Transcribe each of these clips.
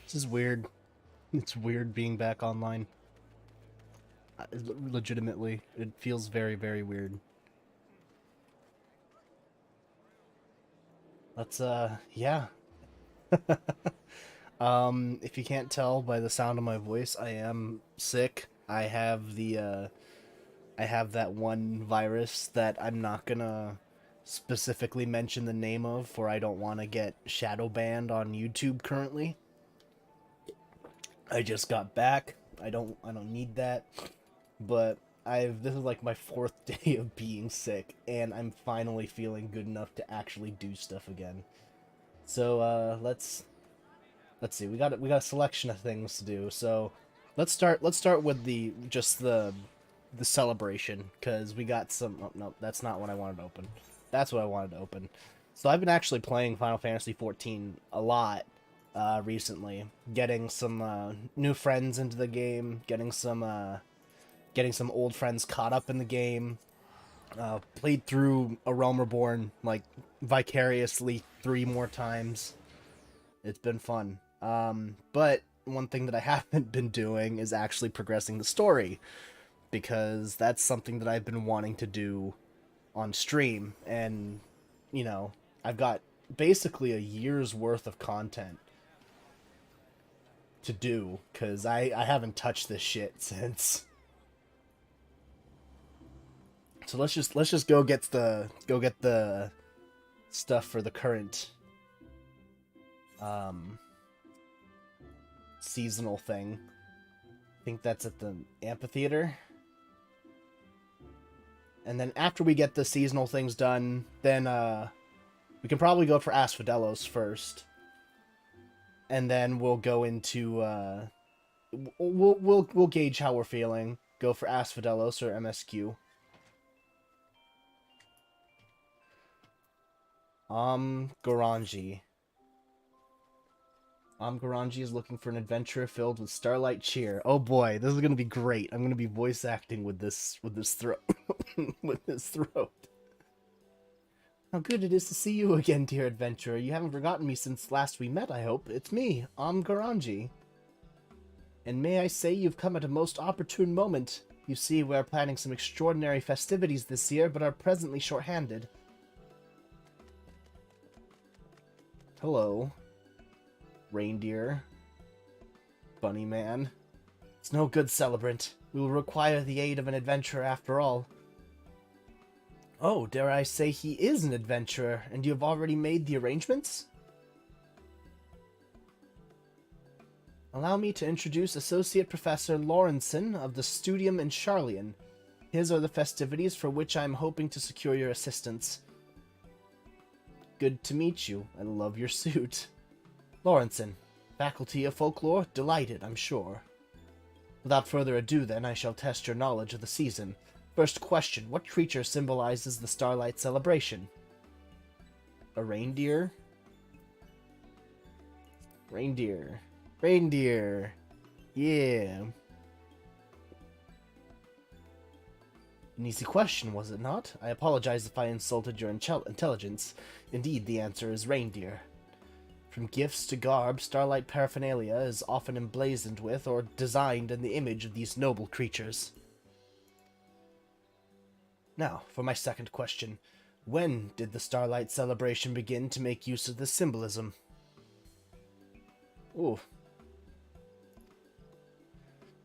This is weird. It's weird being back online. Legitimately, it feels very, very weird. Let's, yeah. If you can't tell by the sound of my voice, I am sick. I have that one virus that I'm not gonna specifically mention the name of, for I don't want to get shadow banned on YouTube currently. I just got back. I don't need that. But this is like my fourth day of being sick, and I'm finally feeling good enough to actually do stuff again. So let's see. We got a selection of things to do. So let's start with the celebration, because we got some. Oh, no, that's not what I wanted to open. That's what I wanted to open. So I've been actually playing Final Fantasy 14 a lot recently, getting some new friends into the game, getting some old friends caught up in the game. Played through A Realm Reborn like vicariously 3 more times. It's been fun. But one thing that I haven't been doing is actually progressing the story, because that's something that I've been wanting to do on stream, and you know, I've got basically a year's worth of content to do, because I haven't touched this shit since. So let's just go get the stuff for the current um seasonal thing. I think that's at the amphitheater. And then after we get the seasonal things done, then we can probably go for Asphodelos first. And then we'll go into we'll gauge how we're feeling. Go for Asphodelos or MSQ. Goranji. Goranji is looking for an adventure filled with starlight cheer. Oh boy, this is gonna be great. I'm gonna be voice acting with this throat with this throat. How good it is to see you again, dear adventurer. You haven't forgotten me since last we met, I hope. It's me, Goranji. And may I say you've come at a most opportune moment. You see, we're planning some extraordinary festivities this year, but are presently short-handed. Hello. Reindeer. Bunny man. It's no good, celebrant. We will require the aid of an adventurer after all. Oh, dare I say he is an adventurer, and you have already made the arrangements? Allow me to introduce Associate Professor Lawrenson of the Studium in Charlian. His are the festivities for which I am hoping to secure your assistance. Good to meet you. I love your suit. Lawrenson, Faculty of Folklore, delighted, I'm sure. Without further ado, then, I shall test your knowledge of the season. First question, what creature symbolizes the Starlight celebration? A reindeer? Reindeer. Reindeer. Yeah. An easy question, was it not? I apologize if I insulted your intelligence. Indeed, the answer is reindeer. From gifts to garb, Starlight paraphernalia is often emblazoned with or designed in the image of these noble creatures. Now, for my second question. When did the Starlight celebration begin to make use of this symbolism? Ooh.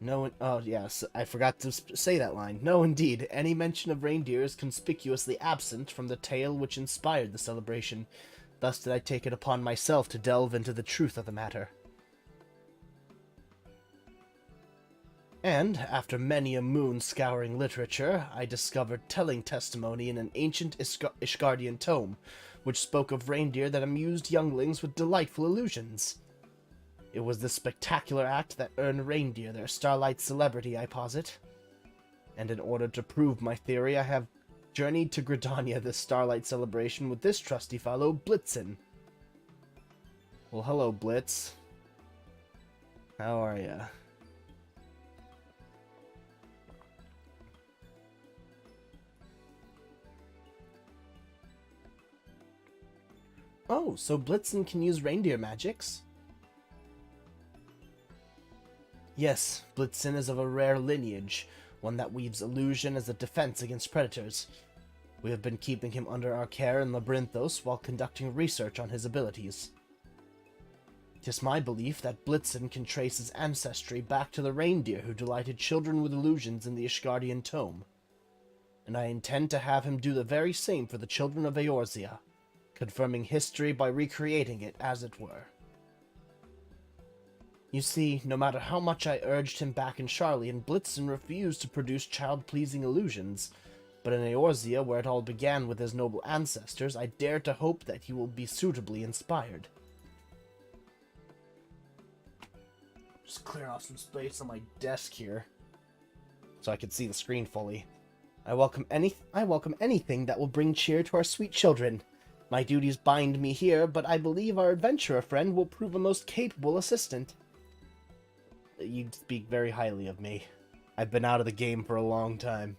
No, oh yes, I forgot to say that line. No, indeed, any mention of reindeer is conspicuously absent from the tale which inspired the celebration. Thus did I take it upon myself to delve into the truth of the matter. And, after many a moon scouring literature, I discovered telling testimony in an ancient Ishgardian tome, which spoke of reindeer that amused younglings with delightful illusions. It was this spectacular act that earned reindeer their Starlight celebrity, I posit. And in order to prove my theory, I have journeyed to Gridania this Starlight celebration with this trusty fellow, Blitzen. Well, hello, Blitz. How are ya? Oh, so Blitzen can use reindeer magics? Yes, Blitzen is of a rare lineage, one that weaves illusion as a defense against predators. We have been keeping him under our care in Labyrinthos while conducting research on his abilities. It is my belief that Blitzen can trace his ancestry back to the reindeer who delighted children with illusions in the Ishgardian tome, and I intend to have him do the very same for the children of Eorzea, confirming history by recreating it as it were. You see, no matter how much I urged him back in Charlian, Blitzen refused to produce child-pleasing illusions, but in Eorzea, where it all began with his noble ancestors, I dare to hope that he will be suitably inspired. Just clear off some space on my desk here, so I can see the screen fully. I welcome anything that will bring cheer to our sweet children. My duties bind me here, but I believe our adventurer friend will prove a most capable assistant. You speak very highly of me. I've been out of the game for a long time.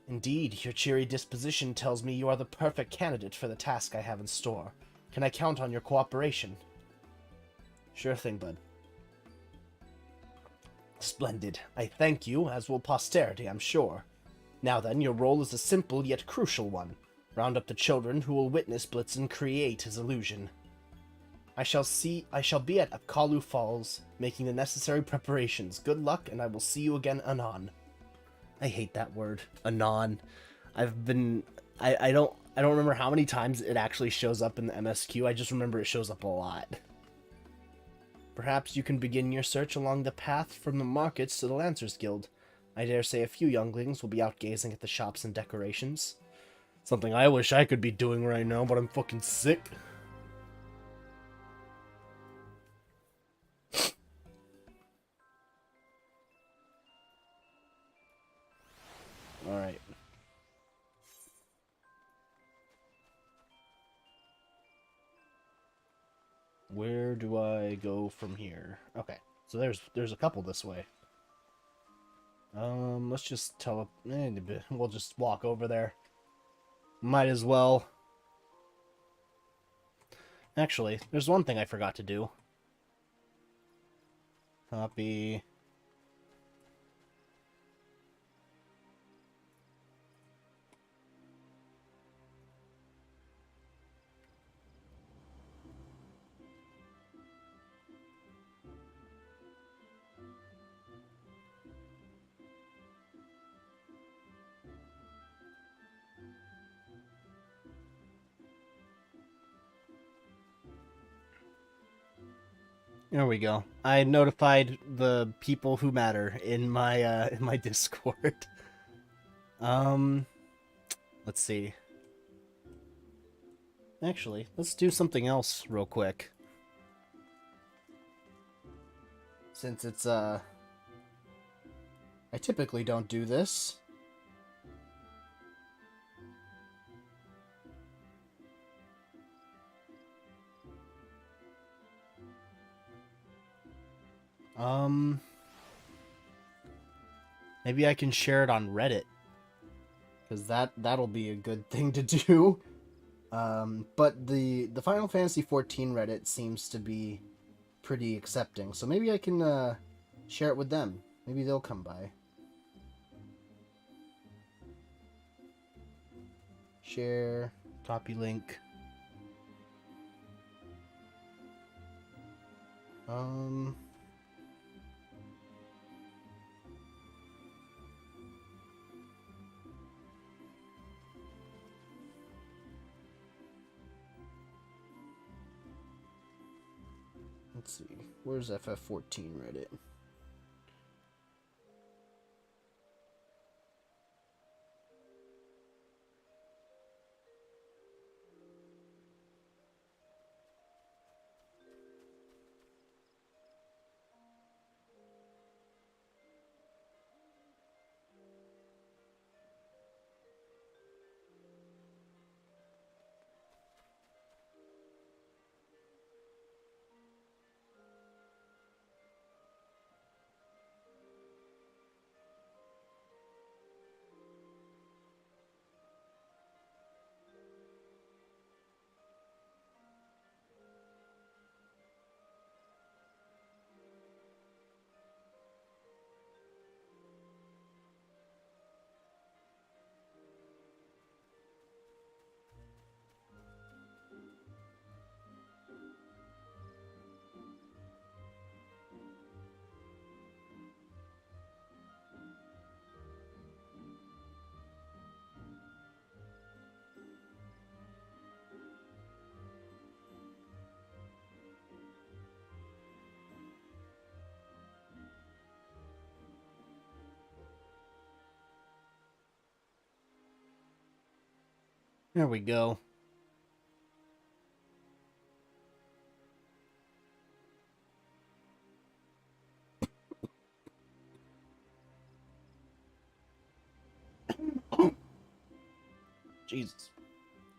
Indeed, your cheery disposition tells me you are the perfect candidate for the task I have in store. Can I count on your cooperation? Sure thing, bud. Splendid. I thank you, as will posterity, I'm sure. Now then, your role is a simple yet crucial one. Round up the children who will witness Blitzen create his illusion. I shall be at Apkalu Falls, making the necessary preparations. Good luck, and I will see you again anon. I hate that word, anon. I don't remember how many times it actually shows up in the MSQ. I just remember it shows up a lot. Perhaps you can begin your search along the path from the markets to the Lancers Guild. I dare say a few younglings will be out gazing at the shops and decorations. Something I wish I could be doing right now, but I'm fucking sick. Alright. Where do I go from here? Okay, so there's a couple this way. Let's just we'll just walk over there. Might as well. Actually, there's one thing I forgot to do. Copy. There we go. I notified the people who matter in my Discord. Let's see. Actually, let's do something else real quick. Since it's I typically don't do this. Maybe I can share it on Reddit. Because that'll be a good thing to do. But the Final Fantasy XIV Reddit seems to be pretty accepting. So maybe I can share it with them. Maybe they'll come by. Share, copy link. Let's see. Where's FF14 Reddit? There we go. Jesus.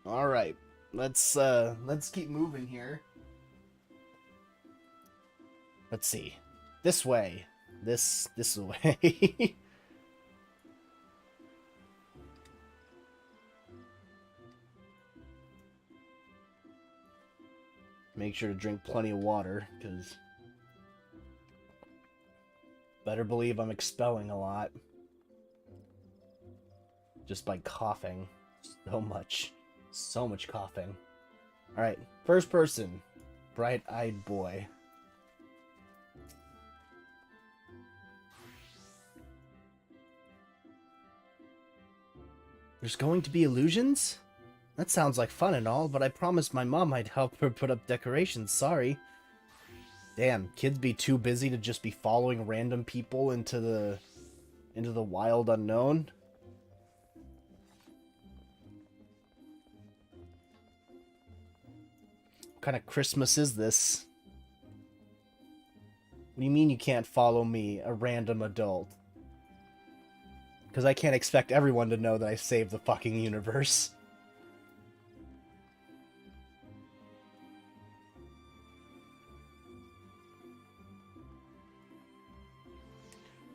All right. Let's keep moving here. Let's see. This way. This way. Make sure to drink plenty of water, because better believe I'm expelling a lot. Just by coughing. So much. So much coughing. Alright, first person. Bright-eyed boy. There's going to be illusions? That sounds like fun and all, but I promised my mom I'd help her put up decorations, sorry. Damn, kids be too busy to just be following random people into the wild unknown. What kind of Christmas is this? What do you mean you can't follow me, a random adult? Because I can't expect everyone to know that I saved the fucking universe.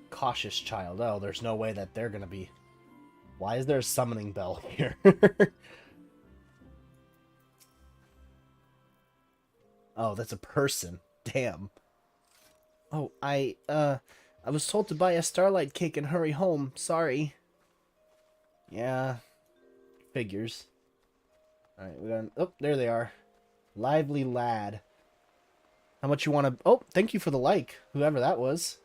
Cautious child. Oh, there's no way that they're gonna be... Why is there a summoning bell here? Oh, that's a person. Damn. Oh, I was told to buy a Starlight cake and hurry home. Sorry. Yeah. Figures. Alright, we got... Oh, there they are. Lively lad. How much you want to... Oh, thank you for the like, whoever that was.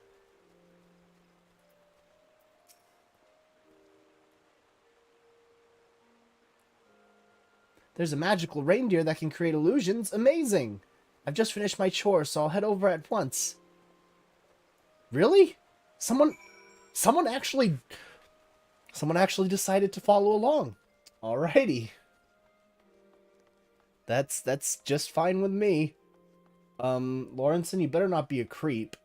There's a magical reindeer that can create illusions. Amazing! I've just finished my chore, so I'll head over at once. Really? Someone actually decided to follow along. Alrighty. That's just fine with me. Lawrenson, you better not be a creep.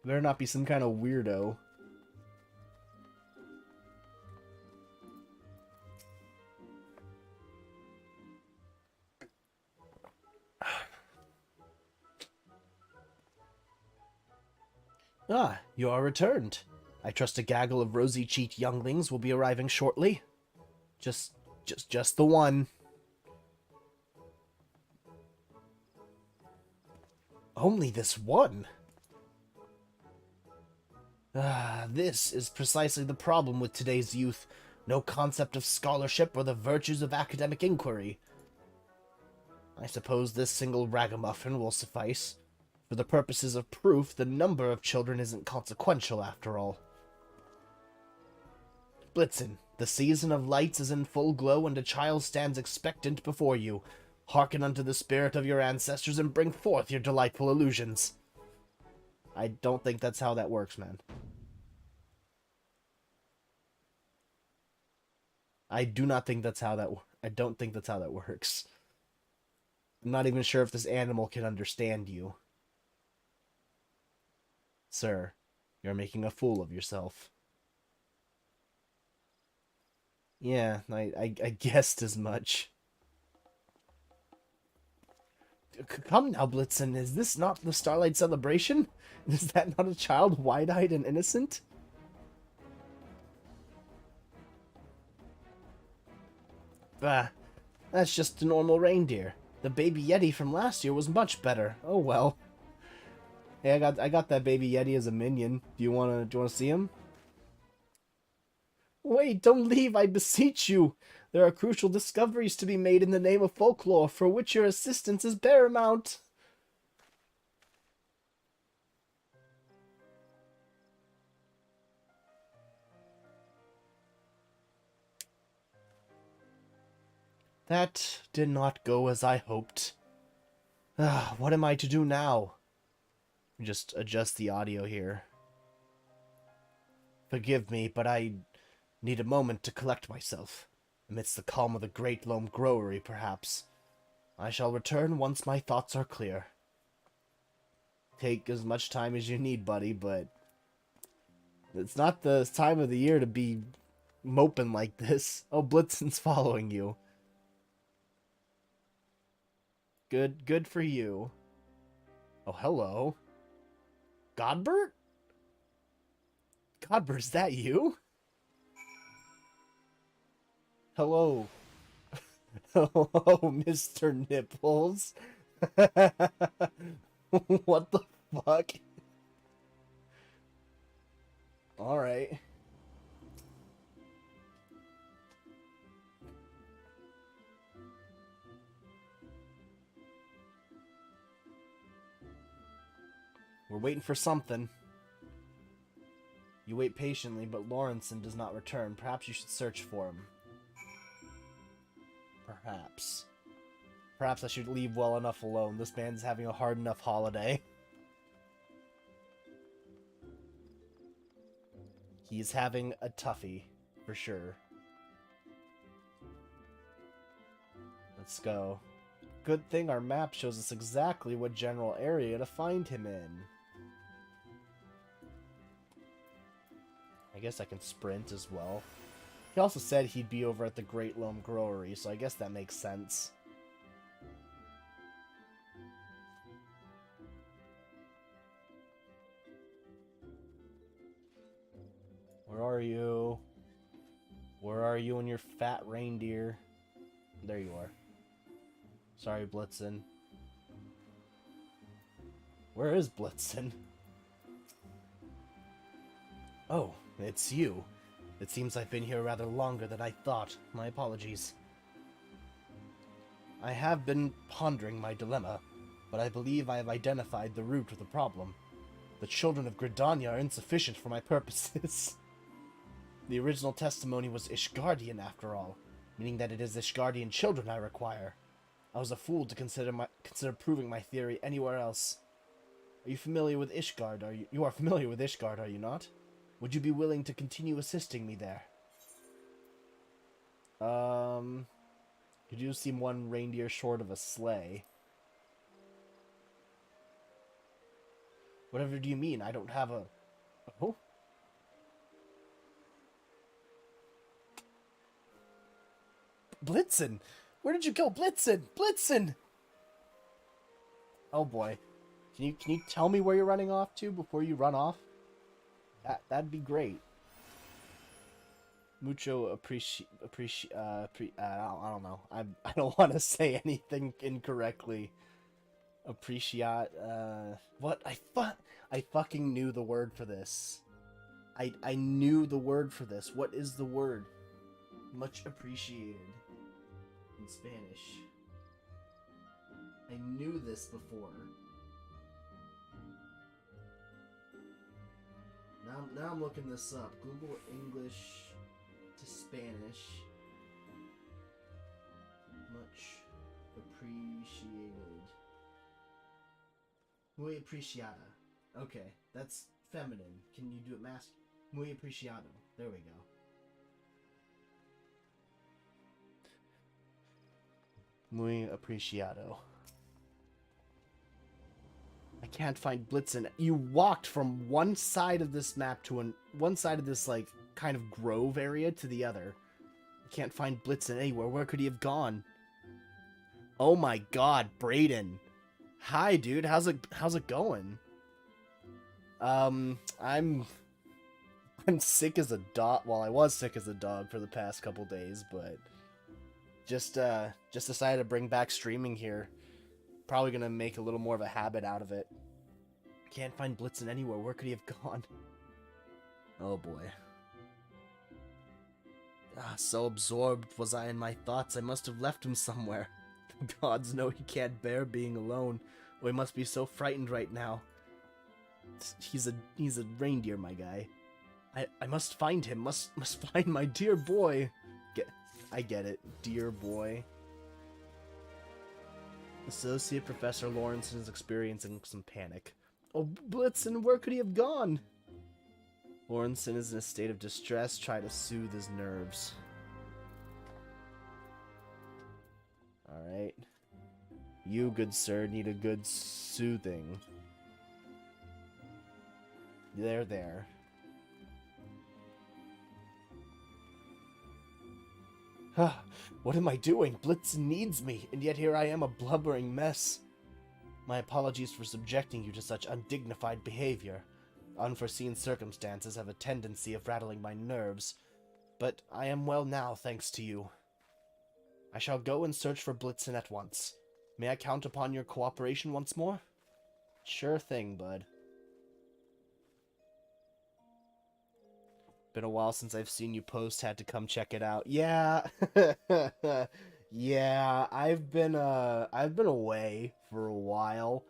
You better not be some kind of weirdo. Ah, you are returned. I trust a gaggle of rosy-cheeked younglings will be arriving shortly. Just the one. Only this one? Ah, this is precisely the problem with today's youth. No concept of scholarship or the virtues of academic inquiry. I suppose this single ragamuffin will suffice. For the purposes of proof, the number of children isn't consequential after all. Blitzen, the season of lights is in full glow, and a child stands expectant before you. Hearken unto the spirit of your ancestors and bring forth your delightful illusions. I don't think that's how that works, man. I do not think that's how that... I don't think that's how that works. I'm not even sure if this animal can understand you. Sir, you're making a fool of yourself. Yeah, I guessed as much. Come now, Blitzen, is this not the Starlight celebration? Is that not a child wide-eyed and innocent? Bah, that's just a normal reindeer. The baby Yeti from last year was much better. Oh well. Hey, I got that baby Yeti as a minion. Do you wanna see him? Wait, don't leave, I beseech you. There are crucial discoveries to be made in the name of folklore, for which your assistance is paramount. That did not go as I hoped. What am I to do now? Just adjust the audio here. Forgive me, but I Need a moment to collect myself. Amidst the calm of the great loam growery, perhaps. I shall return once my thoughts are clear. Take as much time as you need, buddy, but it's not the time of the year to be moping like this. Oh, Blitzen's following you. Good for you. Oh, hello. Godbert? Godbert, is that you? Hello. Hello, Mr. Nipples. What the fuck? Alright. We're waiting for something. You wait patiently, but Lawrenson does not return. Perhaps you should search for him. Perhaps. Perhaps I should leave well enough alone. This man's having a hard enough holiday. He's having a toughie, for sure. Let's go. Good thing our map shows us exactly what general area to find him in. I guess I can sprint as well. He also said he'd be over at the Great Loam Growery, so I guess that makes sense. Where are you? Where are you and your fat reindeer? There you are. Sorry, Blitzen. Where is Blitzen? Oh, it's you. It seems I've been here rather longer than I thought. My apologies. I have been pondering my dilemma, but I believe I have identified the root of the problem. The children of Gridania are insufficient for my purposes. The original testimony was Ishgardian, after all, meaning that it is Ishgardian children I require. I was a fool to consider proving my theory anywhere else. Are you familiar with Ishgard? You are familiar with Ishgard, are you not? Would you be willing to continue assisting me there? You do seem one reindeer short of a sleigh. Whatever do you mean? I don't have a... Oh? Blitzen! Where did you go? Blitzen! Blitzen! Oh boy. Can you tell me where you're running off to before you run off? That'd be great. Mucho I don't know. I don't want to say anything incorrectly. Appreciate, what? I fucking knew the word for this. I knew the word for this. What is the word? Much appreciated. In Spanish. I knew this before. Now I'm looking this up. Google English to Spanish. Much appreciated. Muy apreciada. Okay, that's feminine. Can you do it masculine? Muy apreciado. There we go. Muy apreciado. I can't find Blitzen. You walked from one side of this map to one side of this, like, kind of grove area to the other. I can't find Blitzen anywhere. Where could he have gone? Oh my god, Brayden. Hi, dude. How's it going? I'm sick as a dog. Well, I was sick as a dog for the past couple days, but just decided to bring back streaming here. Probably gonna make a little more of a habit out of it. Can't find Blitzen anywhere. Where could he have gone? Oh boy. So absorbed was I in my thoughts, I must have left him somewhere. The gods know he can't bear being alone, or he must be so frightened right now. He's a reindeer, my guy. I must find him. Must find my dear boy. I get it, dear boy. Associate Professor Lawrenson is experiencing some panic. Oh, Blitzen, where could he have gone? Lawrenson is in a state of distress. Try to soothe his nerves. Alright. You, good sir, need a good soothing. There. What am I doing? Blitzen needs me, and yet here I am, a blubbering mess. My apologies for subjecting you to such undignified behavior. Unforeseen circumstances have a tendency of rattling my nerves, but I am well now, thanks to you. I shall go and search for Blitzen at once. May I count upon your cooperation once more? Sure thing, bud. Been a while since I've seen you post, had to come check it out. Yeah. Yeah, I've been away for a while.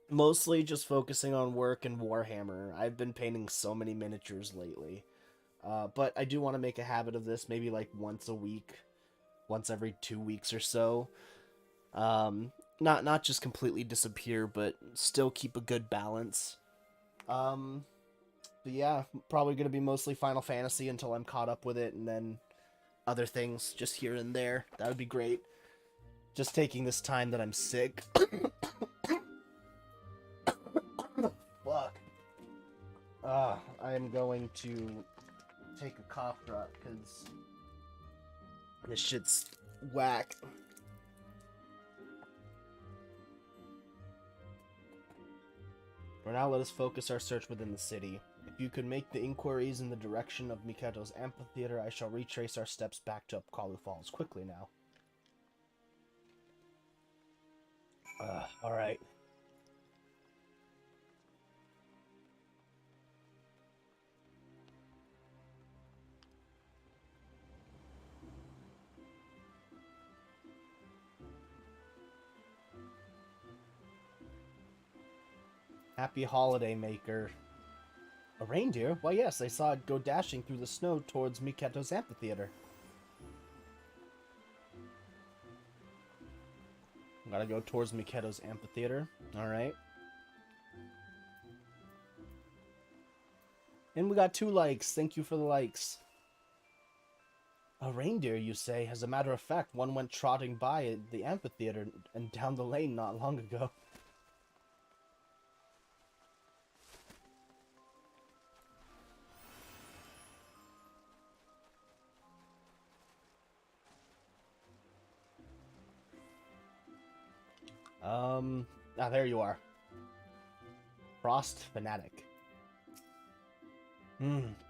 Mostly just focusing on work and Warhammer. I've been painting so many miniatures lately. But I do want to make a habit of this, maybe like once a week, once every 2 weeks or so. Not just completely disappear, but still keep a good balance. But yeah, probably going to be mostly Final Fantasy until I'm caught up with it, and then other things just here and there. That would be great. Just taking this time that I'm sick. Fuck. I am going to take a cough drop, because this shit's whack. For now, let us focus our search within the city. If you could make the inquiries in the direction of Miketo's amphitheater, I shall retrace our steps back to Upkalu Falls quickly now. Alright. Happy holiday, Maker. A reindeer? Why yes, I saw it go dashing through the snow towards Miketo's amphitheater. Gotta go towards Miketo's amphitheater. Alright. And we got 2 likes. Thank you for the likes. A reindeer, you say? As a matter of fact, one went trotting by the amphitheater and down the lane not long ago. There you are. Frost Fanatic.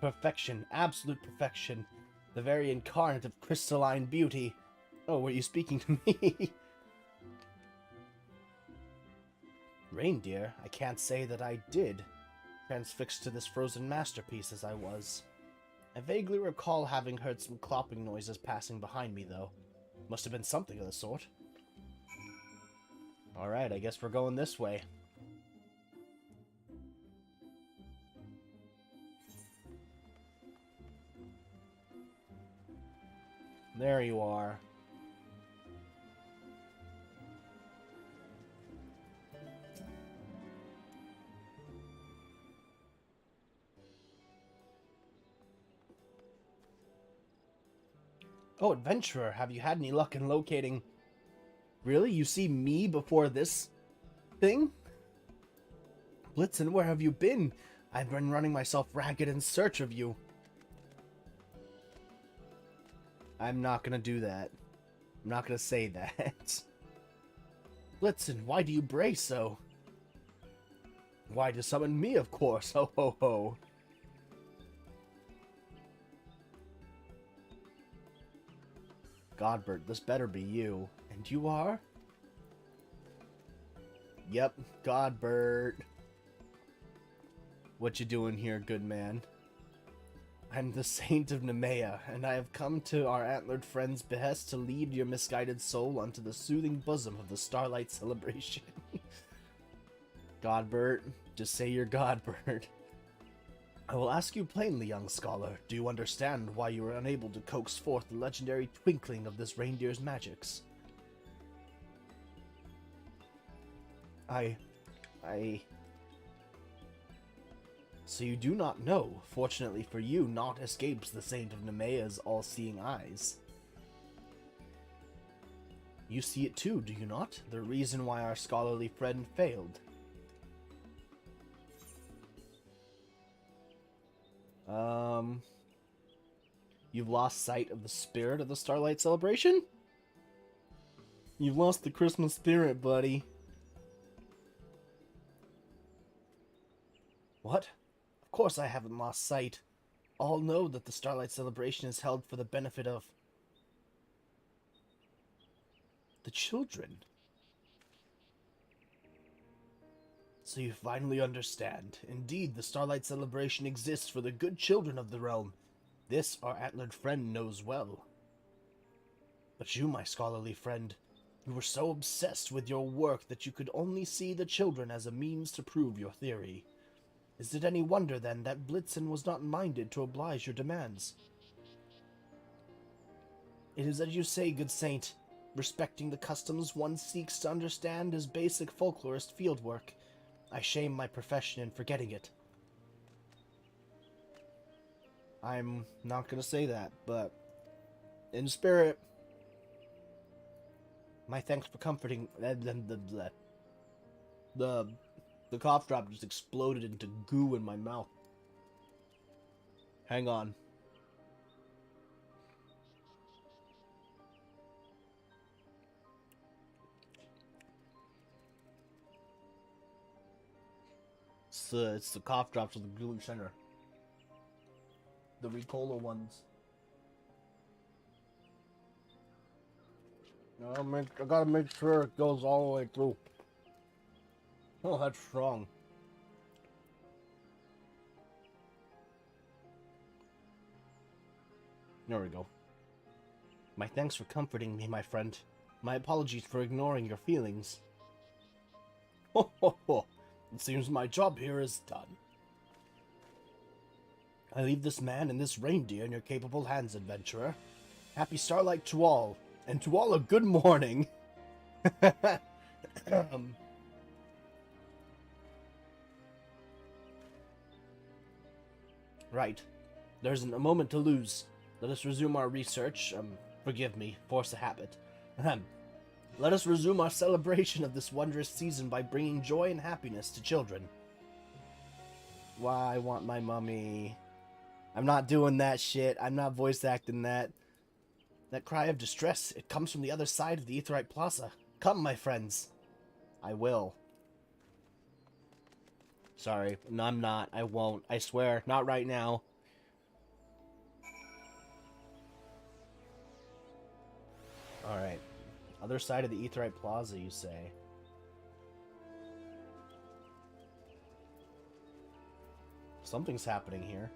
Perfection. Absolute perfection. The very incarnate of crystalline beauty. Oh, were you speaking to me? Reindeer? I can't say that I did. Transfixed to this frozen masterpiece as I was. I vaguely recall having heard some clopping noises passing behind me, though. Must have been something of the sort. Alright, I guess we're going this way. There you are. Oh, adventurer, have you had any luck in locating... Really? You see me before this thing? Blitzen, where have you been? I've been running myself ragged in search of you. I'm not gonna do that. I'm not gonna say that. Blitzen, why do you bray so? Why to summon me, of course. Ho ho ho. Godbert, this better be you. And you are? Yep, Godbert. What you doing here, good man? I'm the Saint of Nemea, and I have come to our antlered friend's behest to lead your misguided soul unto the soothing bosom of the Starlight celebration. Godbert, just say you're Godbert. I will ask you plainly, young scholar, do you understand why you were unable to coax forth the legendary twinkling of this reindeer's magics? So you do not know. Fortunately for you, naught escapes the Saint of Nemea's all-seeing eyes. You see it too, do you not? The reason why our scholarly friend failed. You've lost sight of the spirit of the Starlight celebration? You've lost the Christmas spirit, buddy. What? Of course I haven't lost sight. All know that the Starlight celebration is held for the benefit of the children. So you finally understand. Indeed, the Starlight celebration exists for the good children of the realm. This our antlered friend knows well. But you, my scholarly friend, you were so obsessed with your work that you could only see the children as a means to prove your theory. Is it any wonder, then, that Blitzen was not minded to oblige your demands? It is as you say, good saint. Respecting the customs one seeks to understand is basic folklorist fieldwork. I shame my profession in forgetting it. I'm not gonna say that, but in spirit, my thanks for comforting. The cough drop just exploded into goo in my mouth. Hang on. It's the cough drops of the glue center. The Ricola ones. I gotta make sure it goes all the way through. Oh, that's strong. There we go. My thanks for comforting me, my friend. My apologies for ignoring your feelings. Ho ho ho! It seems my job here is done. I leave this man and this reindeer in your capable hands, adventurer. Happy Starlight to all, and to all a good morning. Right. There isn't a moment to lose. Let us resume our research. Forgive me, force a habit. Let us resume our celebration of this wondrous season by bringing joy and happiness to children. Why, I want my mummy. I'm not doing that shit. I'm not voice acting that. That cry of distress, it comes from the other side of the Aetheryte Plaza. Come, my friends. I will. Sorry. No, I'm not. I won't. I swear. Not right now. Alright. Other side of the Aetheryte Plaza, you say? Something's happening here.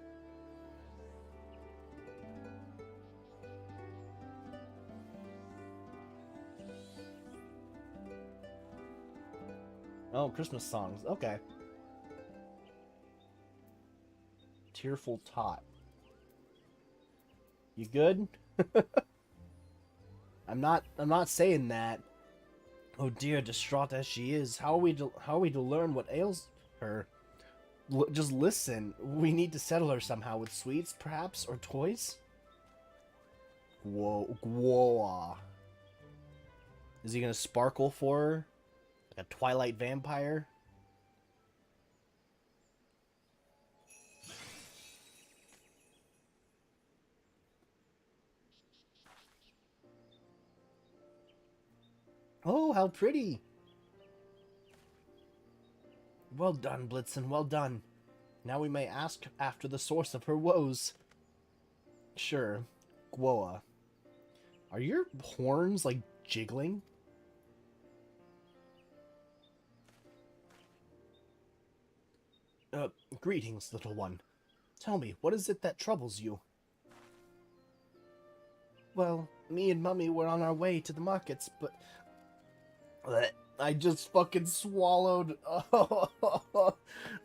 Oh, Christmas songs. Okay. Tearful Tot. You good? I'm not saying that. Oh dear, distraught as she is, how are we to learn what ails her? Just listen. We need to settle her somehow with sweets, perhaps, or toys. Whoa. Is he gonna sparkle for her? Like a Twilight vampire? Oh, how pretty! Well done, Blitzen, well done. Now we may ask after the source of her woes. Sure. Gwoa. Are your horns, like, jiggling? Greetings, little one. Tell me, what is it that troubles you? Well, me and Mummy were on our way to the markets, but... I just fucking swallowed... Oh,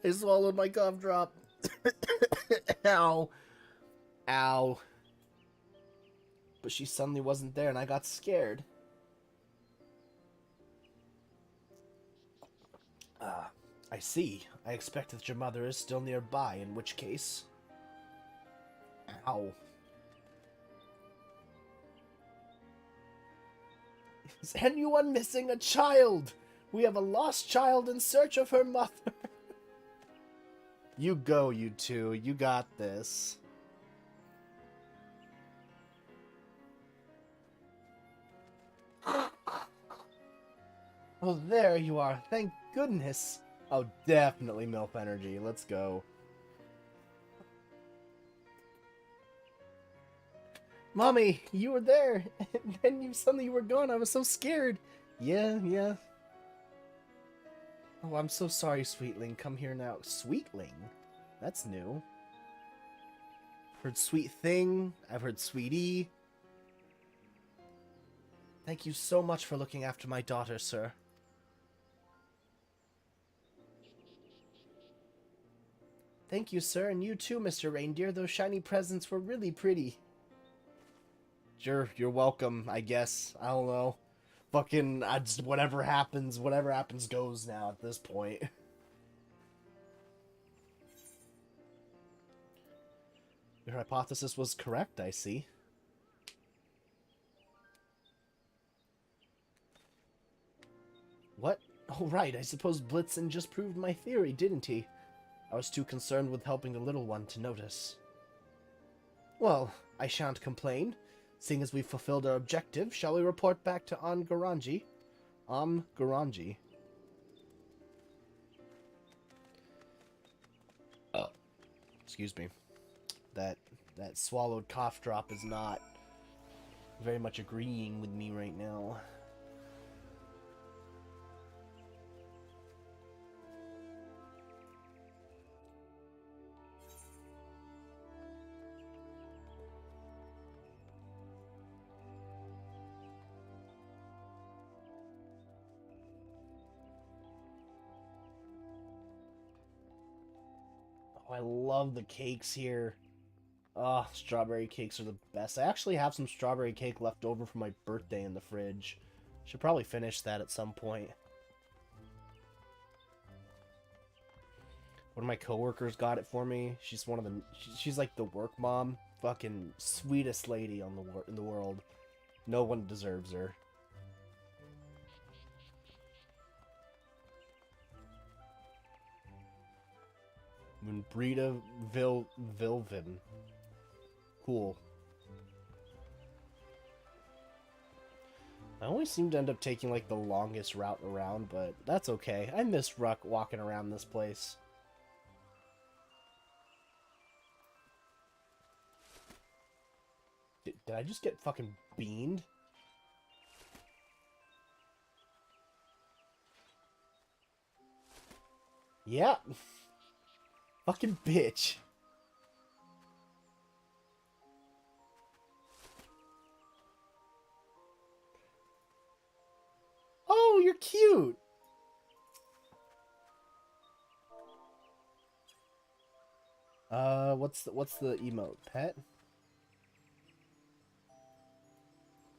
I swallowed my cough drop. Ow. Ow. But she suddenly wasn't there and I got scared. I see. I expect that your mother is still nearby, in which case... Ow. Is anyone missing a child? We have a lost child in search of her mother. You go, you two. You got this. Oh, there you are. Thank goodness. Oh, definitely MILF energy. Let's go. Mommy, you were there. And then suddenly you were gone. I was so scared. Yeah. Oh, I'm so sorry, Sweetling. Come here now. Sweetling? That's new. Heard Sweet Thing. I've heard Sweetie. Thank you so much for looking after my daughter, sir. Thank you, sir, and you too, Mr. Reindeer. Those shiny presents were really pretty. Sure, you're welcome, I guess. I don't know. Fucking, whatever happens goes now at this point. Your hypothesis was correct, I see. What? Oh, right, I suppose Blitzen just proved my theory, didn't he? I was too concerned with helping the little one to notice. Well, I shan't complain. Seeing as we've fulfilled our objective, shall we report back to Garanji? Garanji. Excuse me. That swallowed cough drop is not very much agreeing with me right now. Oh, I love the cakes here. Oh, strawberry cakes are the best. I actually have some strawberry cake left over from my birthday in the fridge. Should probably finish that at some point. One of my coworkers got it for me. She's one of the... She's like the work mom. Fucking sweetest lady on in the world. No one deserves her. Brita Vilvin. Cool. I always seem to end up taking like the longest route around, but that's okay. I miss Ruck walking around this place. Did I just get fucking beamed? Yeah. Fucking bitch. Oh, you're cute. What's the emote? Pet?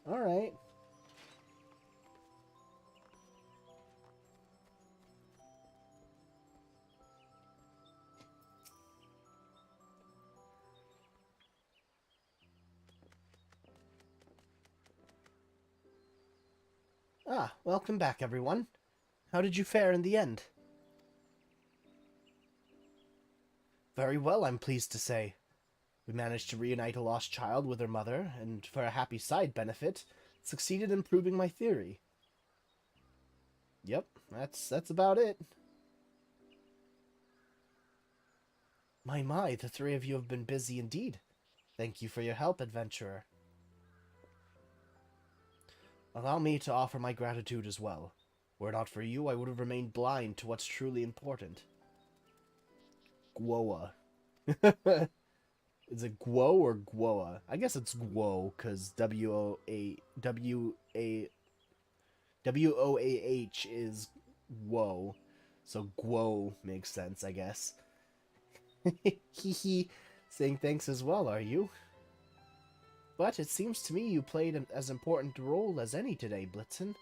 All right. Ah, welcome back, everyone. How did you fare in the end? Very well, I'm pleased to say. We managed to reunite a lost child with her mother, and for a happy side benefit, succeeded in proving my theory. Yep, that's about it. My, the three of you have been busy indeed. Thank you for your help, adventurer. Allow me to offer my gratitude as well. Were it not for you, I would have remained blind to what's truly important. Gwoa. Is it Guo or Guoa? I guess it's Guo, because W-O-A-H is Guo. So Guo makes sense, I guess. Hee saying thanks as well, are you? But it seems to me you played as important a role as any today, Blitzen.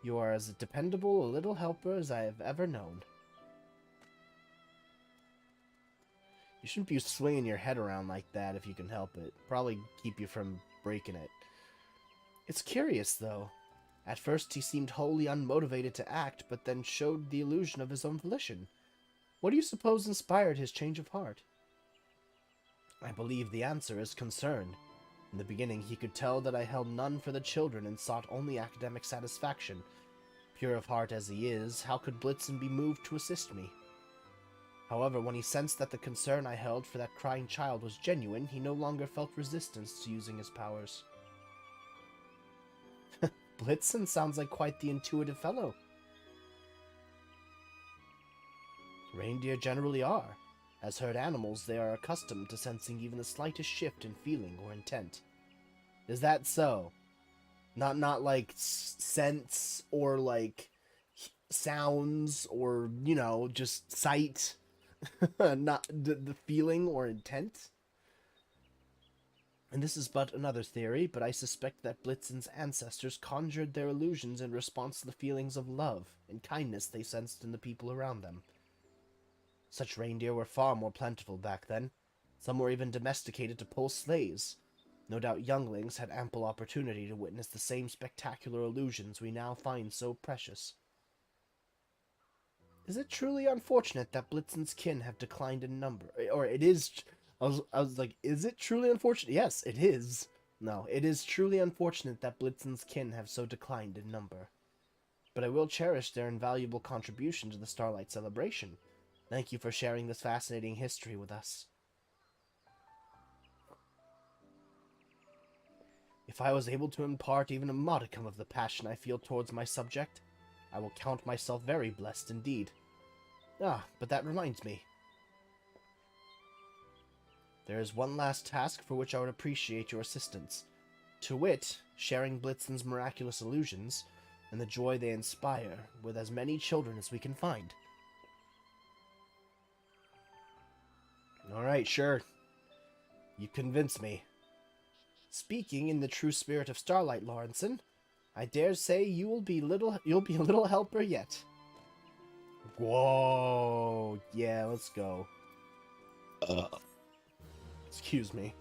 You are as dependable a little helper as I have ever known. You shouldn't be swinging your head around like that if you can help it. Probably keep you from breaking it. It's curious, though. At first he seemed wholly unmotivated to act, but then showed the illusion of his own volition. What do you suppose inspired his change of heart? I believe the answer is concern. In the beginning he could tell that I held none for the children and sought only academic satisfaction. Pure of heart as he is, how could Blitzen be moved to assist me? However, when he sensed that the concern I held for that crying child was genuine, he no longer felt resistance to using his powers. Blitzen sounds like quite the intuitive fellow. Reindeer generally are. As herd animals, they are accustomed to sensing even the slightest shift in feeling or intent. Is that so? Not like sense or like sounds or, you know, just sight. Not the feeling or intent. And this is but another theory, but I suspect that Blitzen's ancestors conjured their illusions in response to the feelings of love and kindness they sensed in the people around them. Such reindeer were far more plentiful back then. Some were even domesticated to pull sleighs. No doubt younglings had ample opportunity to witness the same spectacular illusions we now find so precious. Is it truly unfortunate that Blitzen's kin have declined in number? Or it is... I was like, is it truly unfortunate? Yes, it is. No, it is truly unfortunate that Blitzen's kin have so declined in number. But I will cherish their invaluable contribution to the Starlight celebration. Thank you for sharing this fascinating history with us. If I was able to impart even a modicum of the passion I feel towards my subject, I will count myself very blessed indeed. Ah, but that reminds me. There is one last task for which I would appreciate your assistance. To wit, sharing Blitzen's miraculous illusions and the joy they inspire with as many children as we can find. Alright, sure. You convince me. Speaking in the true spirit of Starlight, Lawrenson, I dare say you'll be a little helper yet. Whoa, yeah, let's go. Excuse me.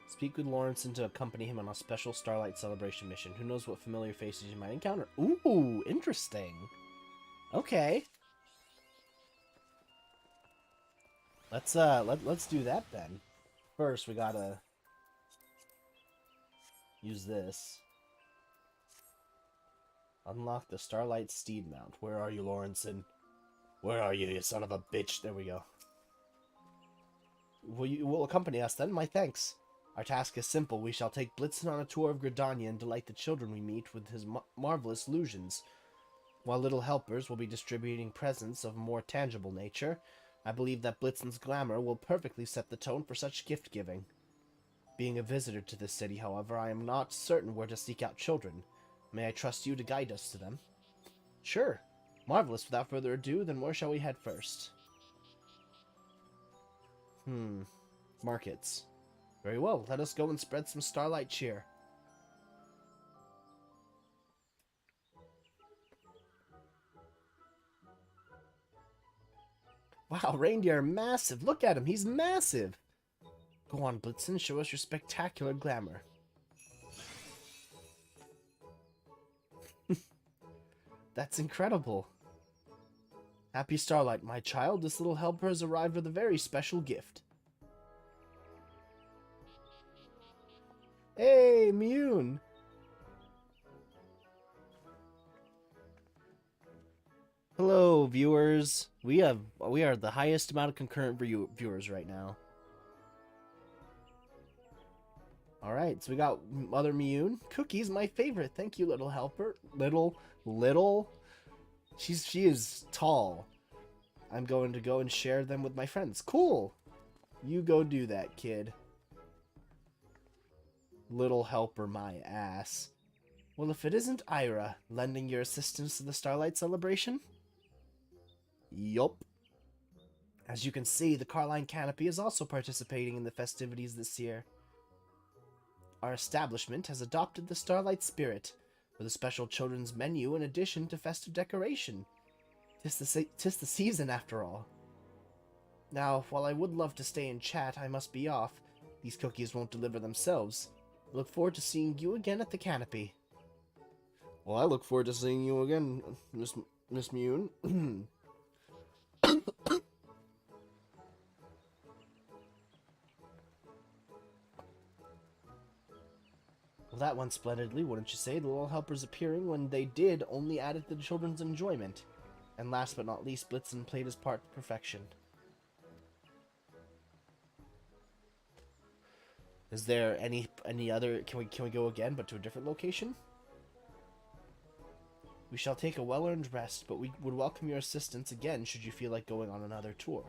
Speak with Lawrenson to accompany him on a special Starlight celebration mission. Who knows what familiar faces you might encounter? Ooh, interesting. Okay. Let's do that then. First, we gotta use this. Unlock the Starlight steed mount. Where are you, Lawrenson? Where are you, you son of a bitch? There we go. You will accompany us then? My thanks. Our task is simple. We shall take Blitzen on a tour of Gridania and delight the children we meet with his marvelous illusions. While little helpers will be distributing presents of a more tangible nature, I believe that Blitzen's glamour will perfectly set the tone for such gift-giving. Being a visitor to this city, however, I am not certain where to seek out children. May I trust you to guide us to them? Sure. Marvelous. Without further ado, then where shall we head first? Markets. Very well. Let us go and spread some Starlight cheer. Wow, reindeer are massive. Look at him. He's massive. Go on, Blitzen. Show us your spectacular glamour. That's incredible. Happy Starlight, my child. This little helper has arrived with a very special gift. Hey, Mune. Hello, viewers. We are the highest amount of concurrent viewers right now. Alright, so we got Mother Mune. Cookie's my favorite. Thank you, little helper. Little. She is tall. I'm going to go and share them with my friends. Cool. You go do that, kid. Little helper, my ass. Well, if it isn't Ira lending your assistance to the Starlight celebration? Yup. As you can see, the Carline Canopy is also participating in the festivities this year. Our establishment has adopted the Starlight spirit, with a special children's menu in addition to festive decoration. Tis the season, after all. Now, while I would love to stay and chat, I must be off. These cookies won't deliver themselves. I look forward to seeing you again at the canopy. Well, I look forward to seeing you again, Miss Mune. Well, that went splendidly, wouldn't you say? The little helpers appearing when they did only added to the children's enjoyment. And last but not least, Blitzen played his part to perfection. Is there any other... Can we go again, but to a different location? We shall take a well-earned rest, but we would welcome your assistance again should you feel like going on another tour.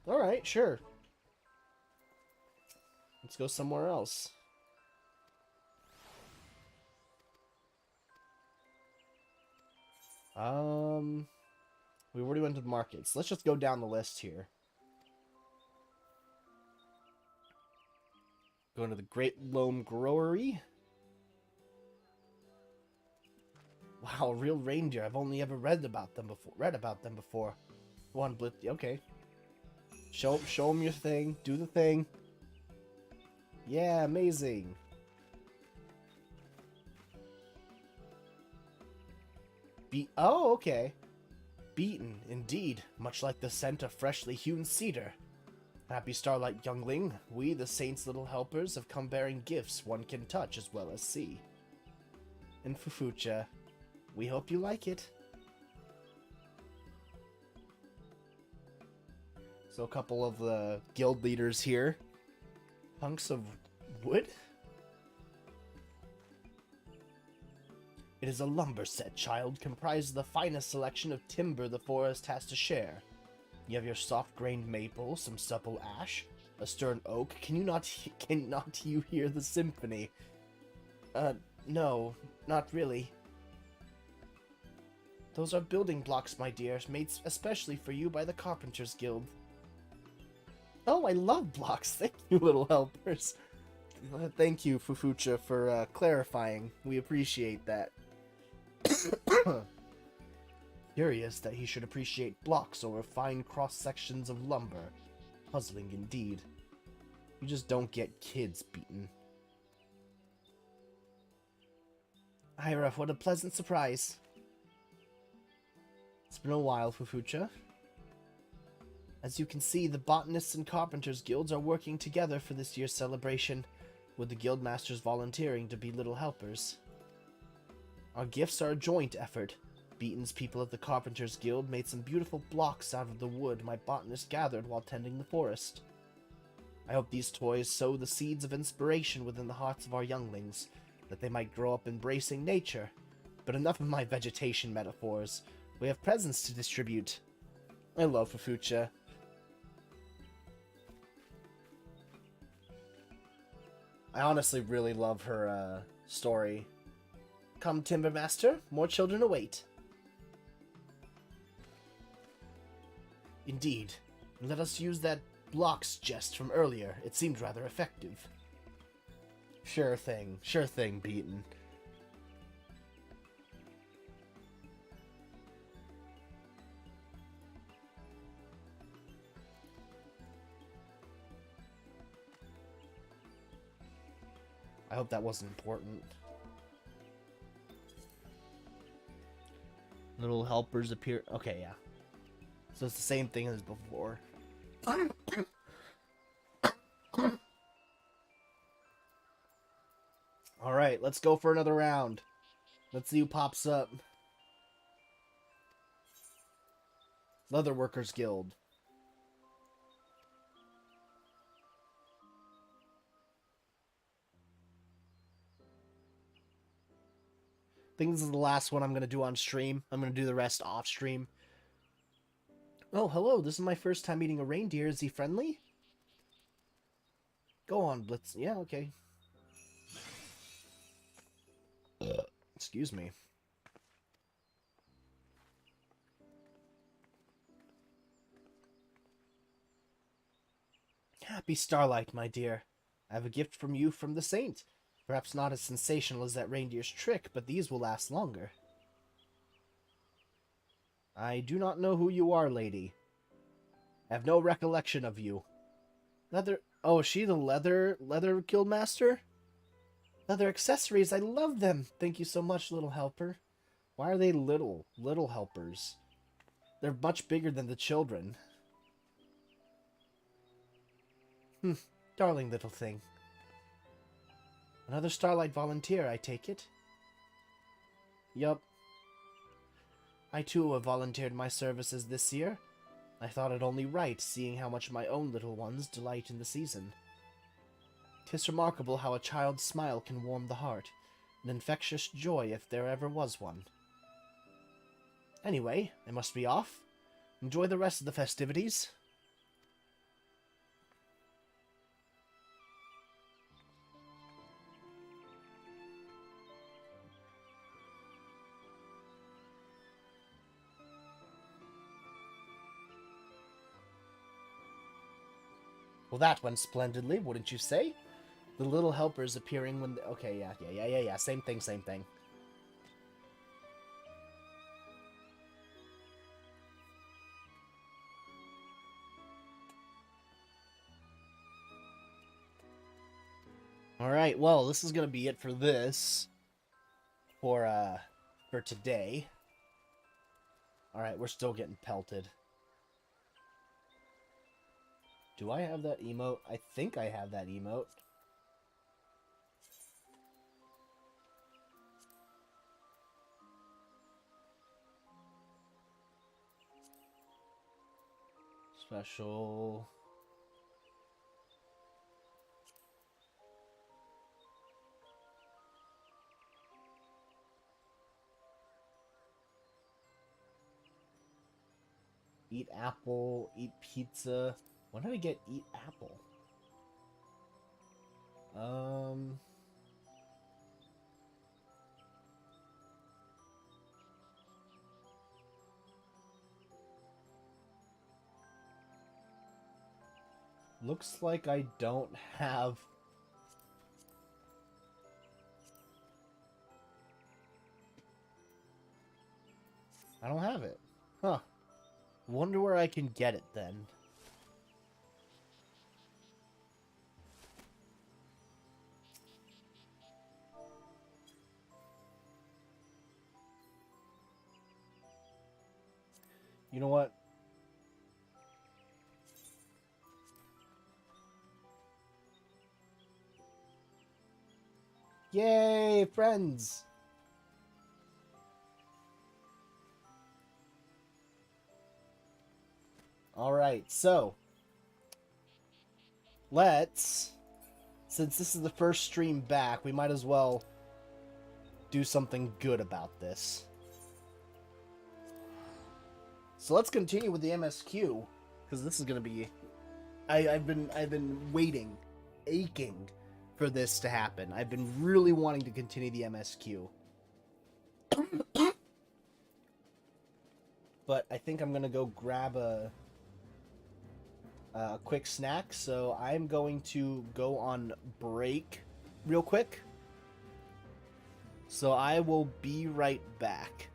Alright, sure. Let's go somewhere else. We already went to the markets. Let's just go down the list here. Going to the Great Loam Growery. Wow, real reindeer. I've only ever read about them before. One Blitz. Okay. Show them your thing. Do the thing. Yeah, amazing. Oh, okay. Beaten, indeed, much like the scent of freshly hewn cedar. Happy Starlight, youngling. We, the Saints' little helpers, have come bearing gifts one can touch as well as see. And Fufucha, we hope you like it. So a couple of the guild leaders here. Hunks of wood? It is a lumber set, child, comprised of the finest selection of timber the forest has to share. You have your soft-grained maple, some supple ash, a stern oak. Cannot you hear the symphony? No, not really. Those are building blocks, my dear, made especially for you by the Carpenters Guild. Oh, I love blocks. Thank you, little helpers. Thank you, Fufucha, for clarifying. We appreciate that. Curious that he should appreciate blocks over fine cross-sections of lumber. Puzzling indeed. You just don't get kids beaten. Ira, what a pleasant surprise. It's been a while, Fufucha. As you can see, the Botanists and Carpenters Guilds are working together for this year's celebration, with the Guildmasters volunteering to be little helpers. Our gifts are a joint effort. Beaton's people of the Carpenters Guild made some beautiful blocks out of the wood my botanist gathered while tending the forest. I hope these toys sow the seeds of inspiration within the hearts of our younglings, that they might grow up embracing nature. But enough of my vegetation metaphors. We have presents to distribute. I love Fufucha. I honestly really love her story. Come, Timbermaster, more children await. Indeed. Let us use that blocks jest from earlier. It seemed rather effective. Sure thing, Beaton. I hope that wasn't important. Little helpers appear. Okay, yeah. So it's the same thing as before. Alright, let's go for another round. Let's see who pops up. Leatherworkers Guild. I think this is the last one I'm going to do on stream. I'm going to do the rest off stream. Oh, hello. This is my first time meeting a reindeer. Is he friendly? Go on, Blitz. Yeah, okay. Excuse me. Happy Starlight, my dear. I have a gift from you from the saint. Perhaps not as sensational as that reindeer's trick, but these will last longer. I do not know who you are, lady. I have no recollection of you. Leather... Oh, is she the leather guildmaster? Leather accessories, I love them. Thank you so much, little helper. Why are they little helpers? They're much bigger than the children. Darling little thing. Another Starlight volunteer, I take it? Yup. I too have volunteered my services this year. I thought it only right, seeing how much my own little ones delight in the season. 'Tis remarkable how a child's smile can warm the heart, an infectious joy if there ever was one. Anyway, I must be off. Enjoy the rest of the festivities. Well, that went splendidly, wouldn't you say? The little helpers appearing when... Okay, yeah. Same thing. Alright, well, this is gonna be it for this. For today. Alright, we're still getting pelted. Do I have that emote? I think I have that emote. Special... Eat apple, eat pizza. When did I get eat apple? Looks like I don't have... I don't have it. Huh. Wonder where I can get it then. You know what? Yay, friends! Alright, so... Let's... Since this is the first stream back, we might as well do something good about this. So let's continue with the MSQ, because this is going to be... I've been waiting, aching for this to happen. I've been really wanting to continue the MSQ. But I think I'm going to go grab a quick snack, so I'm going to go on break real quick. So I will be right back.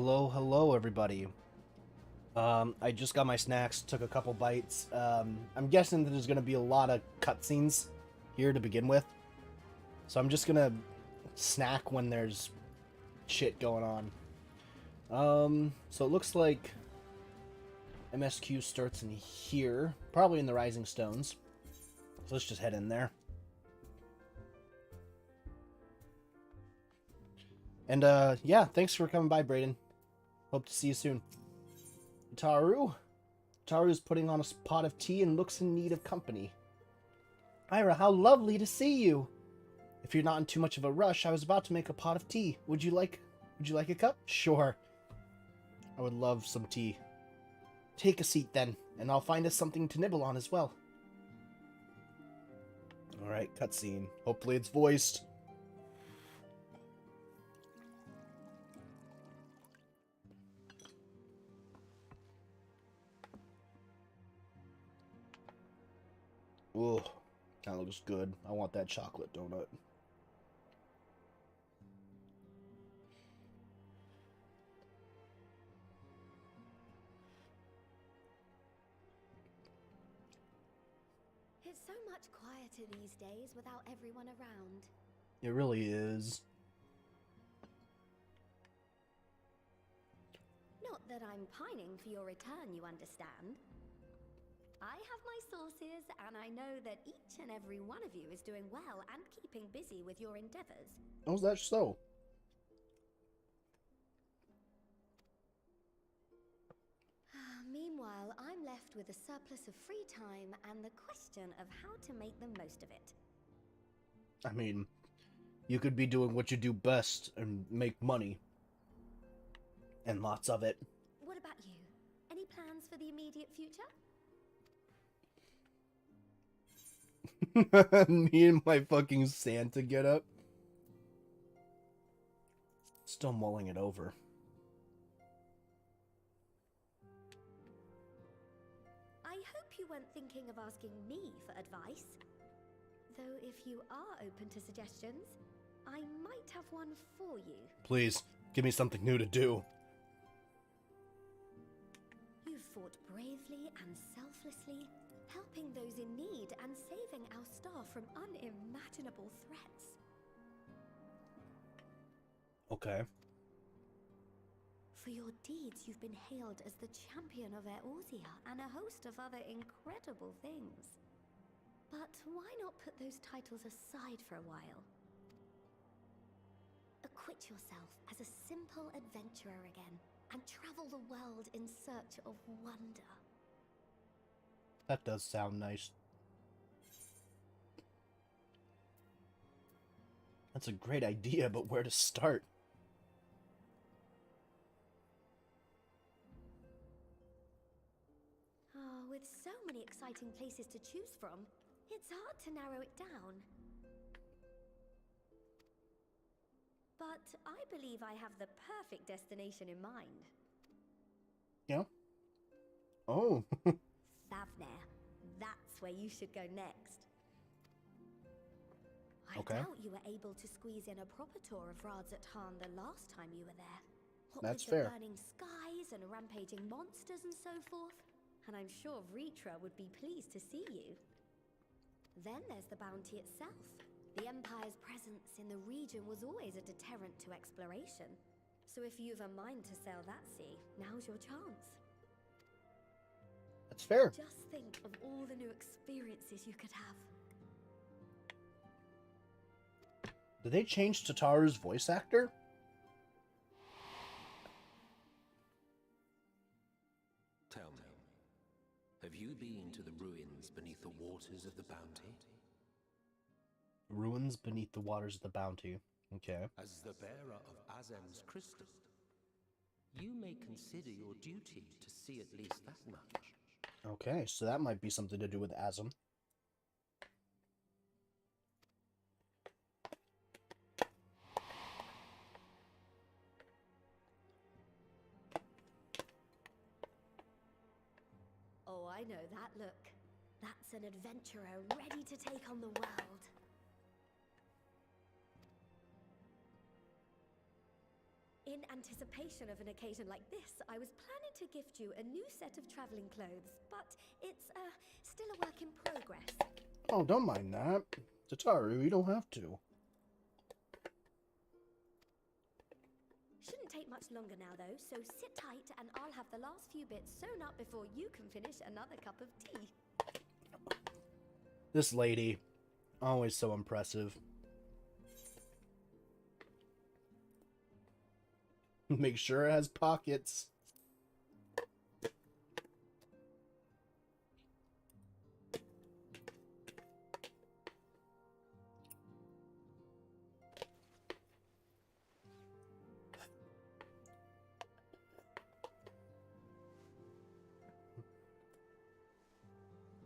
Hello, hello, everybody. I just got my snacks, took a couple bites. I'm guessing that there's going to be a lot of cutscenes here to begin with. So I'm just going to snack when there's shit going on. So it looks like MSQ starts in here, probably in the Rising Stones. So let's just head in there. And, yeah, thanks for coming by, Brayden. Hope to see you soon. Taru's putting on a pot of tea and looks in need of company. Ira, how lovely to see you! If you're not in too much of a rush, I was about to make a pot of tea. Would you like a cup? Sure. I would love some tea. Take a seat then, and I'll find us something to nibble on as well. Alright, cutscene. Hopefully it's voiced. Ooh, that looks good. I want that chocolate donut. It's so much quieter these days without everyone around. It really is. Not that I'm pining for your return, you understand. I have my sources, and I know that each and every one of you is doing well and keeping busy with your endeavors. How's that so? Meanwhile, I'm left with a surplus of free time and the question of how to make the most of it. I mean, you could be doing what you do best and make money. And lots of it. What about you? Any plans for the immediate future? Me and my fucking Santa getup. Still mulling it over. I hope you weren't thinking of asking me for advice. Though if you are open to suggestions, I might have one for you. Please, give me something new to do. You've fought bravely and selflessly, helping those in need and saving our star from unimaginable threats. Okay. For your deeds, you've been hailed as the champion of Eorzea and a host of other incredible things. But why not put those titles aside for a while? Acquit yourself as a simple adventurer again, and travel the world in search of wonder. That does sound nice. That's a great idea, but where to start? Oh, with so many exciting places to choose from, it's hard to narrow it down. But I believe I have the perfect destination in mind. Yeah? Oh. Thavnair. That's where you should go next. I Okay. doubt you were able to squeeze in a proper tour of Radzat-Han the last time you were there. What That's with the fair. burning skies and rampaging monsters and so forth. And I'm sure Vritra would be pleased to see you. Then there's the bounty itself. The Empire's presence in the region was always a deterrent to exploration. So if you've a mind to sail that sea, now's your chance. That's fair. Just think of all the new experiences you could have. Did they change Tataru's voice actor? Tell me, have you been to the ruins beneath the waters of the Bounty? Ruins beneath the waters of the bounty. Okay. As the bearer of Azem's crystal, you may consider your duty to see at least that much. Okay, so that might be something to do with Azem. Oh, I know that look. That's an adventurer ready to take on the world. In an anticipation of an occasion like this, I was planning to gift you a new set of traveling clothes, but it's still a work in progress. Oh, don't mind that. Tataru, you don't have to. Shouldn't take much longer now, though, so sit tight and I'll have the last few bits sewn up before you can finish another cup of tea. This lady, always so impressive. Make sure it has pockets.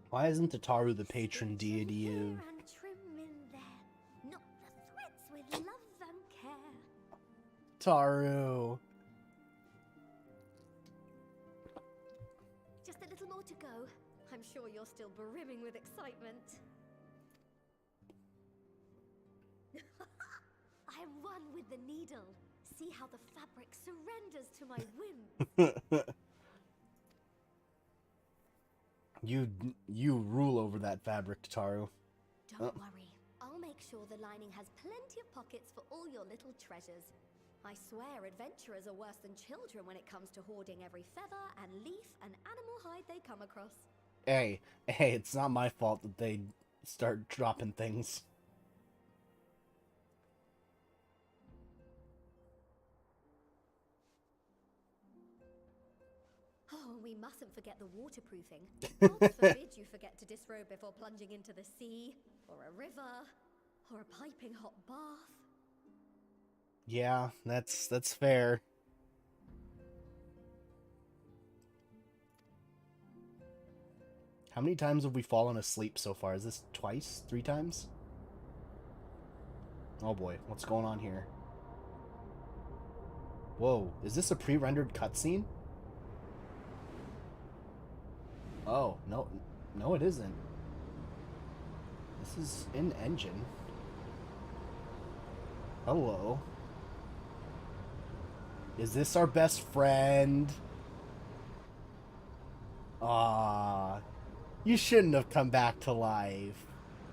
Why isn't Tataru the patron deity of... And trim in there. Knot the threads with love and care. Taru. Just a little more to go. I'm sure you're still brimming with excitement. I am one with the needle. See how the fabric surrenders to my whim. You rule over that fabric, Tataru. Don't worry. I'll make sure the lining has plenty of pockets for all your little treasures. I swear adventurers are worse than children when it comes to hoarding every feather and leaf and animal hide they come across. Hey, it's not my fault that they start dropping things. Oh, we mustn't forget the waterproofing. God forbid you forget to disrobe before plunging into the sea, or a river, or a piping hot bath. Yeah, that's fair. How many times have we fallen asleep so far? Is this twice? 3 times? Oh boy, what's going on here? Whoa, is this a pre-rendered cutscene? Oh, no it isn't. This is in engine. Hello. Is this our best friend? Ah, you shouldn't have come back to life.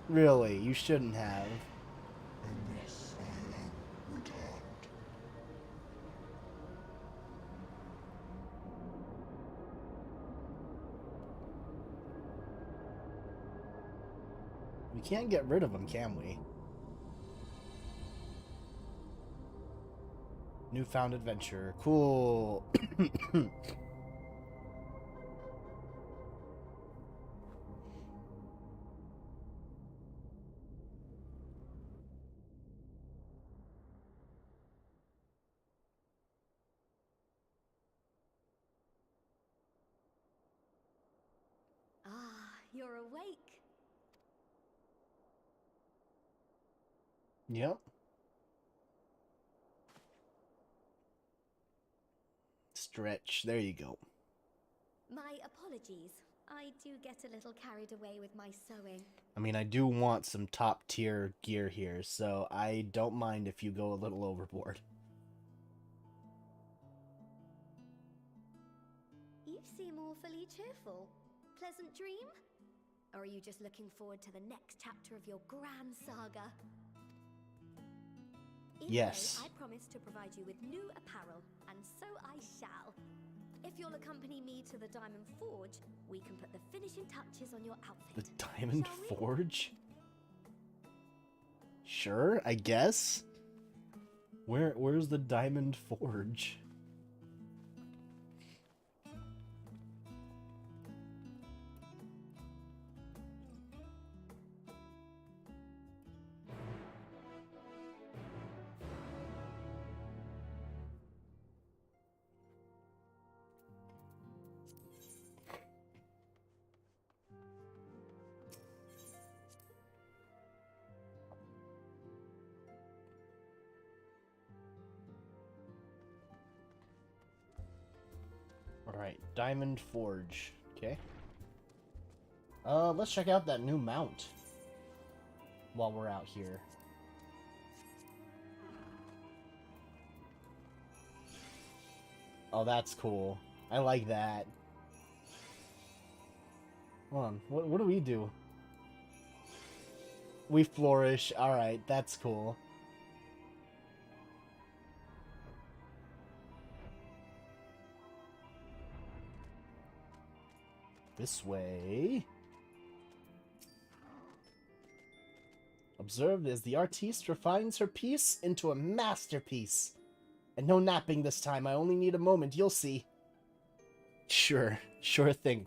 Really, you shouldn't have. Unless I am returned. We can't get rid of him, can we? Newfound adventure. Cool. Ah, you're awake. Yep. Stretch. There you go. My apologies. I do get a little carried away with my sewing. I mean, I do want some top tier gear here, so I don't mind if you go a little overboard. You seem awfully cheerful. Pleasant dream? Or are you just looking forward to the next chapter of your grand saga? Either Yes. way, I promise to provide you with new apparel, and so I shall. If you'll accompany me to the Diamond Forge, we can put the finishing touches on your The outfit. Diamond Shall we? Forge? Sure, I guess. Where's the Diamond Forge? Alright, Diamond Forge. Okay. Let's check out that new mount while we're out here. Oh, that's cool. I like that. Hold on. What do we do? We flourish. Alright, that's cool. This way. Observed as the artiste refines her piece into a masterpiece. And no napping this time. I only need a moment. You'll see. Sure thing.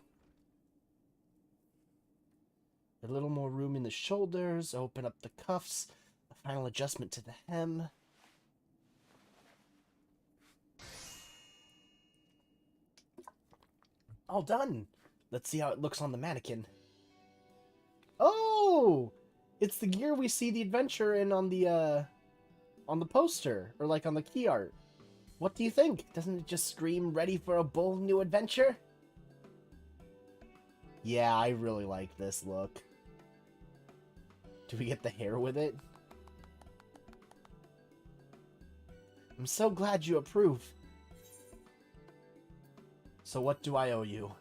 A little more room in the shoulders. Open up the cuffs. A final adjustment to the hem. All done. Let's see how it looks on the mannequin. Oh! It's the gear we see the adventure in on the poster. Or like on the key art. What do you think? Doesn't it just scream ready for a bold new adventure? Yeah, I really like this look. Do we get the hair with it? I'm so glad you approve. So what do I owe you?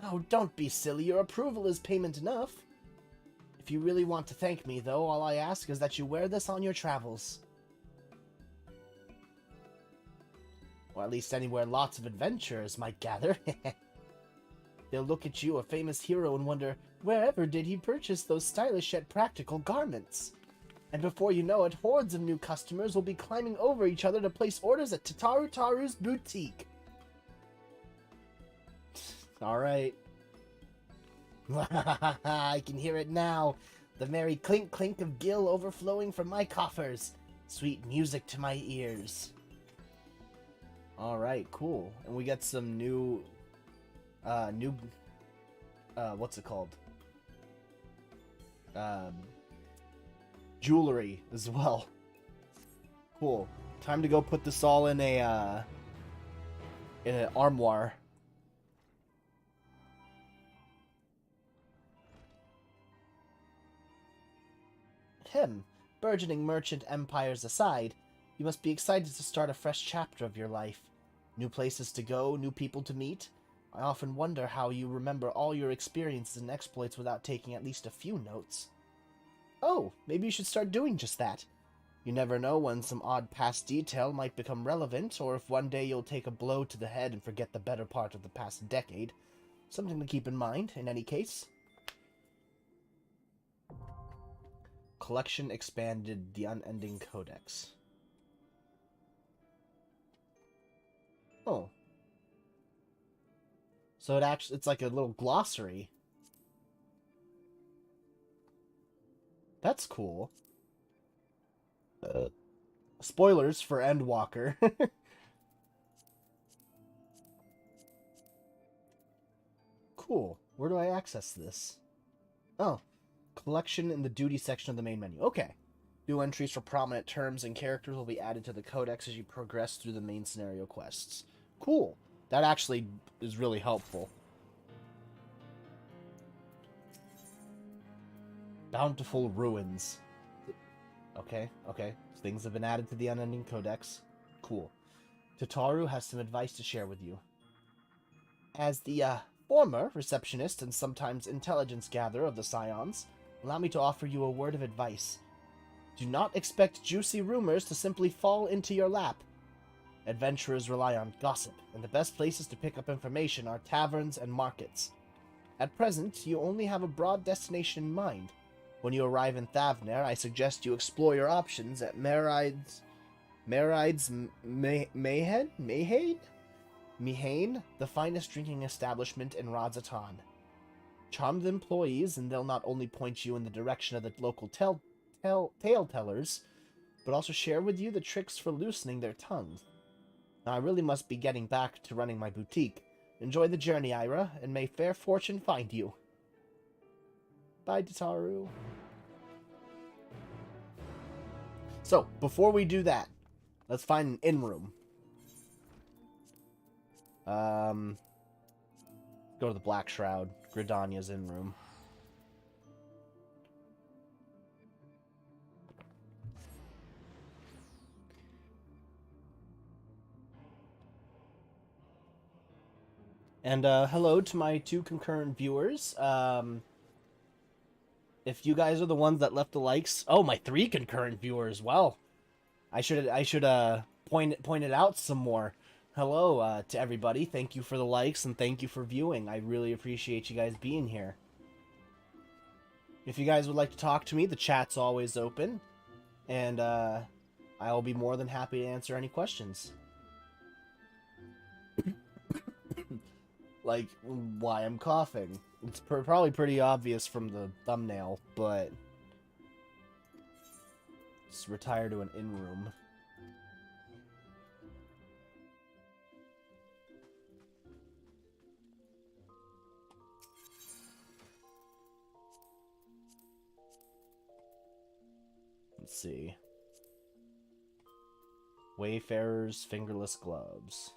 Oh, don't be silly. Your approval is payment enough. If you really want to thank me, though, all I ask is that you wear this on your travels. Or at least anywhere lots of adventurers might gather. They'll look at you, a famous hero, and wonder, wherever did he purchase those stylish yet practical garments? And before you know it, hordes of new customers will be climbing over each other to place orders at Tataru Taru's boutique. Alright. I can hear it now. The merry clink-clink of gill overflowing from my coffers. Sweet music to my ears. Alright, cool. And we got some new... what's it called? Jewelry as well. Cool. Time to go put this all in an armoire. Burgeoning merchant empires aside, you must be excited to start a fresh chapter of your life. New places to go, new people to meet. I often wonder how you remember all your experiences and exploits without taking at least a few notes. Oh, maybe you should start doing just that. You never know when some odd past detail might become relevant, or if one day you'll take a blow to the head and forget the better part of the past decade. Something to keep in mind, in any case. Collection expanded, the unending codex. Oh. So it's like a little glossary. That's cool. Spoilers for Endwalker. Cool. Where do I access this? Oh. Collection in the duty section of the main menu. Okay. New entries for prominent terms and characters will be added to the codex as you progress through the main scenario quests. Cool. That actually is really helpful. Bountiful Ruins. Okay. Things have been added to the unending codex. Cool. Tataru has some advice to share with you. As the former receptionist and sometimes intelligence gatherer of the Scions, allow me to offer you a word of advice. Do not expect juicy rumors to simply fall into your lap. Adventurers rely on gossip, and the best places to pick up information are taverns and markets. At present, you only have a broad destination in mind. When you arrive in Thavner, I suggest you explore your options at Mehraid's Mihane, the finest drinking establishment in Radzatan. Charm the employees, and they'll not only point you in the direction of the local tale-tellers, but also share with you the tricks for loosening their tongues. Now, I really must be getting back to running my boutique. Enjoy the journey, Ira, and may fair fortune find you. Bye, Tataru. So, before we do that, let's find an in-room. Go to the Black Shroud, Gridania's in-room. And hello to my 2 concurrent viewers. If you guys are the ones that left the likes, oh, my 3 concurrent viewers. Well, I should point it out some more. Hello to everybody. Thank you for the likes and thank you for viewing. I really appreciate you guys being here. If you guys would like to talk to me, the chat's always open, and I'll be more than happy to answer any questions. Like, why I'm coughing. It's probably pretty obvious from the thumbnail, but just retire to an in-room. Let's see. Wayfarer's fingerless gloves.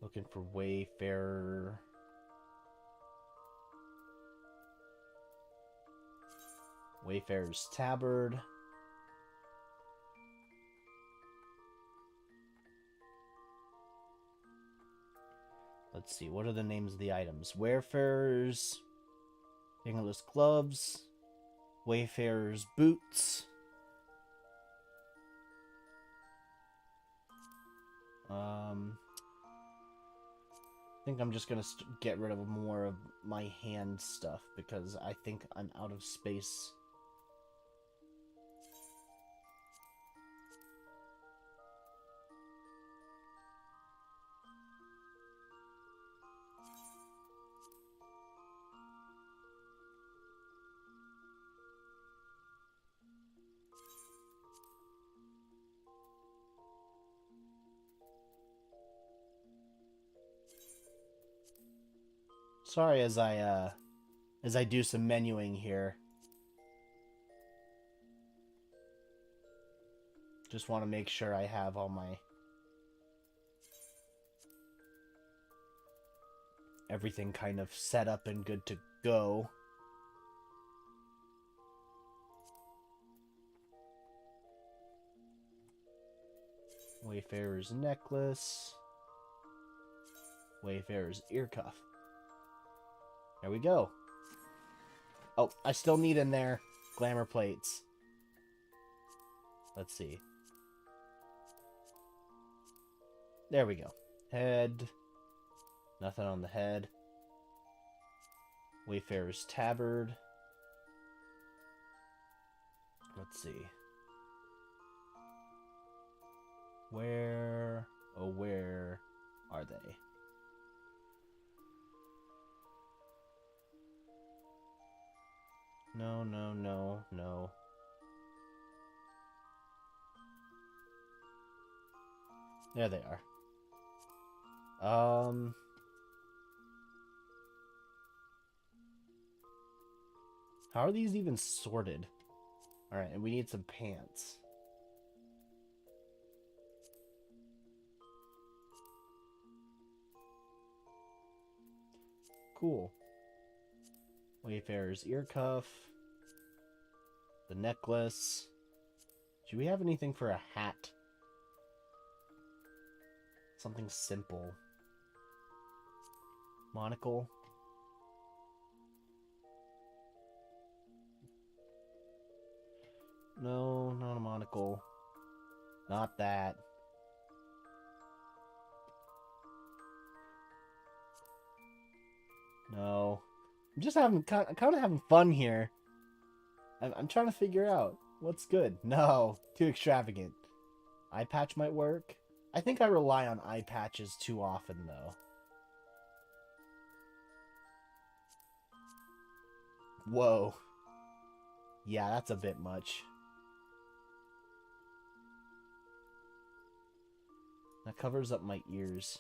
Looking for Wayfarer. Wayfarer's tabard. Let's see, what are the names of the items? Wayfarer's fingerless gloves. Wayfarer's boots. I think I'm just gonna get rid of more of my hand stuff because I think I'm out of space. Sorry as I do some menuing here. Just want to make sure I have all my everything kind of set up and good to go. Wayfarer's necklace. Wayfarer's ear cuff. There we go. Oh, I still need in there glamour plates. Let's see. There we go. Head. Nothing on the head. Wayfarer's tabard. Let's see. Where, oh where are they? No, no, no, no. There they are. How are these even sorted? Alright, and we need some pants. Cool. Wayfarer's ear cuff. The necklace. Do we have anything for a hat? Something simple. Monocle. No, not a monocle. Not that. No. I'm just having kind of having fun here. I'm trying to figure out what's good. No, too extravagant. Eye patch might work. I think I rely on eye patches too often, though. Whoa. Yeah, that's a bit much. That covers up my ears.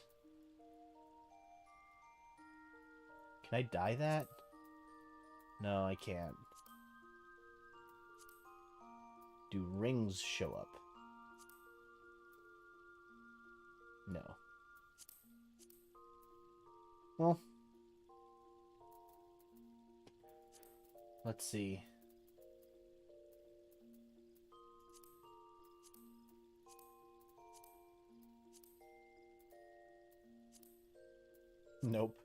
Can I dye that? No, I can't. Do rings show up? No. Well, let's see. Nope.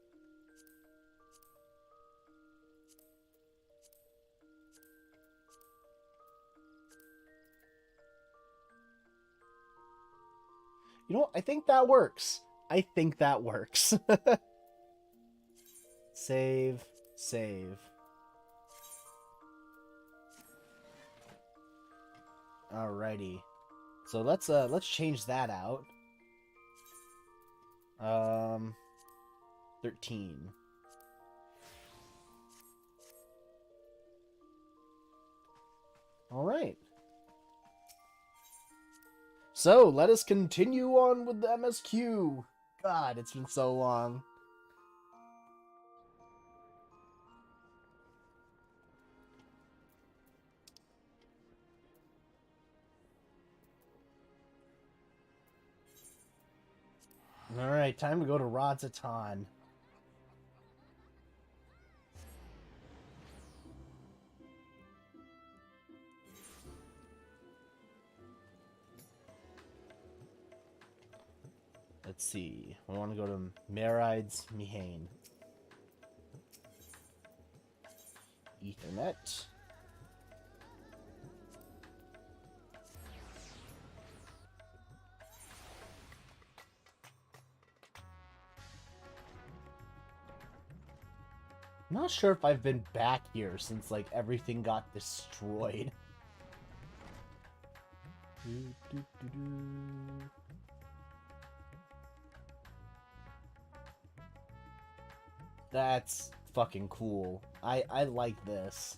You know what? I think that works. I think that works. Save. Save. Alrighty. So let's change that out. 13. Alright. So, let us continue on with the MSQ. God, it's been so long. Alright, time to go to Radzatan. Let's see. We want to go to Marides Mihane. Ethernet. I'm not sure if I've been back here since, like, everything got destroyed. That's fucking cool. I like this.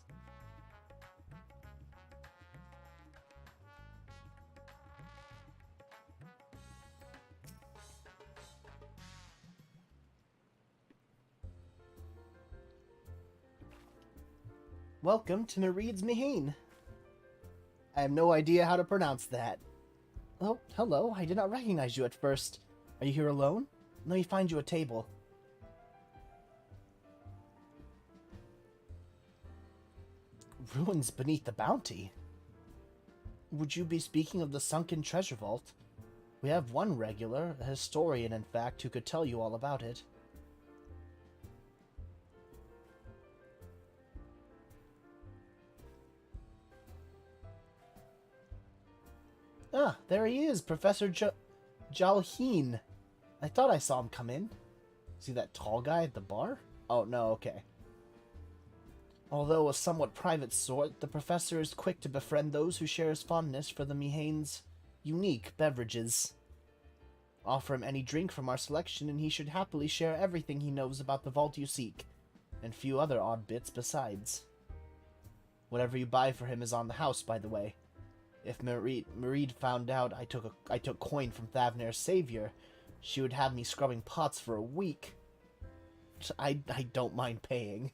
Welcome to Marides Mihane. I have no idea how to pronounce that. Oh, hello. I did not recognize you at first. Are you here alone? Let me find you a table. Ruins beneath the bounty? Would you be speaking of the sunken treasure vault? We have one regular, a historian in fact, who could tell you all about it. Ah, there he is, Professor Jalheen. I thought I saw him come in. See that tall guy at the bar? Oh, no, okay. Although a somewhat private sort, the professor is quick to befriend those who share his fondness for the Mihane's unique beverages. Offer him any drink from our selection, and he should happily share everything he knows about the vault you seek, and few other odd bits besides. Whatever you buy for him is on the house, by the way. If Maride found out I took coin from Thavner's savior, she would have me scrubbing pots for a week. I don't mind paying.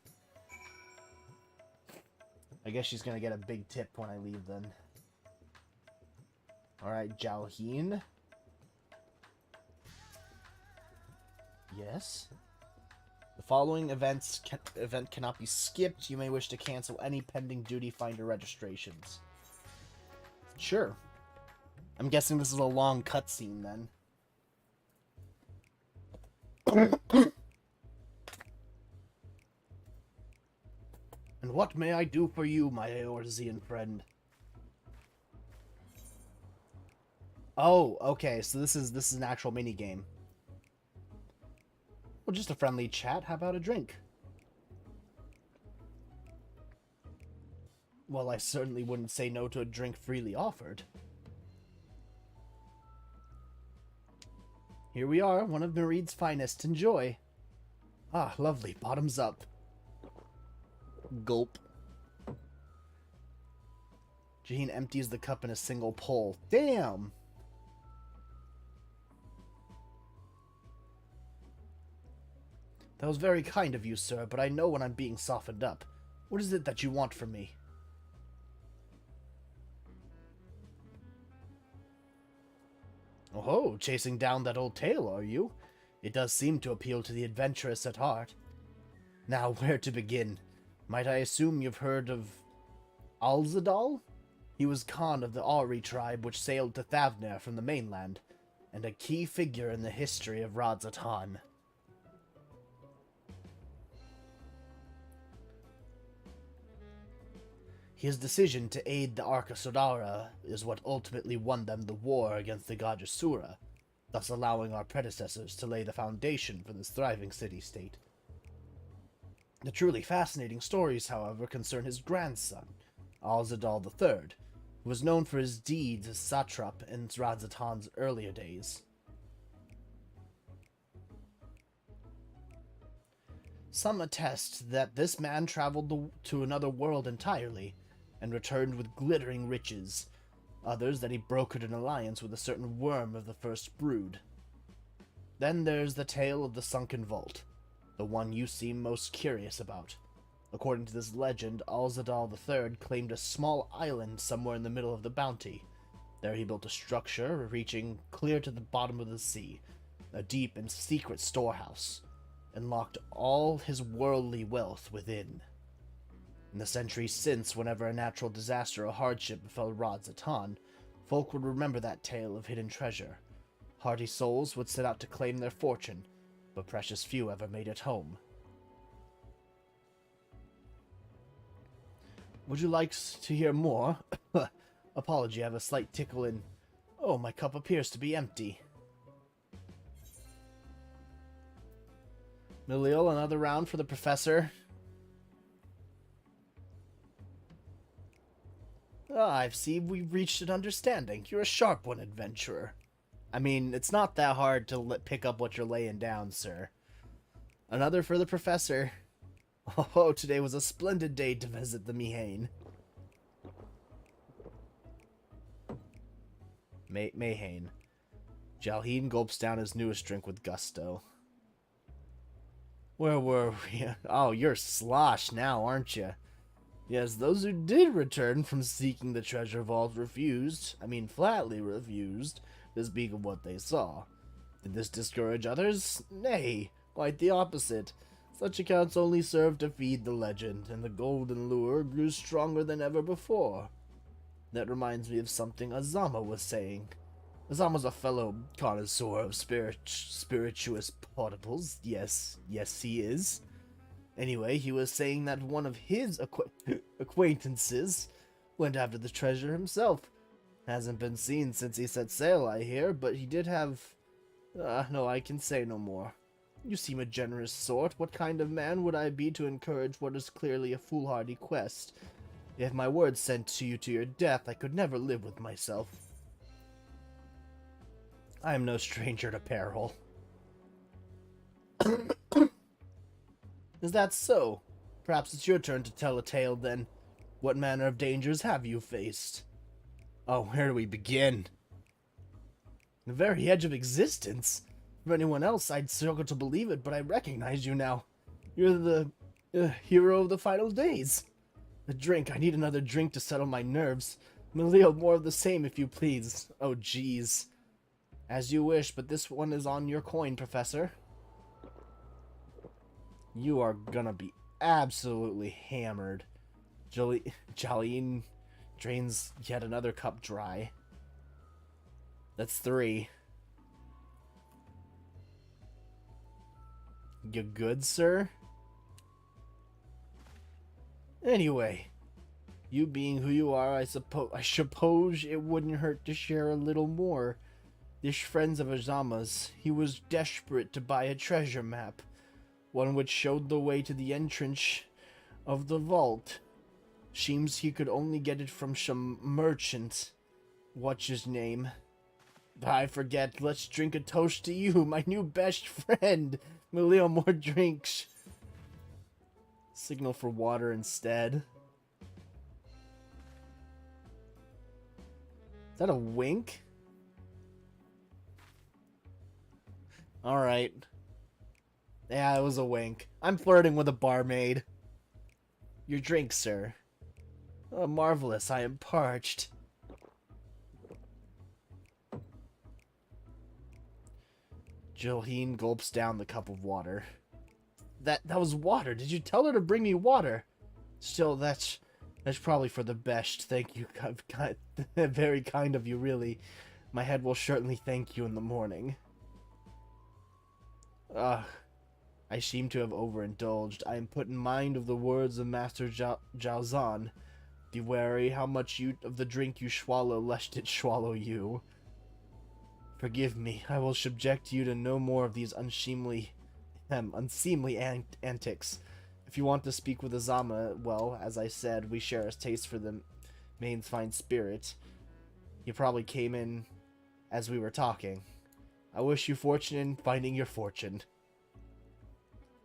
I guess she's gonna get a big tip when I leave then. Alright, Jalheen. Yes? The following event cannot be skipped. You may wish to cancel any pending duty finder registrations. Sure. I'm guessing this is a long cutscene then. And what may I do for you, my Eorzean friend? Oh, okay, so this is an actual minigame. Well, just a friendly chat. How about a drink? Well, I certainly wouldn't say no to a drink freely offered. Here we are, one of Maride's finest. Enjoy. Ah, lovely. Bottoms up. Gulp. Jaheen empties the cup in a single pull. Damn! That was very kind of you, sir, but I know when I'm being softened up. What is it that you want from me? Oh, chasing down that old tale, are you? It does seem to appeal to the adventurous at heart. Now, where to begin? Might I assume you've heard of Alzadal? He was Khan of the Ari tribe which sailed to Thavner from the mainland, and a key figure in the history of Radzatan. His decision to aid the Arca Sodara is what ultimately won them the war against the Gajasura, thus allowing our predecessors to lay the foundation for this thriving city-state. The truly fascinating stories, however, concern his grandson, Alzadal III, who was known for his deeds as satrap in Radzatan's earlier days. Some attest that this man traveled to another world entirely, and returned with glittering riches. Others that he brokered an alliance with a certain worm of the first brood. Then there's the tale of the sunken vault, the one you seem most curious about. According to this legend, Alzadal III claimed a small island somewhere in the middle of the bounty. There he built a structure reaching clear to the bottom of the sea, a deep and secret storehouse, and locked all his worldly wealth within. In the centuries since, whenever a natural disaster or hardship befell Radzatan, folk would remember that tale of hidden treasure. Hardy souls would set out to claim their fortune, but precious few ever made it home. Would you like to hear more? Apology, I have a slight tickle in... Oh, my cup appears to be empty. Milil, another round for the professor. I see we've reached an understanding. You're a sharp one, adventurer. I mean, it's not that hard to pick up what you're laying down, sir. Another for the professor. Oh, today was a splendid day to visit the Mihane. Mayhane. Jalheen gulps down his newest drink with gusto. Where were we? Oh, you're slosh now, aren't you? Yes, those who did return from seeking the treasure vault flatly refused, to speak of what they saw. Did this discourage others? Nay, quite the opposite. Such accounts only served to feed the legend, and the golden lure grew stronger than ever before. That reminds me of something Azama was saying. Azama's a fellow connoisseur of spirituous potables. Yes, he is. Anyway, he was saying that one of his acquaintances went after the treasure himself. Hasn't been seen since he set sail, I hear, but he did have... no, I can say no more. You seem a generous sort. What kind of man would I be to encourage what is clearly a foolhardy quest? If my word sent you to your death, I could never live with myself. I am no stranger to peril. Is that so? Perhaps it's your turn to tell a tale, then. What manner of dangers have you faced? Oh, where do we begin? The very edge of existence? For anyone else, I'd struggle to believe it, but I recognize you now. You're the hero of the final days. A drink. I need another drink to settle my nerves. Milil, more of the same, if you please. Oh, jeez. As you wish, but this one is on your coin, Professor. You are gonna be absolutely hammered. Jalene drains yet another cup dry. That's 3. You good, sir? Anyway, you being who you are, I suppose it wouldn't hurt to share a little more. This friend of Azama's, he was desperate to buy a treasure map. One which showed the way to the entrance of the vault. Seems he could only get it from some merchant. What's his name? I forget. Let's drink a toast to you, my new best friend. Milil, more drinks. Signal for water instead. Is that a wink? Alright. Yeah, it was a wink. I'm flirting with a barmaid. Your drink, sir. Oh, marvelous. I am parched. Jolene gulps down the cup of water. That was water. Did you tell her to bring me water? Still, that's probably for the best. Thank you. Very kind of you, really. My head will certainly thank you in the morning. I seem to have overindulged. I am put in mind of the words of Master Jalzan. Be wary how much of the drink you swallow, lest it swallow you. Forgive me. I will subject you to no more of these unseemly antics. If you want to speak with Azama, well, as I said, we share a taste for the main's fine spirit. He probably came in as we were talking. I wish you fortune in finding your fortune.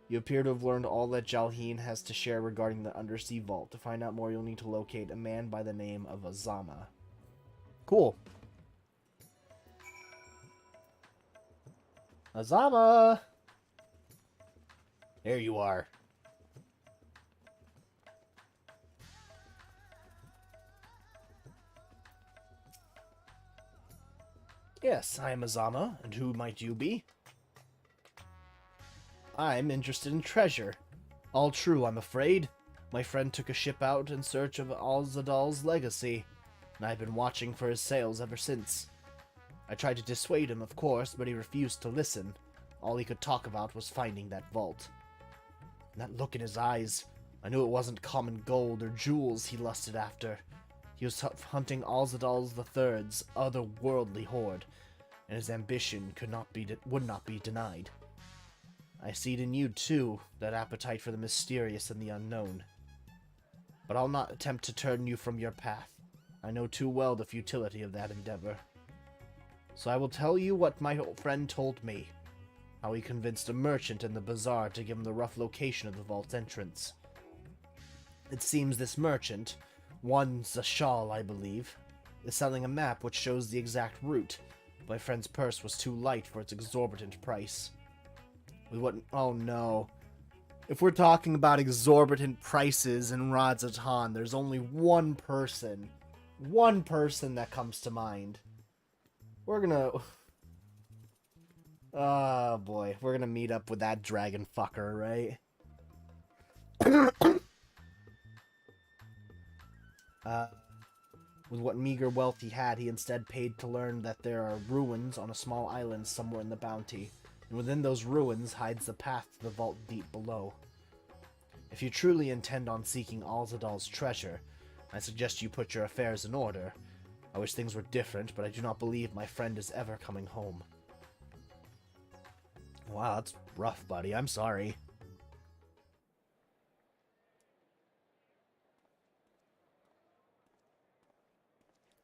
You appear to have learned all that Jalheen has to share regarding the undersea vault. To find out more, you'll need to locate a man by the name of Azama. Cool. Azama! There you are. Yes, I am Azama, and who might you be? I'm interested in treasure. All true, I'm afraid. My friend took a ship out in search of Alzadal's legacy, and I've been watching for his sails ever since. I tried to dissuade him, of course, but he refused to listen. All he could talk about was finding that vault. And that look in his eyes, I knew it wasn't common gold or jewels he lusted after. He was hunting Alzadal III's otherworldly hoard, and his ambition would not be denied. I see it in you, too, that appetite for the mysterious and the unknown. But I'll not attempt to turn you from your path. I know too well the futility of that endeavor. So I will tell you what my old friend told me. How he convinced a merchant in the bazaar to give him the rough location of the vault's entrance. It seems this merchant, one Zashal, I believe, is selling a map which shows the exact route. My friend's purse was too light for its exorbitant price. With what? Oh no. If we're talking about exorbitant prices in Radzatan, there's only one person that comes to mind. We're gonna... Oh boy, we're gonna meet up with that dragon fucker, right? With what meager wealth he had, he instead paid to learn that there are ruins on a small island somewhere in the bounty, and within those ruins hides the path to the vault deep below. If you truly intend on seeking Alzadal's treasure, I suggest you put your affairs in order. I wish things were different, but I do not believe my friend is ever coming home. Wow, that's rough, buddy. I'm sorry.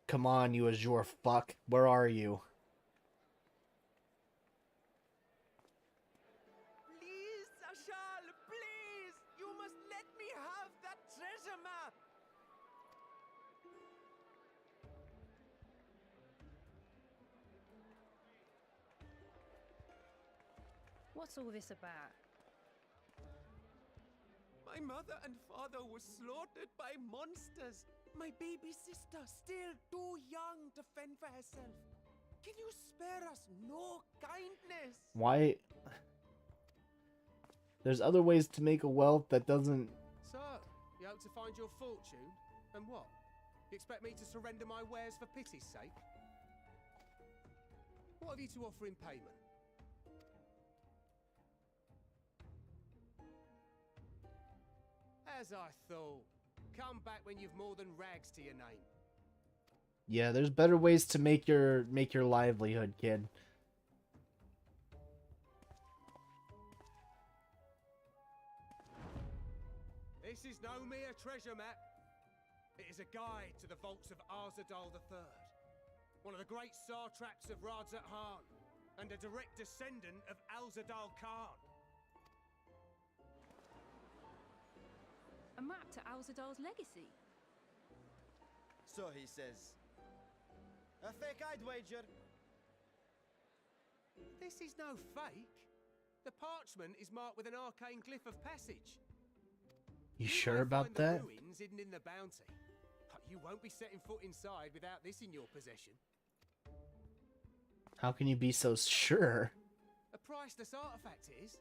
Come on, you Azure fuck. Where are you? Please, Ashal, please! You must let me have that treasure map! What's all this about? My mother and father were slaughtered by monsters. My baby sister, still too young to fend for herself. Can you spare us no kindness? Why? There's other ways to make a wealth that doesn't... So, you hope to find your fortune? And what? You expect me to surrender my wares for pity's sake? What have you to offer in payment? As I thought. Come back when you've more than rags to your name. Yeah, there's better ways to make your livelihood, kid. This is no mere treasure map. It is a guide to the vaults of Arzadal III, one of the great satraps of Radzat-Han, and a direct descendant of Alzadal Khan. A map to Alzadal's legacy? So he says. A fake, I'd wager. This is no fake. The parchment is marked with an arcane glyph of passage. You sure about that? The ruins hidden in the bounty. But you won't be setting foot inside without this in your possession. How can you be so sure? A priceless artifact it is.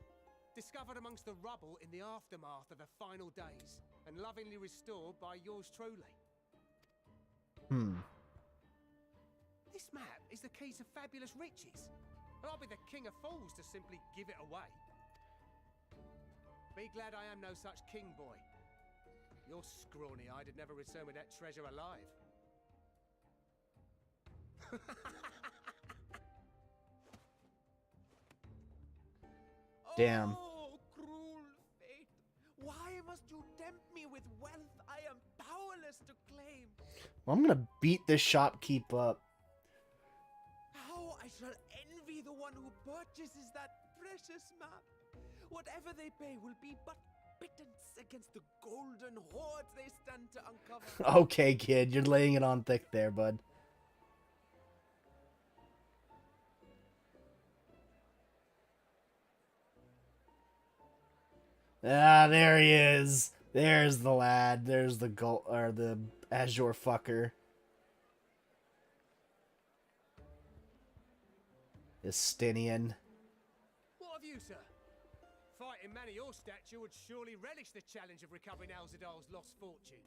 Discovered amongst the rubble in the aftermath of the final days, and lovingly restored by yours truly. This map is the key to fabulous riches. And I'll be the king of fools to simply give it away. Be glad I am no such king boy. Your scrawny-eyed would never return with that treasure alive. Damn. Oh, cruel fate! Why must you tempt me with wealth I am powerless to claim? Well, I'm gonna beat this shopkeep up. How I shall envy the one who purchases that precious map. Whatever they pay will be but pittance against the golden hoards they stand to uncover. Okay, kid, you're laying it on thick there, bud. Ah, there he is. There's the lad. There's the gold or the azure fucker. Estinian. What of you, sir? Fighting man of your stature would surely relish the challenge of recovering Alzadal's lost fortune.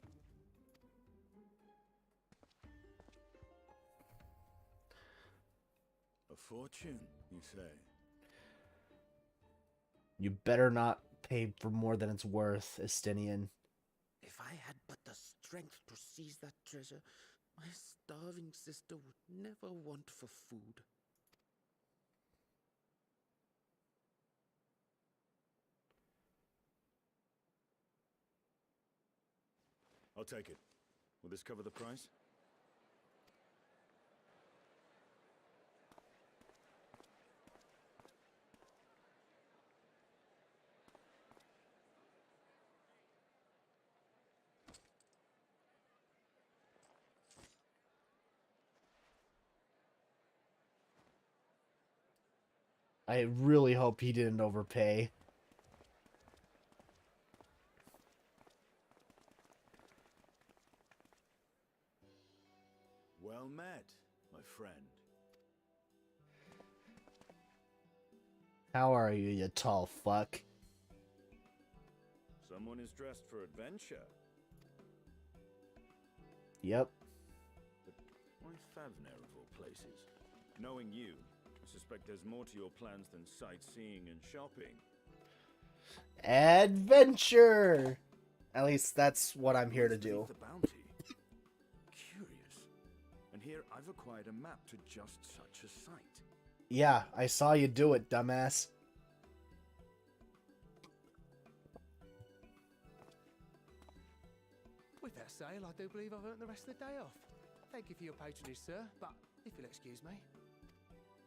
A fortune, you say? You better not pay for more than it's worth, Estinian. If I had but the strength to seize that treasure, my starving sister would never want for food. I'll take it. Will this cover the price? I really hope he didn't overpay. Well met, my friend. How are you, you tall fuck? Someone is dressed for adventure. Yep. But why Favner of all places? Knowing you, I suspect there's more to your plans than sightseeing and shopping. Adventure! At least that's what I'm here to do. The bounty. Curious. And here I've acquired a map to just such a site. Yeah, I saw you do it, dumbass. With that sale, I do believe I've earned the rest of the day off. Thank you for your patronage, sir, but if you'll excuse me.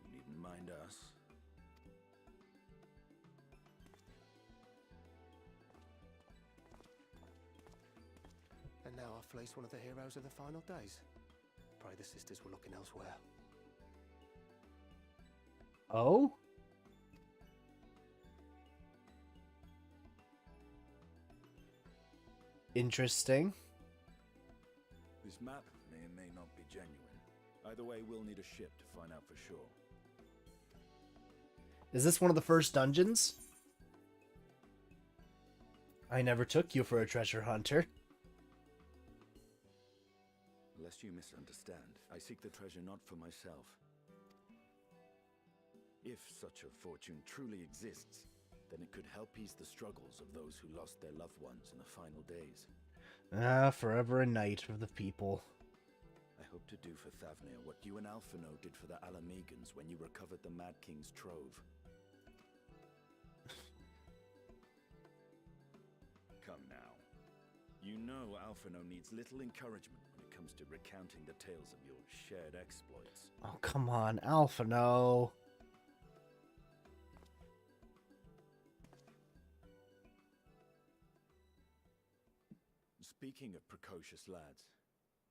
You needn't mind us. And now I've fleeced one of the heroes of the final days. Pray the sisters were looking elsewhere. Oh? Interesting. This map may or may not be genuine. Either way, we'll need a ship to find out for sure. Is this one of the first dungeons? I never took you for a treasure hunter. Lest you misunderstand, I seek the treasure not for myself. If such a fortune truly exists, then it could help ease the struggles of those who lost their loved ones in the final days. Ah, forever a knight of the people. I hope to do for Thavnir what you and Alphino did for the Alamegans when you recovered the Mad King's trove. Come now. You know Alphino needs little encouragement when it comes to recounting the tales of your shared exploits. Oh, come on, Alphino. Speaking of precocious lads,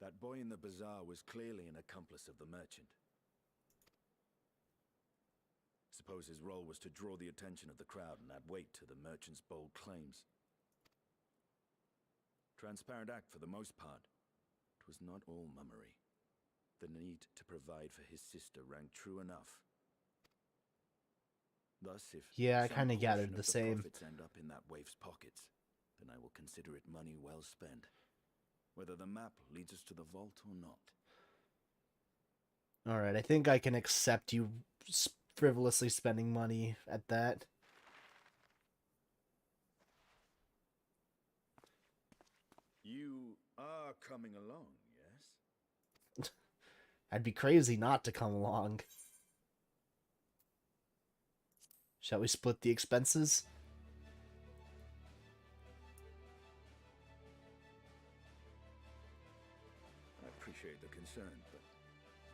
that boy in the bazaar was clearly an accomplice of the merchant. Suppose his role was to draw the attention of the crowd and add weight to the merchant's bold claims. Transparent act for the most part. It was not all mummery. The need to provide for his sister rang true enough. Thus, if Yeah, I some kind of portion gathered of the same. profits end up in that waif's pockets, then I will consider it money well spent, whether the map leads us to the vault or not. Alright, I think I can accept you frivolously spending money at that. You are coming along, yes? I'd be crazy not to come along. Shall we split the expenses? I appreciate the concern, but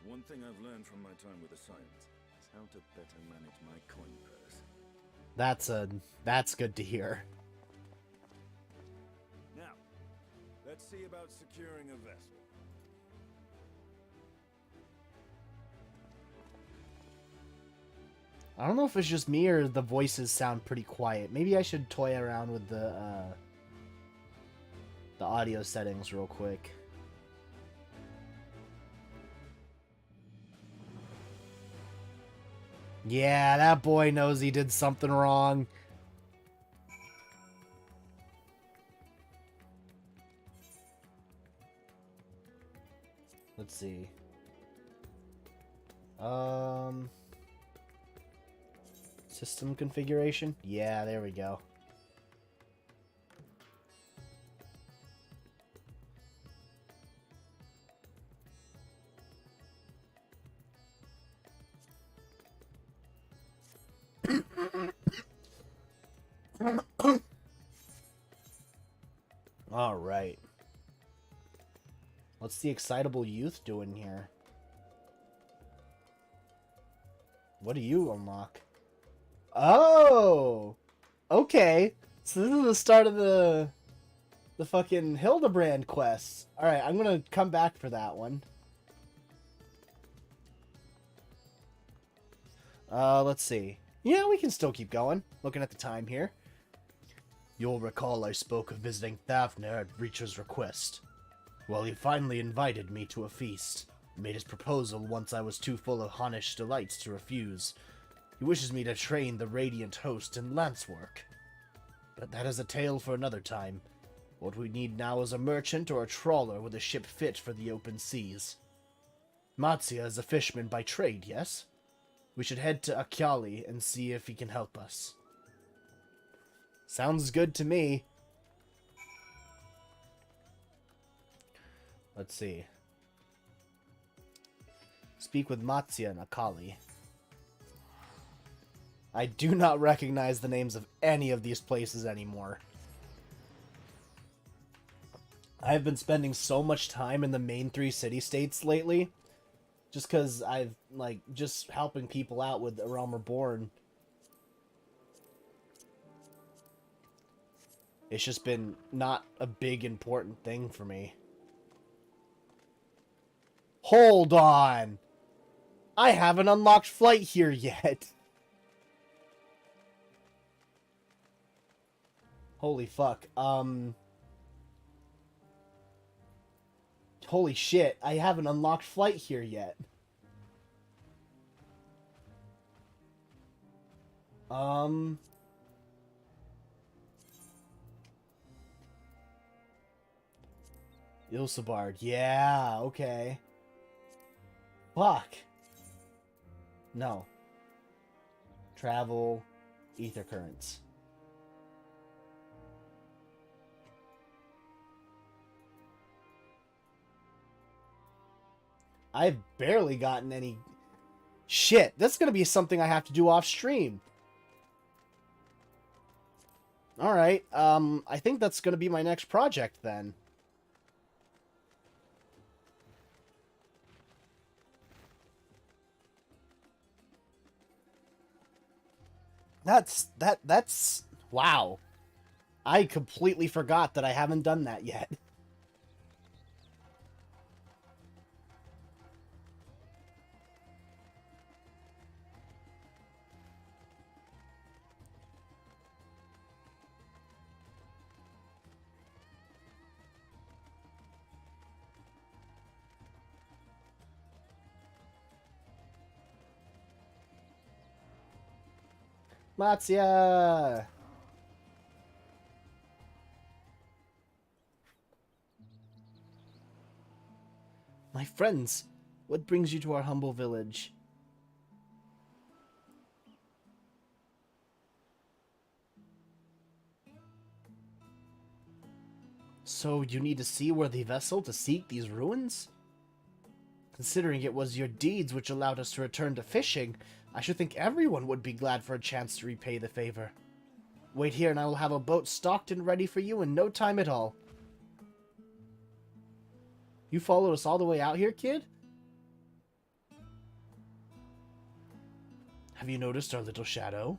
one thing I've learned from my time with the Scions is how to better manage my coin purse. That's good to hear. Now, let's see about securing a vessel. I don't know if it's just me or the voices sound pretty quiet. Maybe I should toy around with the audio settings real quick. Yeah, that boy knows he did something wrong. Let's see. System configuration? Yeah, there we go. All right. What's the excitable youth doing here? What do you unlock? Oh! Okay. So this is the start of the fucking Hildebrand quest. Alright, I'm gonna come back for that one. Let's see. Yeah, we can still keep going. Looking at the time here. You'll recall I spoke of visiting Thavner at Reacher's request. Well, he finally invited me to a feast. Made his proposal once I was too full of Hunnish delights to refuse. He wishes me to train the Radiant Host in lance work. But that is a tale for another time. What we need now is a merchant or a trawler with a ship fit for the open seas. Matsya is a fisherman by trade, yes? We should head to Akyali and see if he can help us. Sounds good to me. Let's see. Speak with Matsya and Akali. I do not recognize the names of any of these places anymore. I have been spending so much time in the main 3 city-states lately. Just because I've, like, just helping people out with A Realm Reborn. It's just been not a big important thing for me. Hold on! I haven't unlocked flight here yet. Holy fuck. Holy shit, I haven't unlocked flight here yet. Ilsabard, yeah, okay. Fuck. No. Travel, ether currents. I've barely gotten any... Shit, that's gonna be something I have to do off stream. Alright, I think that's gonna be my next project then. That's wow. I completely forgot that I haven't done that yet. Matsya! My friends, what brings you to our humble village? So you need a seaworthy vessel to seek these ruins? Considering it was your deeds which allowed us to return to fishing, I should think everyone would be glad for a chance to repay the favor. Wait here and I will have a boat stocked and ready for you in no time at all. You followed us all the way out here, kid? Have you noticed our little shadow?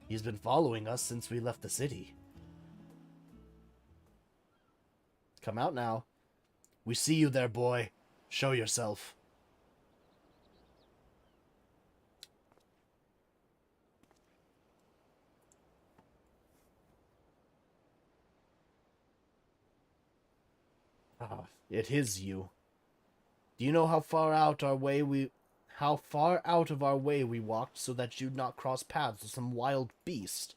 He's been following us since we left the city. Come out now. We see you there, boy. Show yourself. Ah, it is you. Do you know how far out of our way we walked so that you'd not cross paths with some wild beast?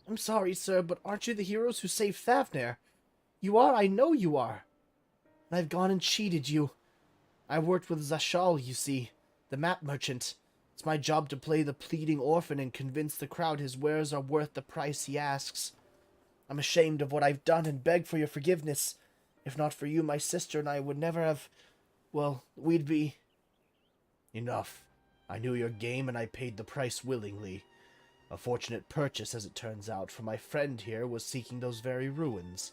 I'm sorry, sir, but aren't you the heroes who saved Thavner? You are, I know you are. And I've gone and cheated you. I worked with Zashal, you see, the map merchant. It's my job to play the pleading orphan and convince the crowd his wares are worth the price he asks. I'm ashamed of what I've done and beg for your forgiveness. If not for you, my sister and I would never have... Well, we'd be... Enough. I knew your game and I paid the price willingly. A fortunate purchase, as it turns out, for my friend here was seeking those very ruins.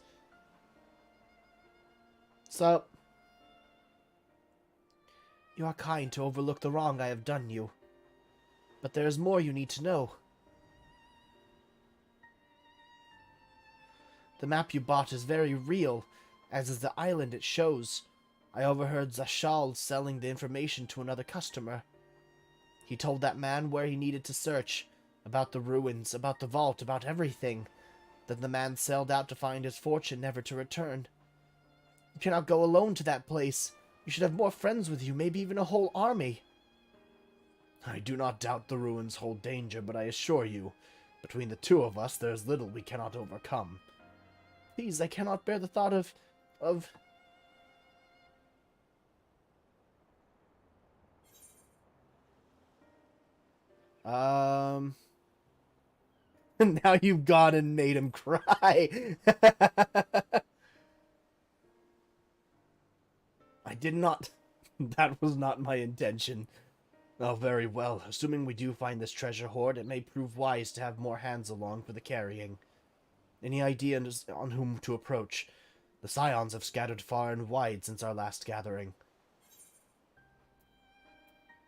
So, you are kind to overlook the wrong I have done you. But there is more you need to know. The map you bought is very real, as is the island it shows. I overheard Zashal selling the information to another customer. He told that man where he needed to search, about the ruins, about the vault, about everything. Then the man sailed out to find his fortune, never to return. You cannot go alone to that place. You should have more friends with you, maybe even a whole army. I do not doubt the ruins hold danger, but I assure you, between the two of us, there is little we cannot overcome. Please, I cannot bear the thought of... Now you've gone and made him cry. I did not... That was not my intention. Oh, very well. Assuming we do find this treasure hoard, it may prove wise to have more hands along for the carrying. Any idea on whom to approach? The scions have scattered far and wide since our last gathering.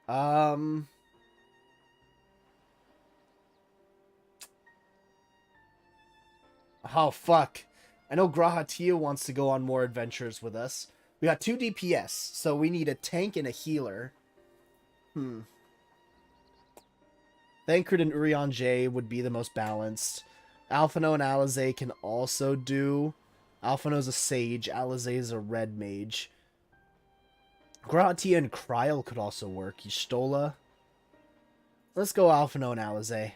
Oh, fuck. I know Grahatia wants to go on more adventures with us. We got 2 DPS, so we need a tank and a healer. Thancred and Urianger would be the most balanced. Alphino and Alizé can also do... Alphino's a sage, Alizé is a red mage. Grahatia and Kryl could also work. Y'shtola. Let's go Alphino and Alizé.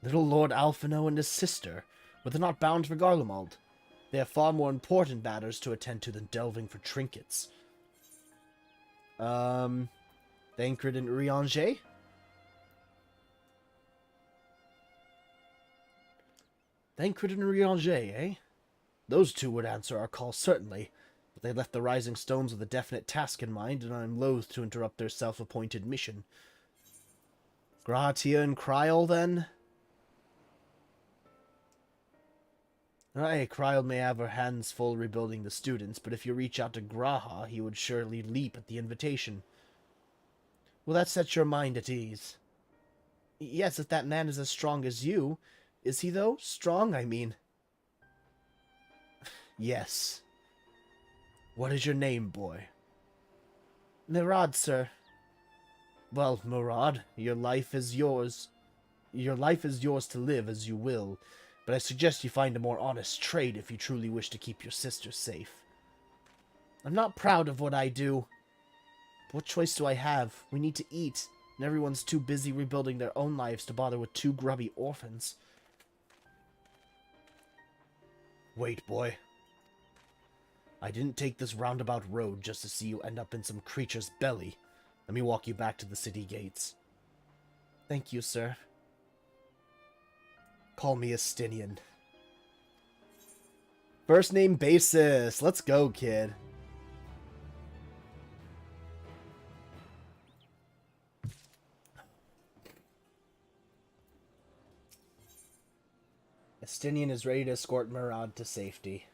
Little Lord Alphino and his sister, but they're not bound for Garlemald. They have far more important matters to attend to than delving for trinkets. Thancred and Urianger? Thancred and Urianger, eh? Those two would answer our call certainly, but they left the Rising Stones with a definite task in mind, and I am loath to interrupt their self-appointed mission. Grahatia and Kryl, then? Aye, Kryl may have her hands full rebuilding the students, but if you reach out to Graha, he would surely leap at the invitation. Will that set your mind at ease? Yes, if that man is as strong as you. Is he, though? Strong, I mean. Yes. What is your name, boy? Murad, sir. Well, Murad, your life is yours. Your life is yours to live as you will, but I suggest you find a more honest trade if you truly wish to keep your sister safe. I'm not proud of what I do. What choice do I have? We need to eat, and everyone's too busy rebuilding their own lives to bother with two grubby orphans. Wait, boy. I didn't take this roundabout road just to see you end up in some creature's belly. Let me walk you back to the city gates. Thank you, sir. Call me Estinian. First name basis. Let's go, kid. Estinian is ready to escort Murad to safety.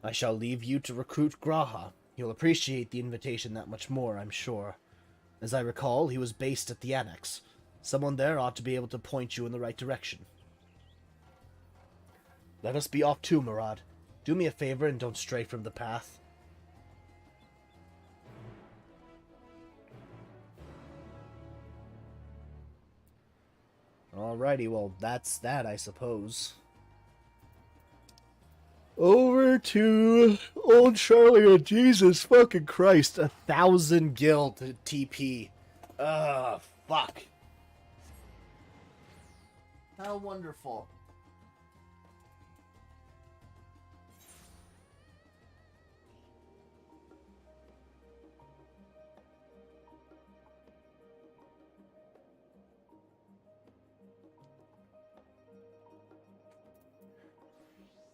I shall leave you to recruit Graha. He'll appreciate the invitation that much more, I'm sure. As I recall, he was based at the Annex. Someone there ought to be able to point you in the right direction. Let us be off too, Murad. Do me a favor and don't stray from the path. Alrighty, well, that's that, I suppose. Over to old Charlie, and Jesus fucking Christ, 1,000 gil to TP. Fuck. How wonderful.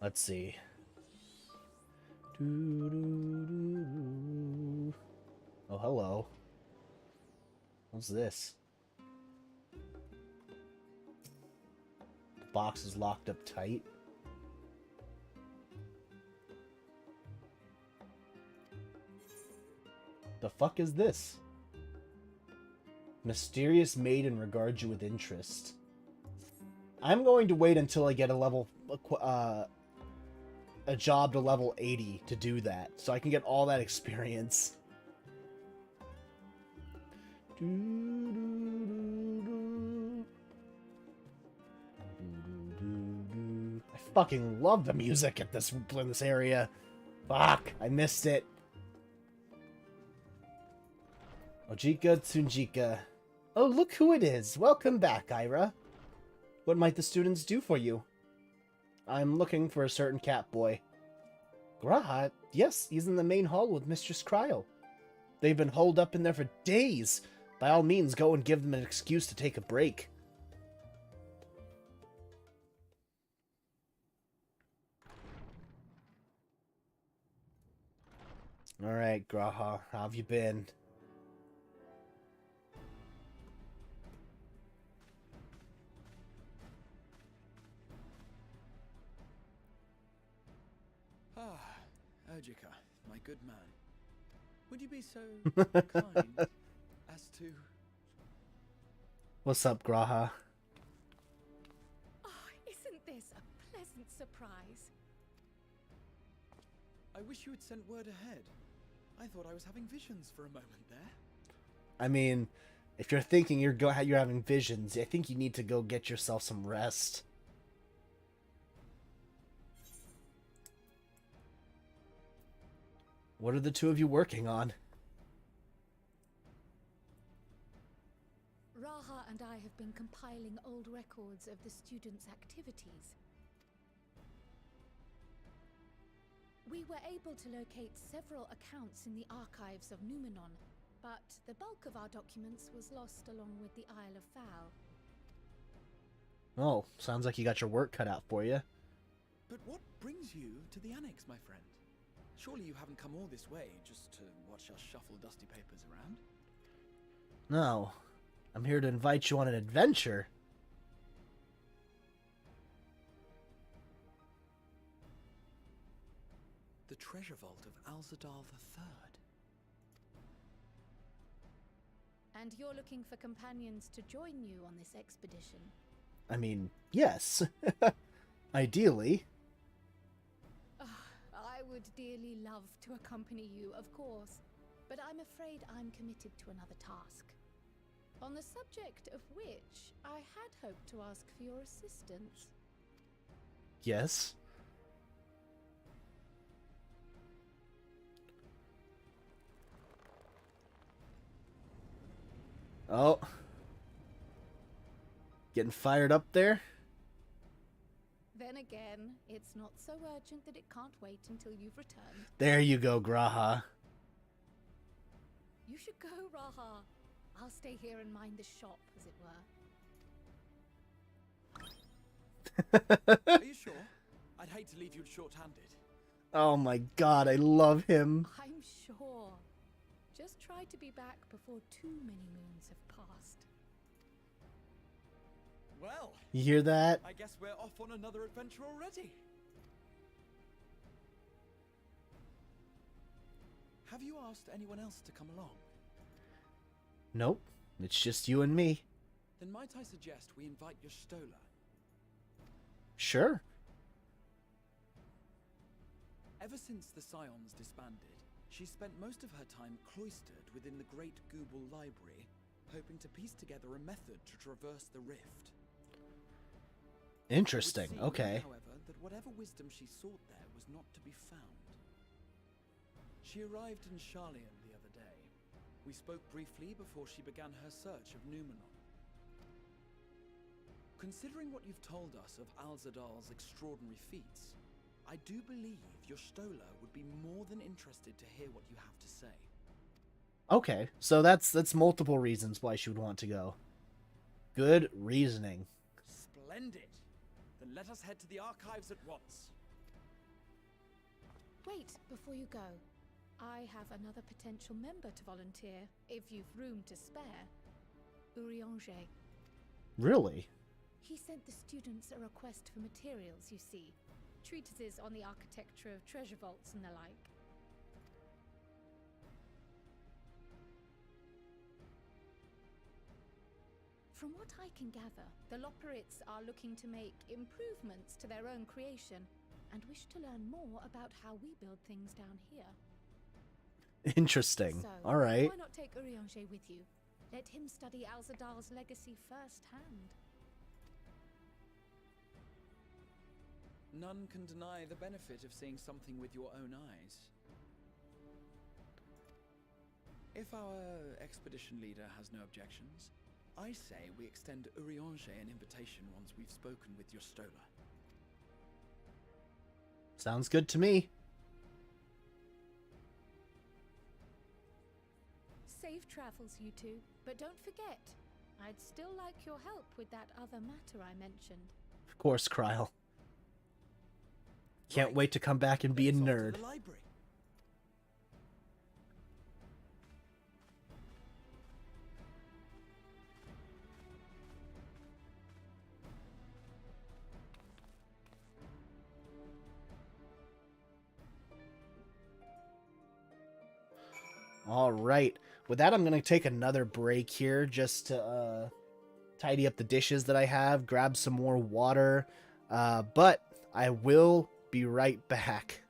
Let's see. Oh, hello. What's this? The box is locked up tight. The fuck is this? Mysterious maiden regards you with interest. I'm going to wait until I get a job to level 80 to do that, so I can get all that experience. I fucking love the music at in this area. Fuck, I missed it. Ojika Tsunjika. Oh, look who it is. Welcome back, Ira. What might the students do for you? I'm looking for a certain cat boy. Graha? Yes, he's in the main hall with Mistress Cryo. They've been holed up in there for days. By all means, go and give them an excuse to take a break. Alright, Graha, how have you been? Ojika, my good man. Would you be so kind as to... What's up, Graha? Oh, isn't this a pleasant surprise? I wish you had sent word ahead. I thought I was having visions for a moment there. I mean, if you're thinking you're having visions, I think you need to go get yourself some rest. What are the two of you working on? Raha and I have been compiling old records of the students' activities. We were able to locate several accounts in the archives of Numenon, but the bulk of our documents was lost along with the Isle of Fowl. Oh, sounds like you got your work cut out for you. But what brings you to the Annex, my friend? Surely you haven't come all this way just to watch us shuffle dusty papers around? No, I'm here to invite you on an adventure. The treasure vault of Alzadal III. And you're looking for companions to join you on this expedition? I mean, yes. Ideally. I would dearly love to accompany you, of course, but I'm afraid I'm committed to another task. On the subject of which I had hoped to ask for your assistance. Yes. Oh. Getting fired up there? Then again, it's not so urgent that it can't wait until you've returned. There you go, Graha. You should go, Raha. I'll stay here and mind the shop, as it were. Are you sure? I'd hate to leave you short-handed. Oh my god, I love him. I'm sure. Just try to be back before too many moons have passed. Well, You hear that? I guess we're off on another adventure already. Have you asked anyone else to come along? Nope. It's just you and me. Then might I suggest we invite your Stola? Sure. Ever since the Scions disbanded, she spent most of her time cloistered within the Great Google Library, hoping to piece together a method to traverse the rift. Interesting. It would seem, Okay. however, that whatever wisdom she sought there was not to be found. She arrived in Charlian the other day. We spoke briefly before she began her search of Numenor. Considering what you've told us of Alzadal's extraordinary feats, I do believe your Stola would be more than interested to hear what you have to say. Okay. So that's multiple reasons why she would want to go. Good reasoning. Splendid! Then let us head to the archives at once. Wait, before you go. I have another potential member to volunteer, if you've room to spare. Urianger. Really? He sent the students a request for materials, you see. Treatises on the architecture of treasure vaults and the like. From what I can gather, the Loporrits are looking to make improvements to their own creation and wish to learn more about how we build things down here. Interesting. So, All right. why not take Urianger with you? Let him study Alzadal's legacy firsthand. None can deny the benefit of seeing something with your own eyes. If our expedition leader has no objections, I say we extend Urianger an invitation once we've spoken with your Stola. Sounds good to me. Safe travels, you two. But don't forget, I'd still like your help with that other matter I mentioned. Of course, Kryle. Can't wait to come back and be a Let's off to nerd. the library. All right. With that, I'm going to take another break here just to tidy up the dishes that I have, grab some more water. But I will be right back.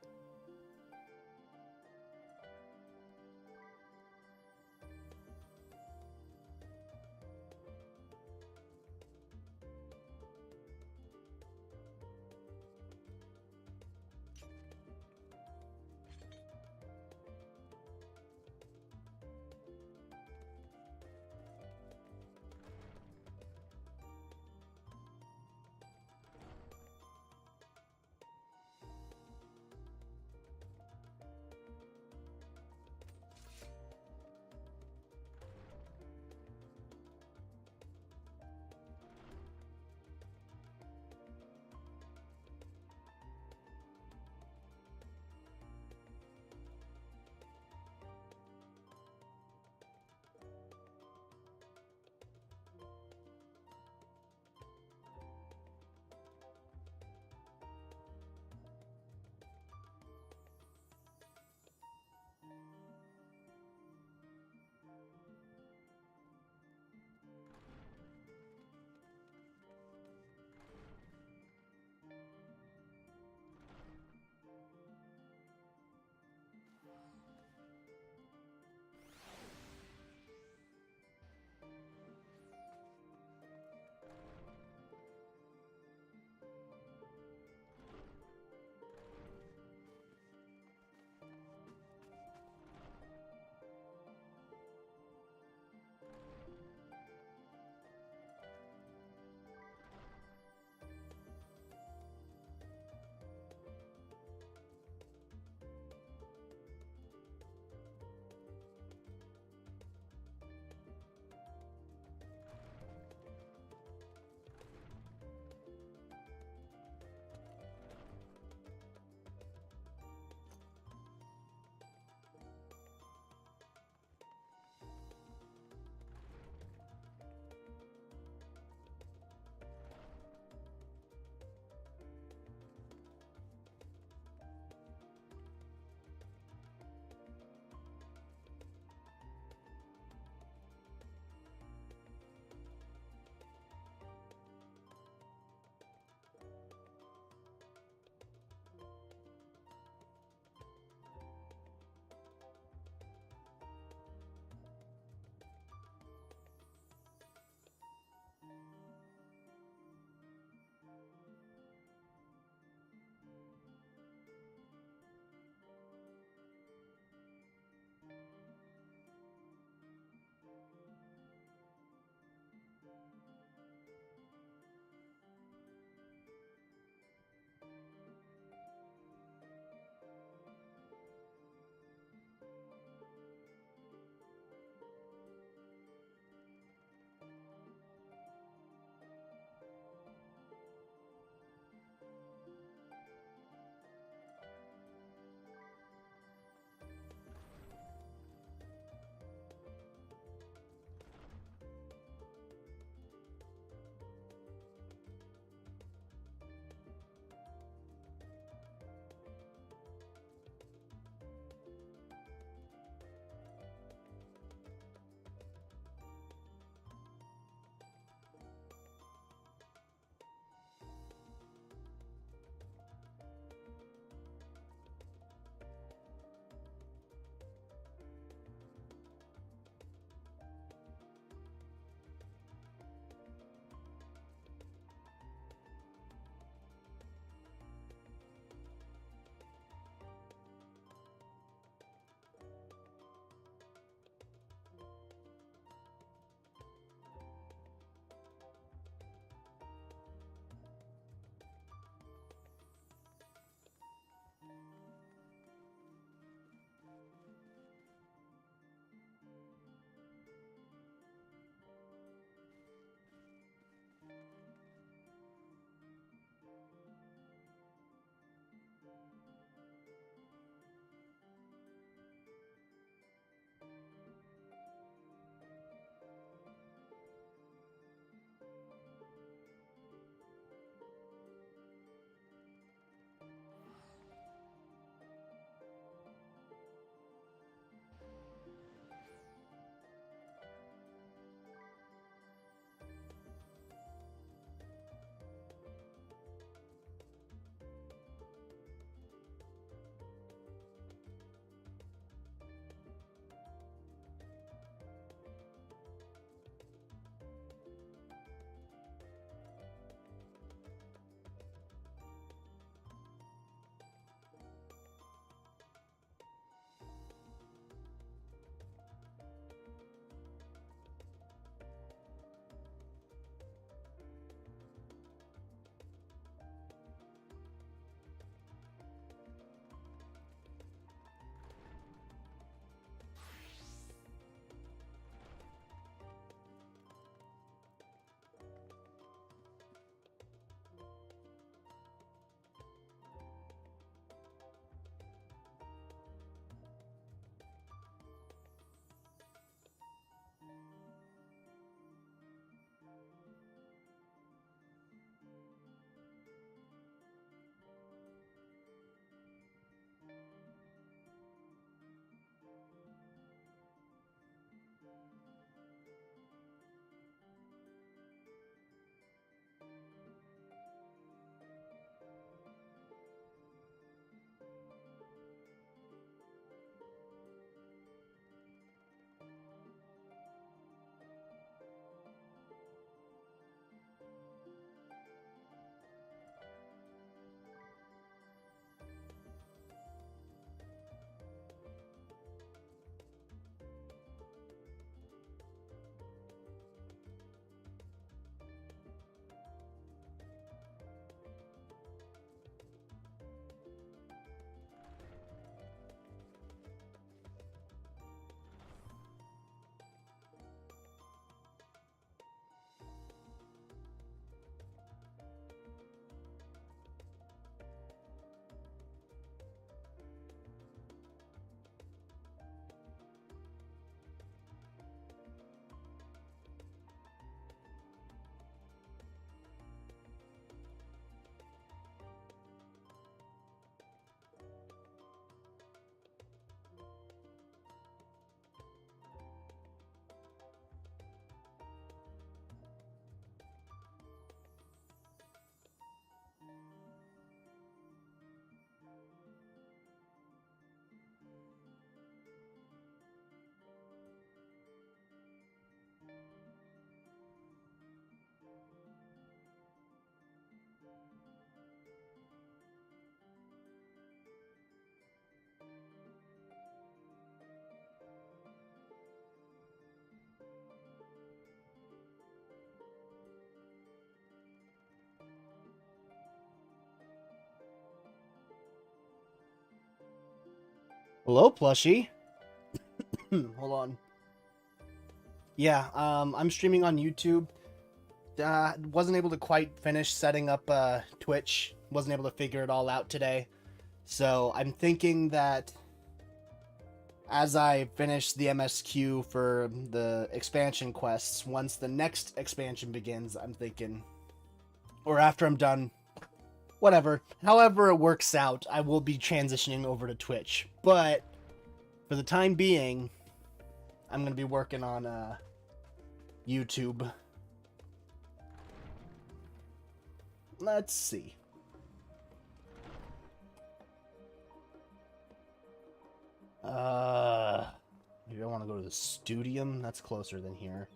Hello, plushie. Hold on. Yeah, I'm streaming on YouTube. Wasn't able to quite finish setting up Twitch. Wasn't able to figure it all out today. So I'm thinking that as I finish the MSQ for the expansion quests, once the next expansion begins, I'm thinking, or after I'm done, whatever, however it works out, I will be transitioning over to Twitch. But for the time being, I'm going to be working on YouTube. Let's see. Maybe I want to go to the Studium. That's closer than here.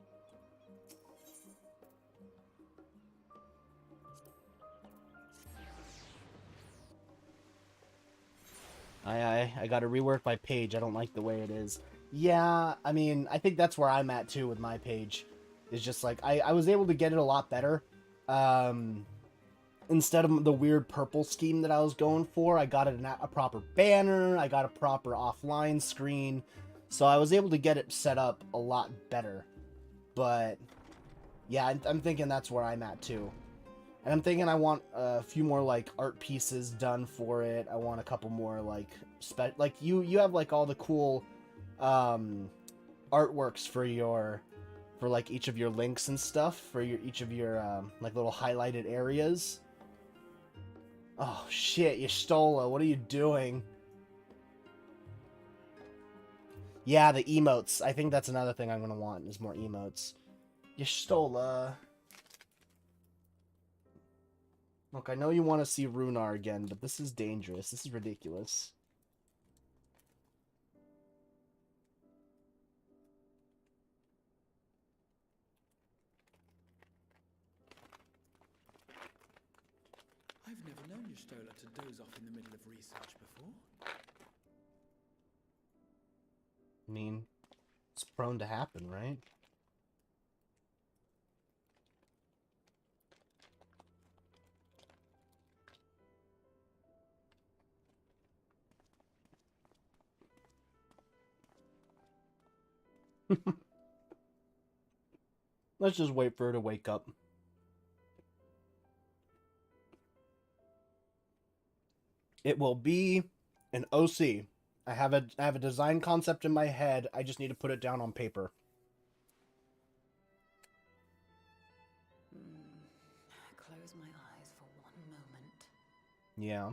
I gotta rework my page. I don't like the way it is. Yeah, I mean, I think that's where I'm at too with my page. It's just like, I was able to get it a lot better. Instead of the weird purple scheme that I was going for, I got it a proper banner, I got a proper offline screen, so I was able to get it set up a lot better. But yeah, I'm thinking that's where I'm at too. And I'm thinking I want a few more like art pieces done for it. I want a couple more like you have like all the cool artworks for like each of your links and stuff for each of your like little highlighted areas. Oh shit, Yestola, what are you doing? Yeah, the emotes. I think that's another thing I'm gonna want is more emotes. Yestola. Look, I know you want to see Runar again, but this is dangerous. This is ridiculous. I've never known Yestola to doze off in the middle of research before. I mean, it's prone to happen, right? Let's just wait for her to wake up. It will be an OC. I have a design concept in my head. I just need to put it down on paper. Close my eyes for one moment. Yeah.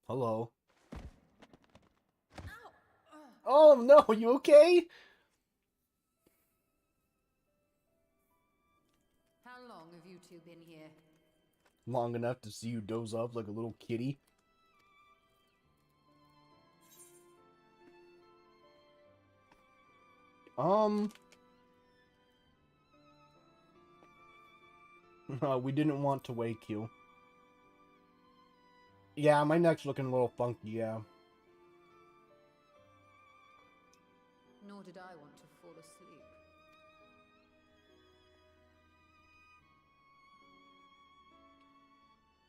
Hello. Oh no, you okay? How long have you two been here? Long enough to see you doze off like a little kitty. We didn't want to wake you. Yeah, my neck's looking a little funky, yeah. Nor did I want to fall asleep.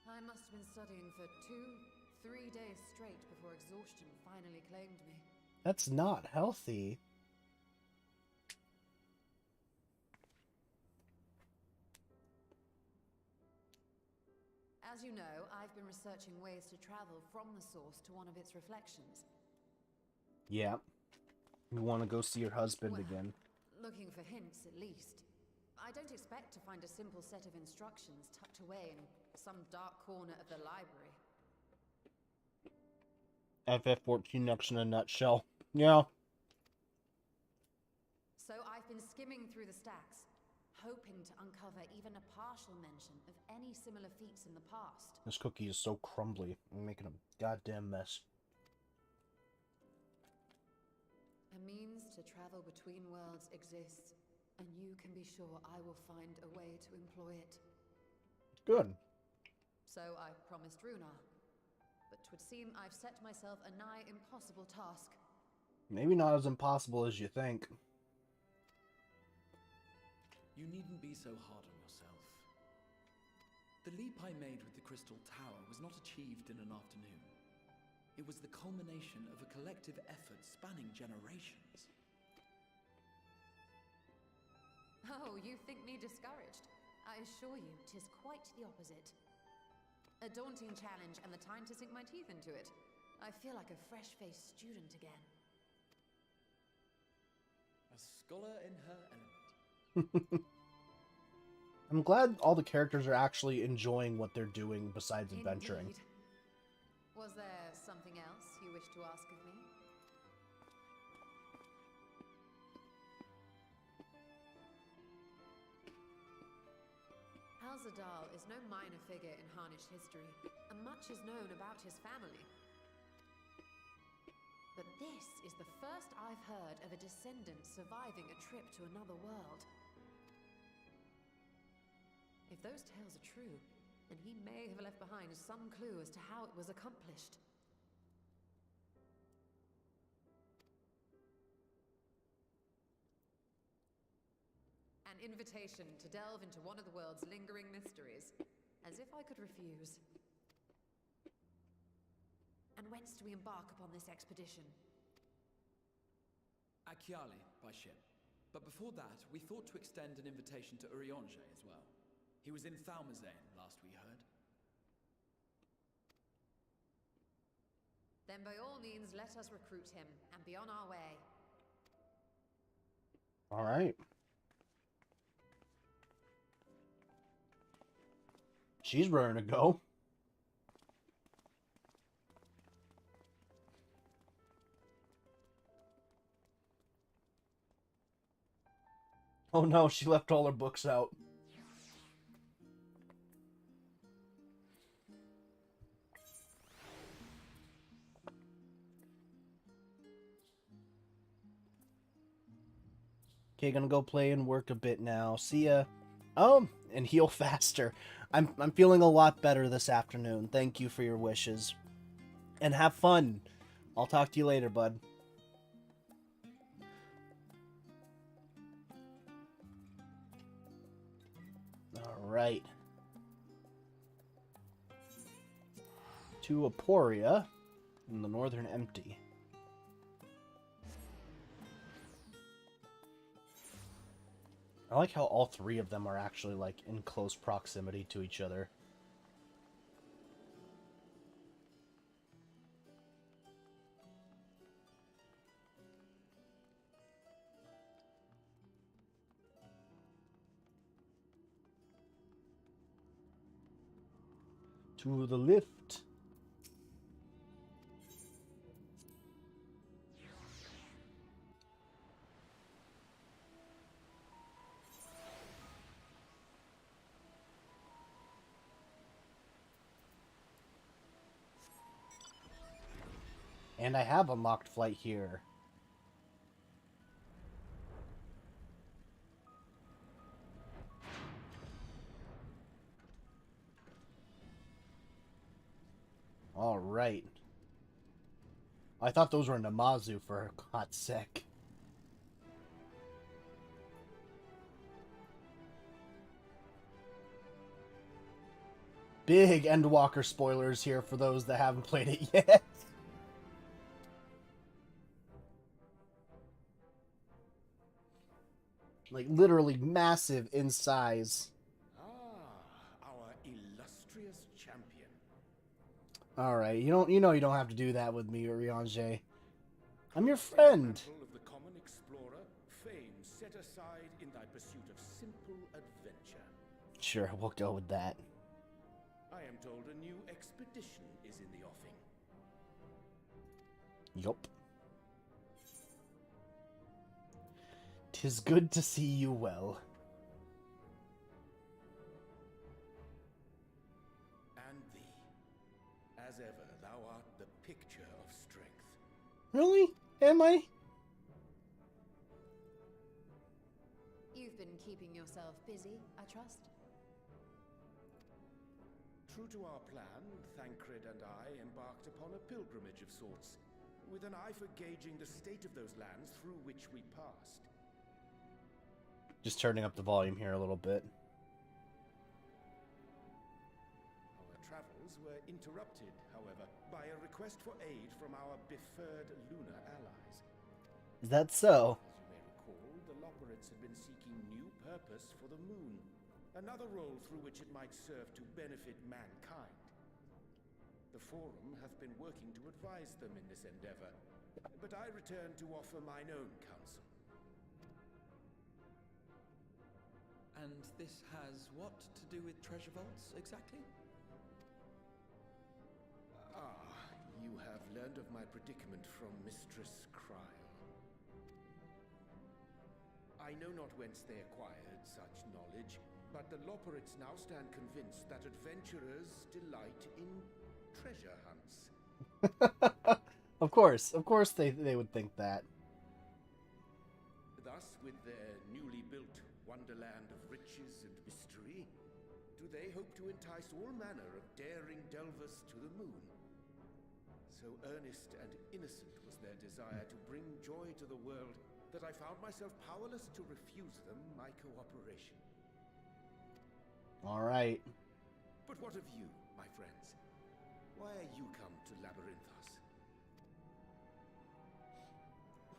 I must have been studying for 2-3 days straight before exhaustion finally claimed me. That's not healthy. As you know, I've been researching ways to travel from the source to one of its reflections. Yeah. You want to go see your husband again. Looking for hints, at least. I don't expect to find a simple set of instructions tucked away in some dark corner of the library. FF14 next in a nutshell. Yeah. So I've been skimming through the stacks, hoping to uncover even a partial mention of any similar feats in the past. This cookie is so crumbly. I'm making a goddamn mess. A means to travel between worlds exists, and you can be sure I will find a way to employ it. Good. So I promised Rona, but 'twould seem I've set myself a nigh impossible task. Maybe not as impossible as you think. You needn't be so hard on yourself. The leap I made with the Crystal Tower was not achieved in an afternoon. It was the culmination of a collective effort spanning generations. Oh, you think me discouraged? I assure you, 'tis quite the opposite. A daunting challenge and the time to sink my teeth into it. I feel like a fresh-faced student again. A scholar in her element. I'm glad all the characters are actually enjoying what they're doing besides adventuring. Indeed. Was there something else you wish to ask of me? Alzadal is no minor figure in Harnish history, and much is known about his family. But this is the first I've heard of a descendant surviving a trip to another world. If those tales are true, then he may have left behind some clue as to how it was accomplished. An invitation to delve into one of the world's lingering mysteries. As if I could refuse. And whence do we embark upon this expedition? Achiali, by ship. But before that, we thought to extend an invitation to Urianger as well. He was in Thalmazane, last we heard. Then by all means, let us recruit him, and be on our way. Alright. She's raring to go. Oh no, she left all her books out. Okay, gonna go play and work a bit now. See ya. Oh, and heal faster. I'm feeling a lot better this afternoon. Thank you for your wishes. And have fun. I'll talk to you later, bud. Alright. To Aporia in the Northern Empty. I like how all three of them are actually, like, in close proximity to each other. To the lift. And I have unlocked flight here. Alright. I thought those were Namazu for a hot sec. Big Endwalker spoilers here for those that haven't played it yet. Like, literally massive in size. Ah, our illustrious champion. Alright, you know you don't have to do that with me, Urianger. I'm your friend. Battle of the common explorer, fame set aside in thy pursuit of simple adventure. Sure, we'll go with that. I am told a new expedition is in the offing. Yup. 'Tis good to see you well. And thee. As ever, thou art the picture of strength. Really? Am I? You've been keeping yourself busy, I trust? True to our plan, Thancred and I embarked upon a pilgrimage of sorts, with an eye for gauging the state of those lands through which we passed. Just turning up the volume here a little bit. Our travels were interrupted, however, by a request for aid from our befurred lunar allies. Is that so? As you may recall, the Loperids had been seeking new purpose for the moon, another role through which it might serve to benefit mankind. The Forum have been working to advise them in this endeavor, but I return to offer mine own counsel. And this has what to do with treasure vaults, exactly? You have learned of my predicament from Mistress Cryle. I know not whence they acquired such knowledge, but the Loperids now stand convinced that adventurers delight in treasure hunts. Of course they would think that. Thus, with their newly built wonderland of riches and mystery, do they hope to entice all manner of daring delvers to the moon? So earnest and innocent was their desire to bring joy to the world that I found myself powerless to refuse them my cooperation. All right. But what of you, my friends? Why are you come to Labyrinthos?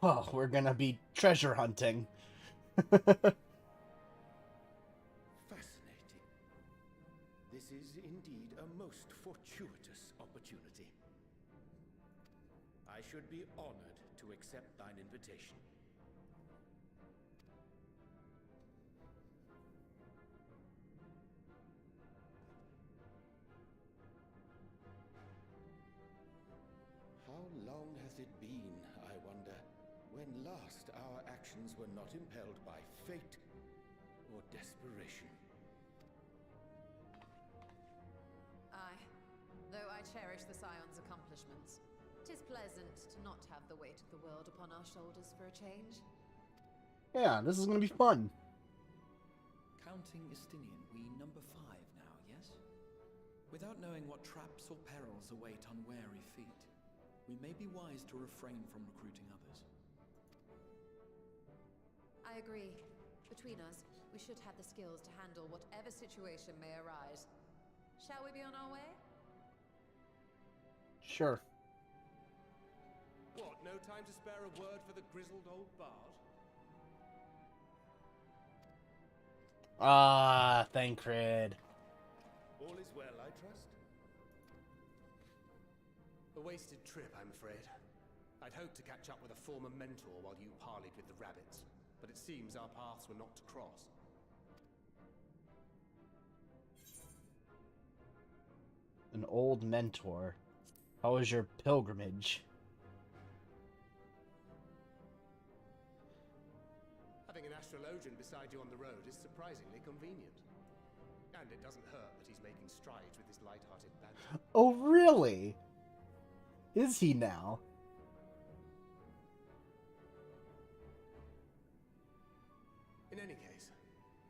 Well, we're gonna be treasure hunting. Fascinating. This is indeed a most fortuitous opportunity. I should be honored to accept thine invitation. How long hath it been, I wonder, when last our actions were not impelled by fate or desperation? Aye, though I cherish the Scion's accomplishments, 'tis pleasant to not have the weight of the world upon our shoulders for a change. Yeah, this is gonna be fun. Counting Estinian, we number 5 now, yes? Without knowing what traps or perils await unwary feet, we may be wise to refrain from recruiting others. I agree. Between us, we should have the skills to handle whatever situation may arise. Shall we be on our way? Sure. What, no time to spare a word for the grizzled old bard? Ah, Thancred. All is well, I trust? A wasted trip, I'm afraid. I'd hoped to catch up with a former mentor while you parleyed with the rabbits, but it seems our paths were not to cross. An old mentor. How was your pilgrimage? Having an astrologian beside you on the road is surprisingly convenient. And it doesn't hurt that he's making strides with his light-hearted banter. Oh, really? Is he now? In any case,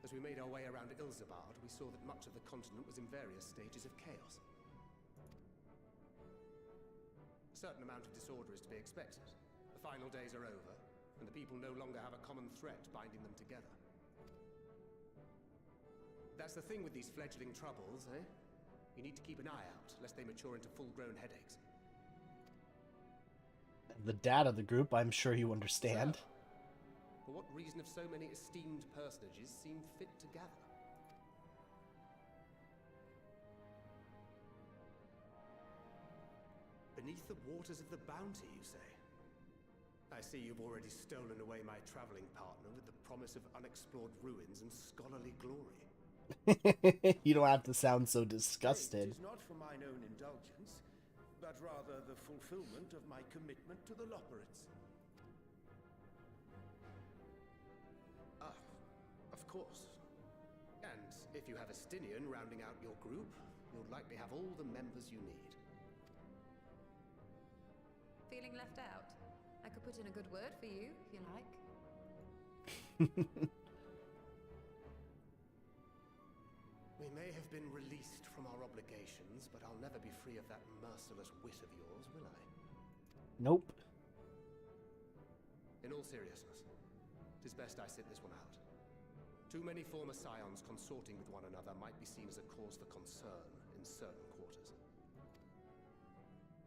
as we made our way around Ilzabard, we saw that much of the continent was in various stages of chaos. A certain amount of disorder is to be expected. The final days are over, and the people no longer have a common threat binding them together. That's the thing with these fledgling troubles, eh? You need to keep an eye out, lest they mature into full-grown headaches. The dad of the group, I'm sure you understand. So, for what reason have so many esteemed personages seemed fit to gather? Beneath the waters of the Bounty, you say? I see you've already stolen away my traveling partner with the promise of unexplored ruins and scholarly glory. You don't have to sound so disgusted. It is not for mine own indulgence, but rather the fulfillment of my commitment to the Loperids. Ah, of course. And if you have Estinian rounding out your group, you'll likely have all the members you need. Feeling left out? I could put in a good word for you, if you like. We may have been released from our obligations, but I'll never be free of that merciless wit of yours, will I? Nope. In all seriousness, 'tis best I sit this one out. Too many former scions consorting with one another might be seen as a cause for concern in certain quarters.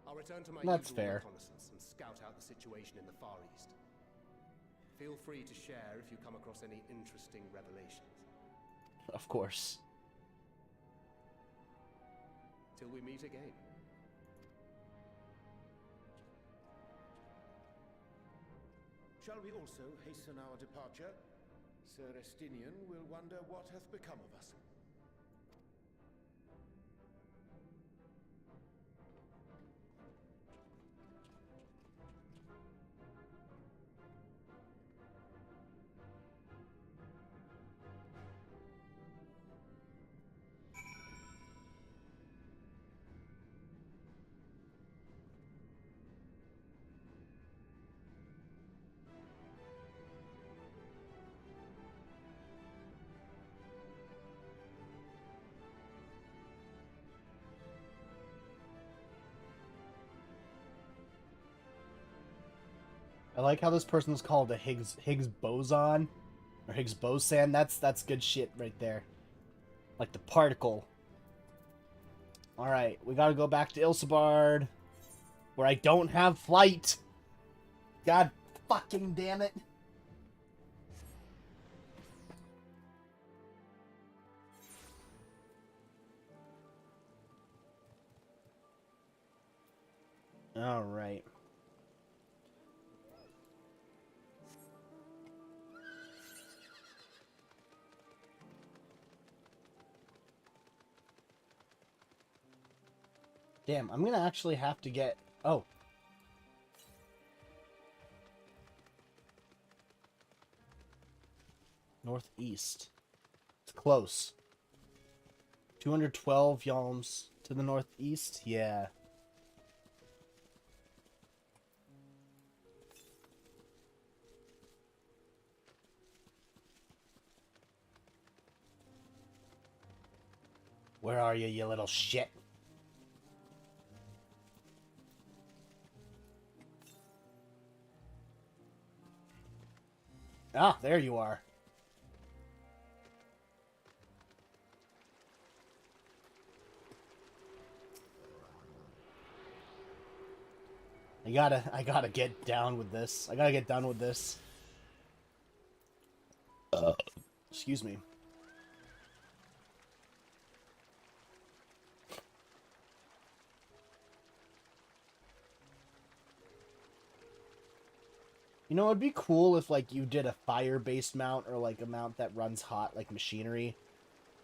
I'll return to my That's usual fair. reconnaissance and scout out the situation in the Far East. Feel free to share if you come across any interesting revelations. Of course. Till we meet again. Shall we also hasten our departure? Sir Estinian will wonder what hath become of us. I like how this person's called a Higgs boson or Higgs boson. That's good shit right there. Like the particle. All right, we gotta go back to Ilsebard, where I don't have flight. God fucking damn it! All right. Damn, I'm gonna actually have to get... Oh. Northeast. It's close. 212 yalms to the northeast? Yeah. Where are you, you little shit? Ah, there you are. I gotta get down with this. I gotta get done with this. Excuse me. You know, it'd be cool if, like, you did a fire-based mount or, like, a mount that runs hot, like machinery.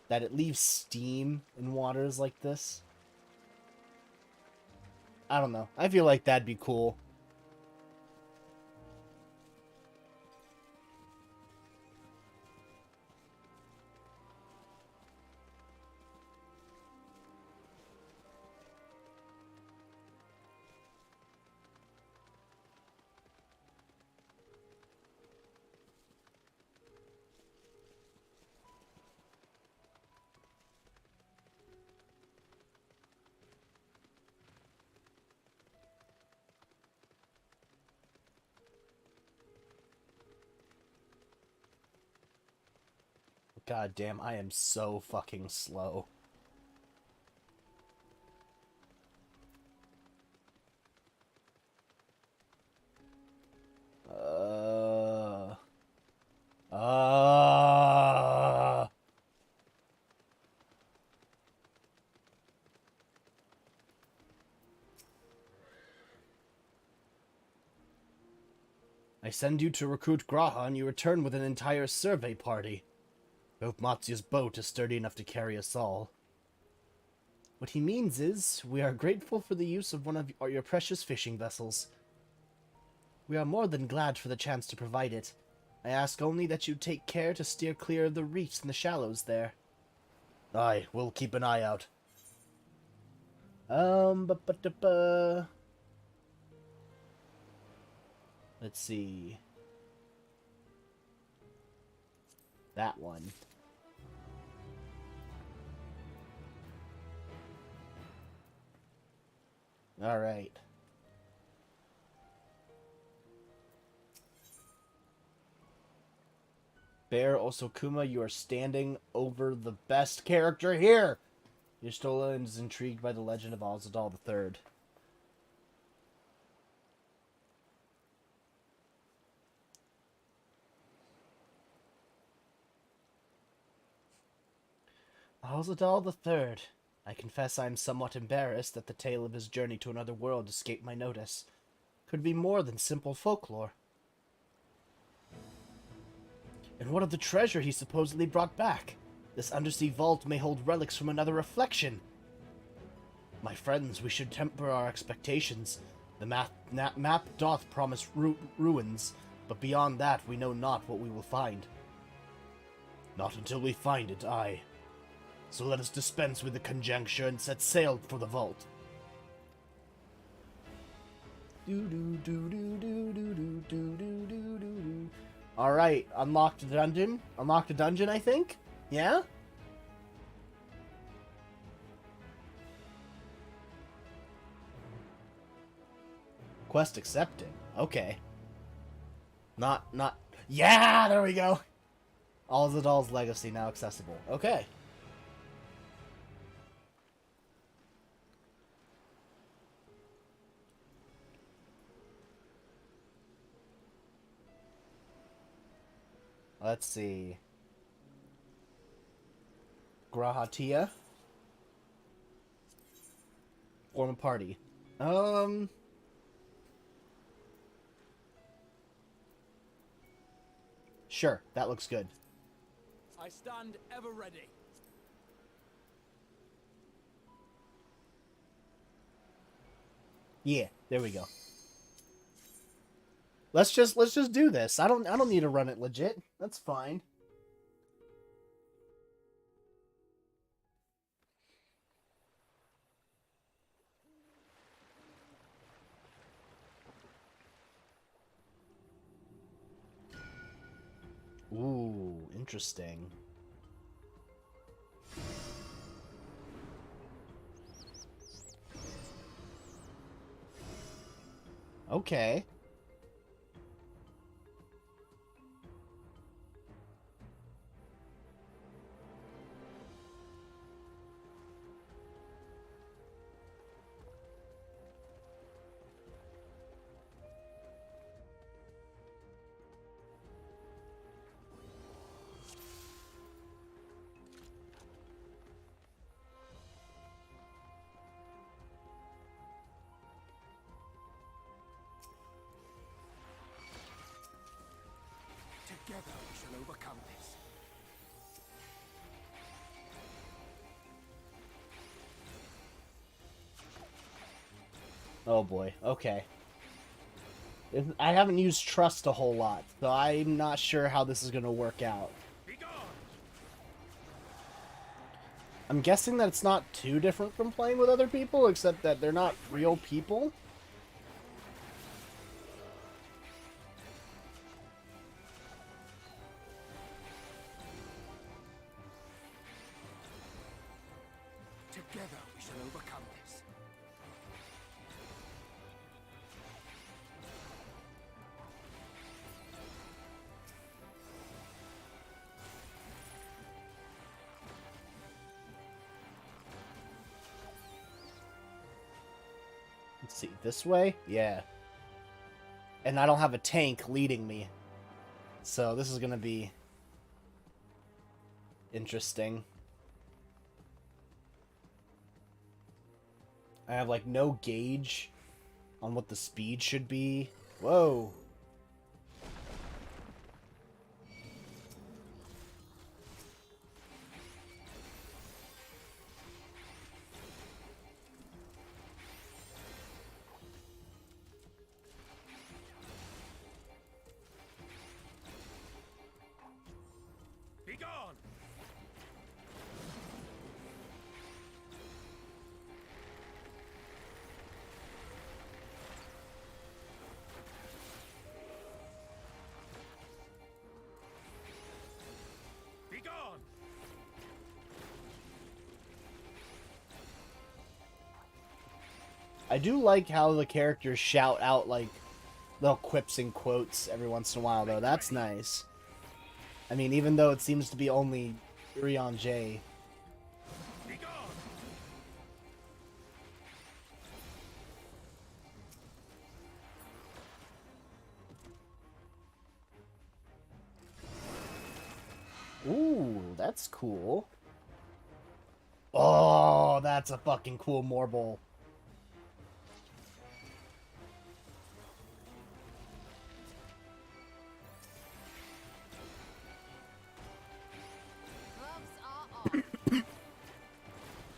That it leaves steam in waters like this. I don't know. I feel like that'd be cool. God damn, I am so fucking slow. I send you to recruit Graha and you return with an entire survey party. I hope Matsu's boat is sturdy enough to carry us all. What he means is, we are grateful for the use of one of your precious fishing vessels. We are more than glad for the chance to provide it. I ask only that you take care to steer clear of the reefs and the shallows there. Aye, we'll keep an eye out. Let's see. That one. All right. Bear Osokuma, you are standing over the best character here! Yustola is intrigued by the legend of Azadal III. Azadal III. I confess I am somewhat embarrassed that the tale of his journey to another world escaped my notice. Could be more than simple folklore. And what of the treasure he supposedly brought back? This undersea vault may hold relics from another reflection. My friends, we should temper our expectations. The map doth promise ruins, but beyond that we know not what we will find. Not until we find it, aye. So let us dispense with the conjecture and set sail for the vault. Alright, unlocked a dungeon. Unlocked a dungeon, I think? Yeah? Quest accepted. Okay. Not... Yeah, there we go! Azadal's Legacy now accessible. Okay. Let's see. Grahatia. Form a party. Sure, that looks good. I stand ever ready. Yeah, there we go. Let's just do this. I don't need to run it legit. That's fine. Ooh, interesting. Okay. Together we shall overcome this. Oh boy, okay. I haven't used trust a whole lot, so I'm not sure how this is going to work out. I'm guessing that it's not too different from playing with other people, except that they're not real people. Together we shall overcome this. Let's see, this way? Yeah. And I don't have a tank leading me. So this is going to be interesting. I have, like, no gauge on what the speed should be. Whoa. Be gone! Be gone! I do like how the characters shout out, like, little quips and quotes every once in a while, though. That's nice. I mean, even though it seems to be only Urion J. Ooh, that's cool. Oh, that's a fucking cool Morble.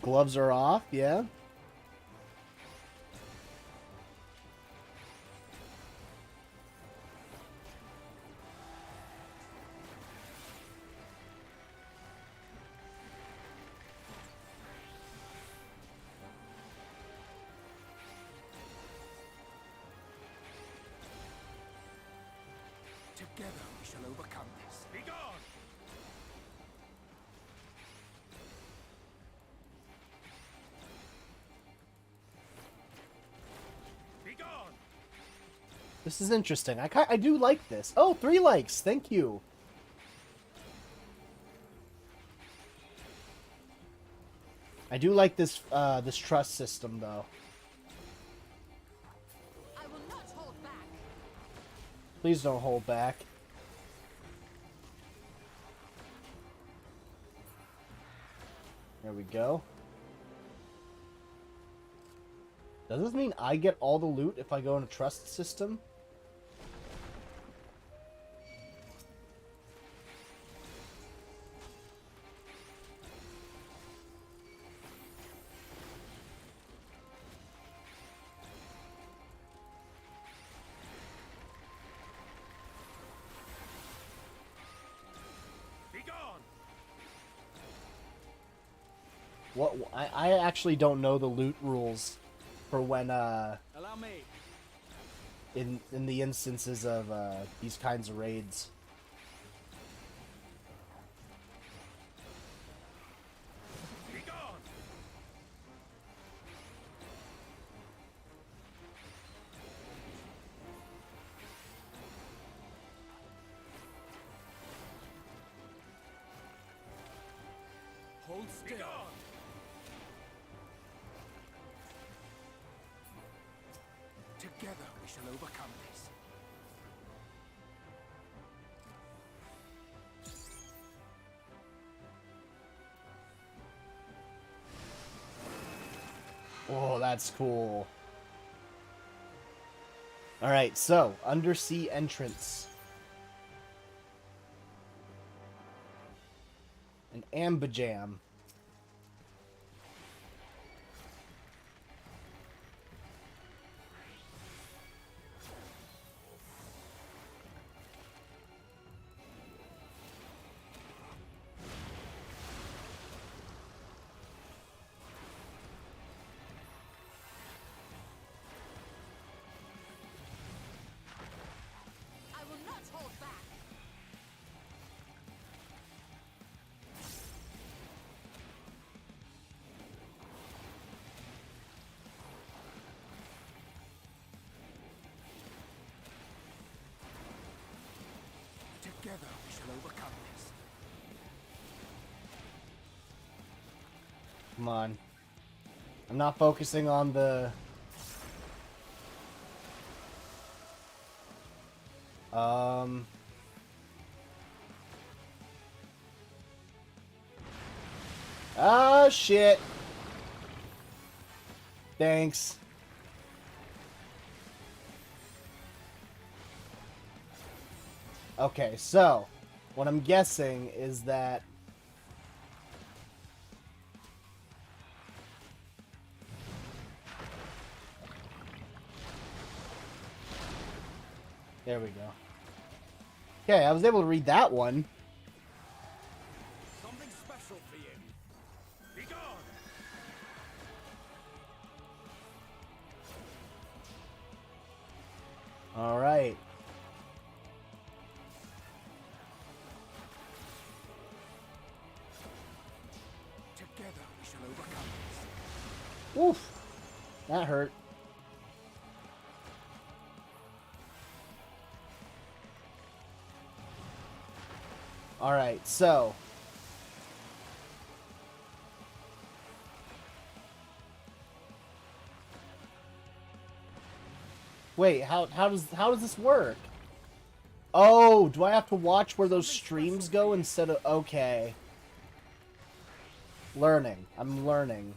Gloves are off, yeah. Together we shall overcome this. Be gone! Be gone! This is interesting. I do like this. Oh, 3 likes. Thank you. I do like this this trust system though. I will not hold back. Please don't hold back. There we go. Does this mean I get all the loot if I go in a trust system? What I actually don't know the loot rules for when Allow me. in the instances of these kinds of raids. Be gone! Hold still. Be gone! Together we shall overcome this. Oh, that's cool. Alright, so, undersea entrance. An ambijam. I will not hold back. Together we shall overcome this. Come on. I'm not focusing on the... Ah, shit. Thanks. Okay, so what I'm guessing is that there we go. Okay, I was able to read that one. Something special for you. Be gone. All right. Together we shall overcome this. Woof. That hurt. Alright, so. Wait, how does this work? Oh, do I have to watch where those streams go instead of... Okay. Learning. I'm learning.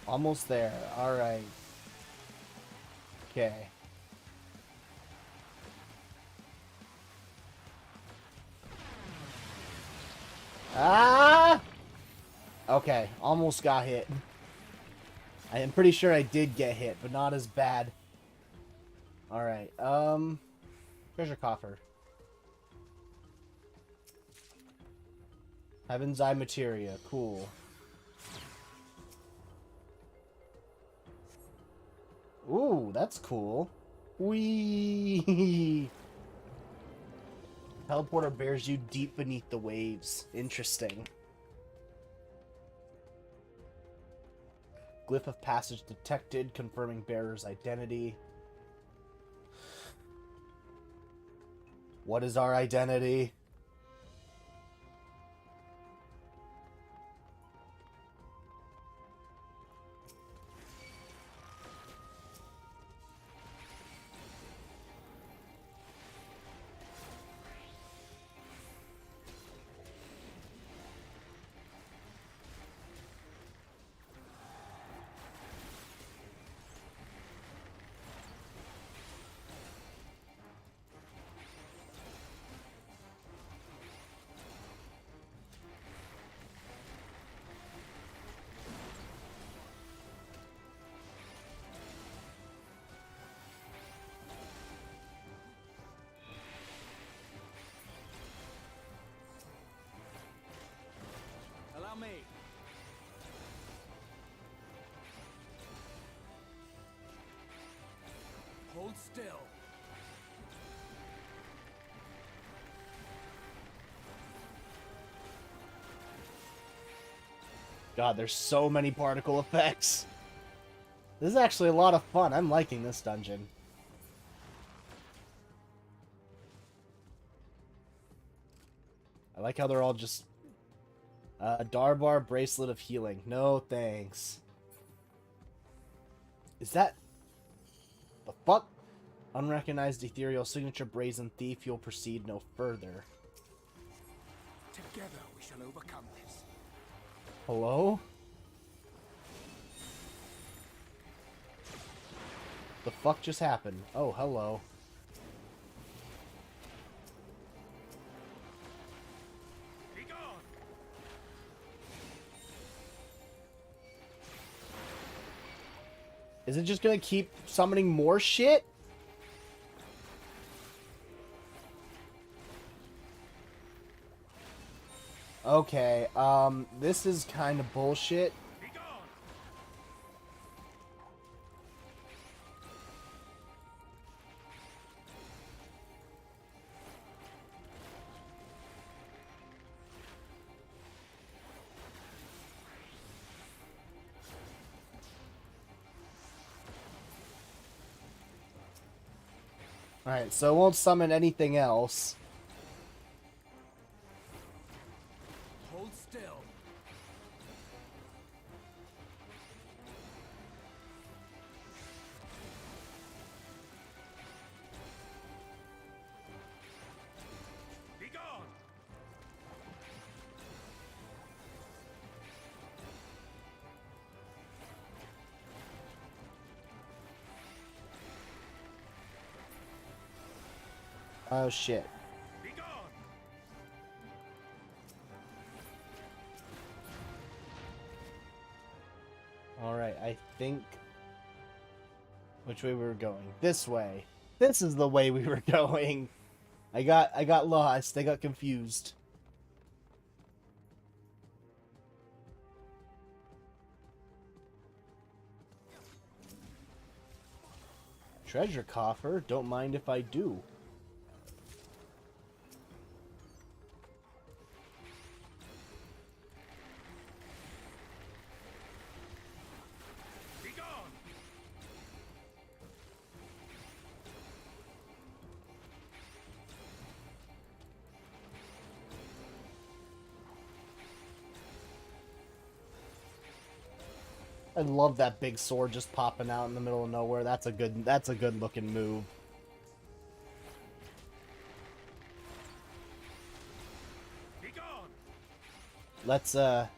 Almost there. Alright. Okay. Ah! Okay, almost got hit. I am pretty sure I did get hit, but not as bad. Alright, treasure coffer. Heaven's Eye materia, cool. Ooh, that's cool. Whee! Teleporter bears you deep beneath the waves. Interesting. Glyph of passage detected, confirming bearer's identity. What is our identity? Allow me. Hold still. God, there's so many particle effects. This is actually a lot of fun. I'm liking this dungeon. I like how they're all just... Darbar Bracelet of Healing. No thanks. Is that... the fuck? Unrecognized ethereal signature brazen thief. You'll proceed no further. Together we shall overcome this. Hello? The fuck just happened? Oh, hello. Is it just gonna keep summoning more shit? Okay, this is kind of bullshit. Alright, so it won't summon anything else. Hold still. Be gone. Oh shit. Alright, I think... Which way we were going? This way. This is the way we were going. I got lost. I got confused. Treasure coffer? Don't mind if I do. I love that big sword just popping out in the middle of nowhere. That's a good looking move. Let's how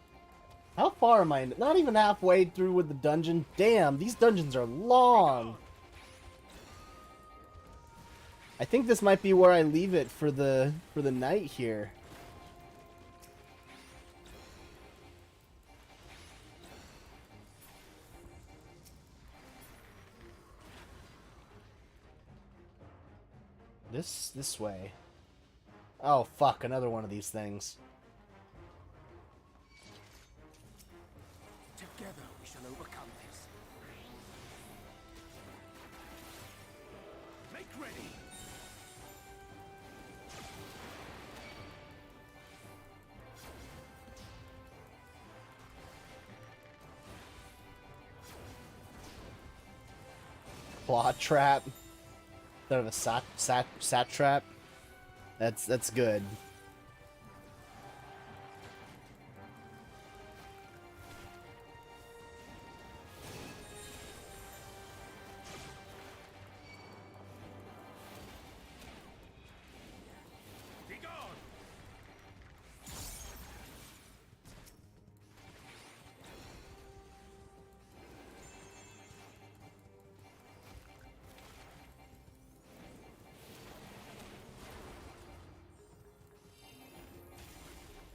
far am I? Not even halfway through with the dungeon. Damn, these dungeons are long. I think this might be where I leave it for the night here. This way. Oh fuck, another one of these things. Together we shall overcome this. Make ready. Claw trap. Instead of a sat trap. That's good.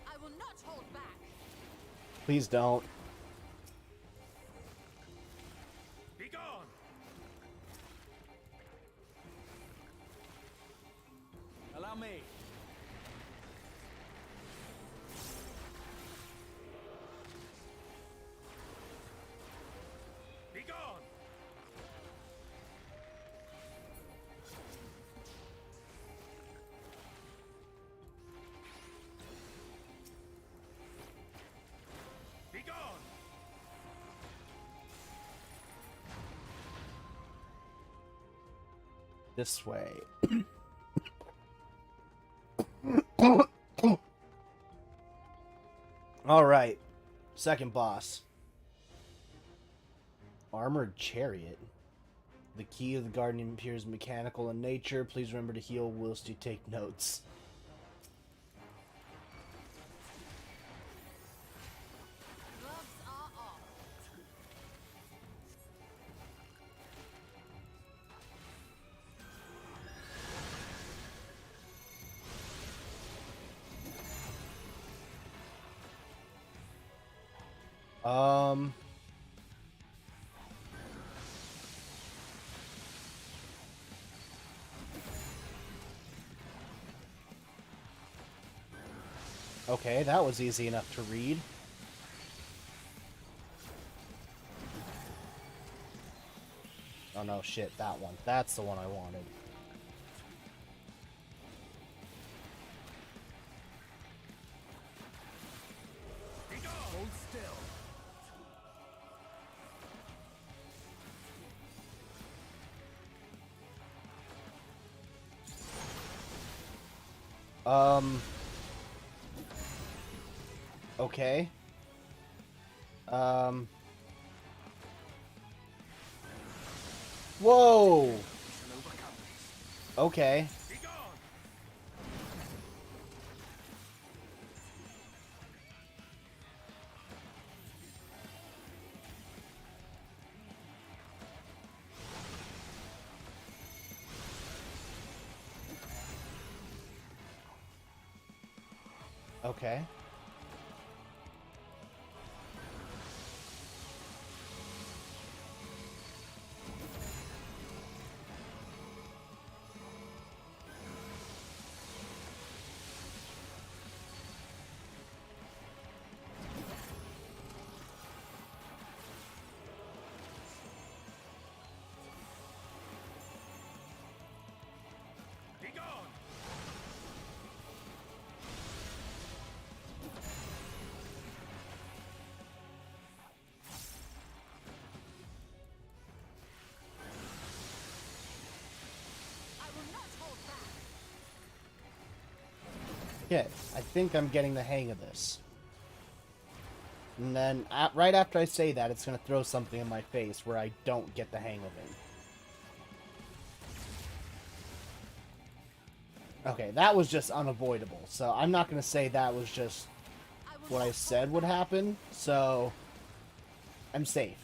I will not hold back. Please don't. Be gone. Allow me. Be gone. Be gone. This way. Alright. Second boss. Armored Chariot. The key of the garden appears mechanical in nature. Please remember to heal whilst you take notes. Gloves are off. Okay, that was easy enough to read. Oh no, shit, that one. That's the one I wanted. Hold still. Okay. Whoa! Okay. Be gone. Okay. Okay, I think I'm getting the hang of this. And then, right after I say that, it's going to throw something in my face where I don't get the hang of it. Okay, that was just unavoidable. So I'm not going to say that was just what I said would happen. So I'm safe.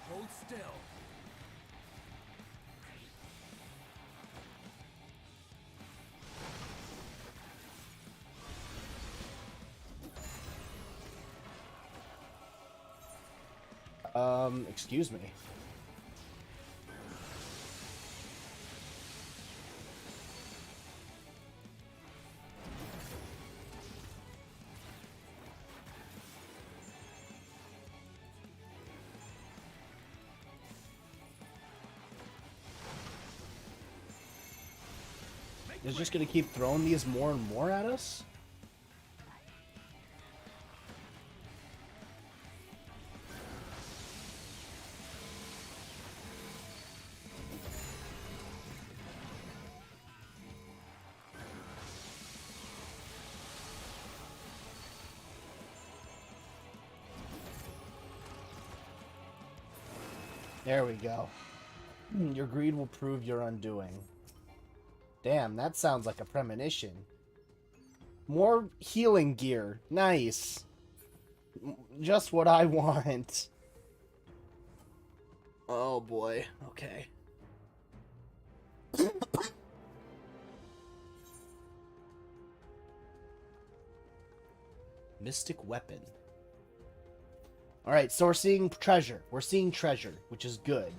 Hold still. Excuse me. It's just gonna keep throwing these more and more at us? There we go. Your greed will prove your undoing. Damn, that sounds like a premonition. More healing gear. Nice. Just what I want. Oh boy. Okay. Mystic weapon. Alright, so we're seeing treasure. We're seeing treasure, which is good.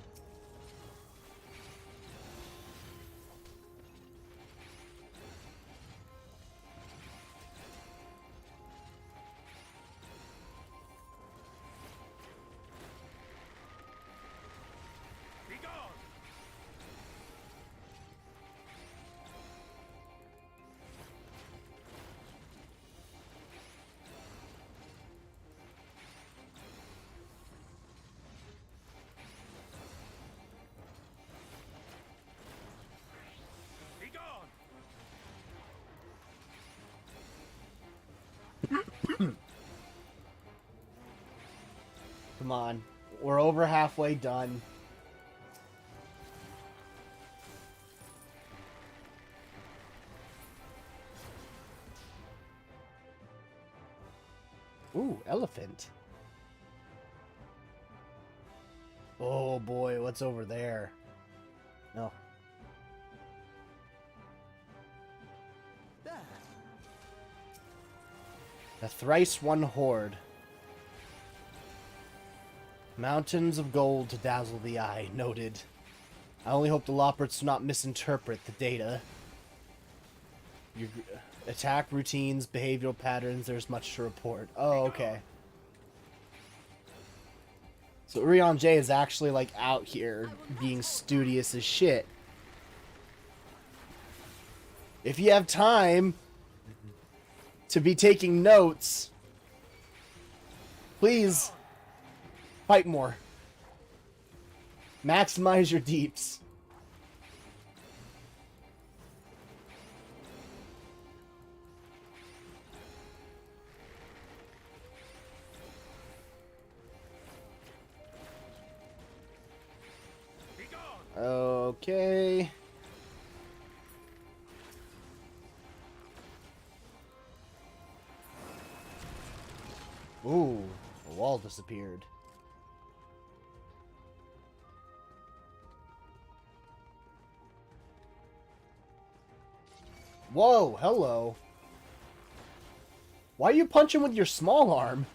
Come on. We're over halfway done. Ooh, elephant. Oh boy, what's over there? No. The thrice one horde. Mountains of gold to dazzle the eye. Noted. I only hope the Loperts do not misinterpret the data. Your attack routines, behavioral patterns, there's much to report. Oh, okay. So Urion J is actually, like, out here being studious as shit. If you have time to be taking notes, please fight more. Maximize your deeps. Okay. Ooh, a wall disappeared. Whoa, hello. Why are you punching with your small arm?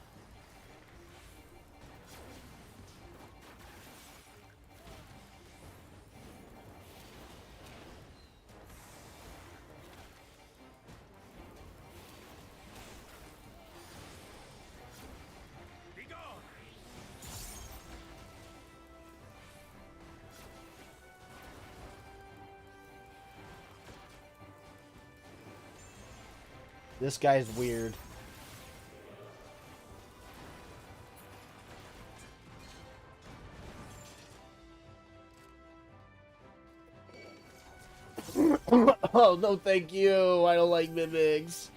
This guy's weird. Oh, no thank you. I don't like mimics.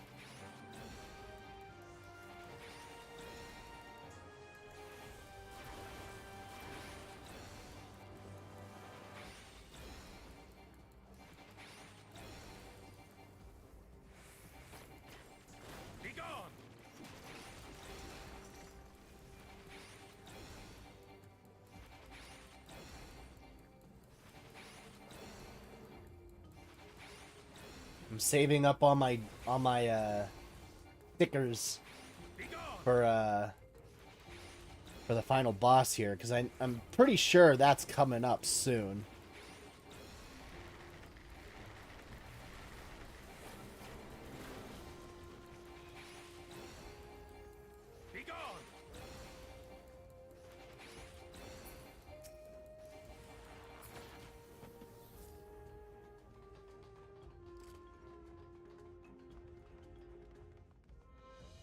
I'm saving up on my stickers for the final boss here, because I'm pretty sure that's coming up soon.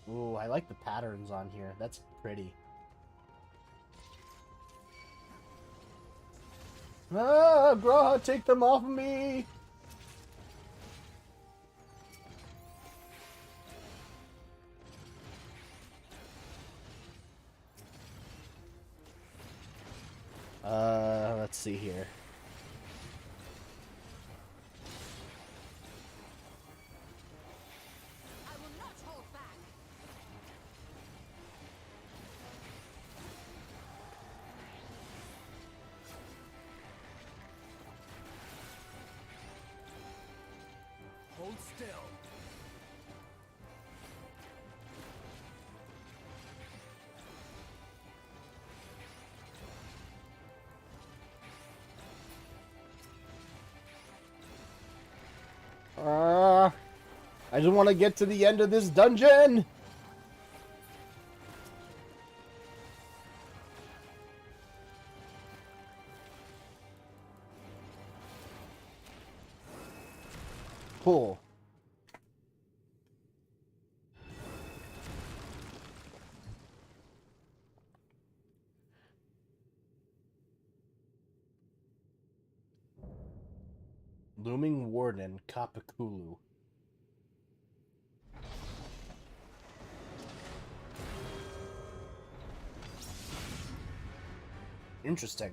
Ooh, I like the patterns on here. That's pretty. Ah, bro, take them off of me! Let's see here. I will not hold back. Hold still. I just want to get to the end of this dungeon! Cool. Looming Warden, Kapakulu. Interesting.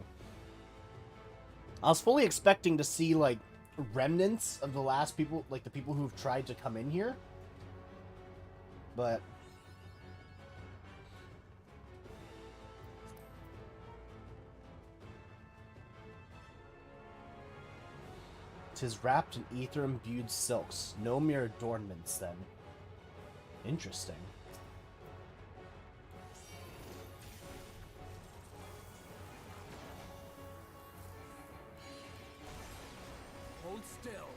I was fully expecting to see, like, remnants of the last people, like, the people who've tried to come in here. But... "'Tis wrapped in ether-imbued silks. No mere adornments, then." Interesting. Hold still.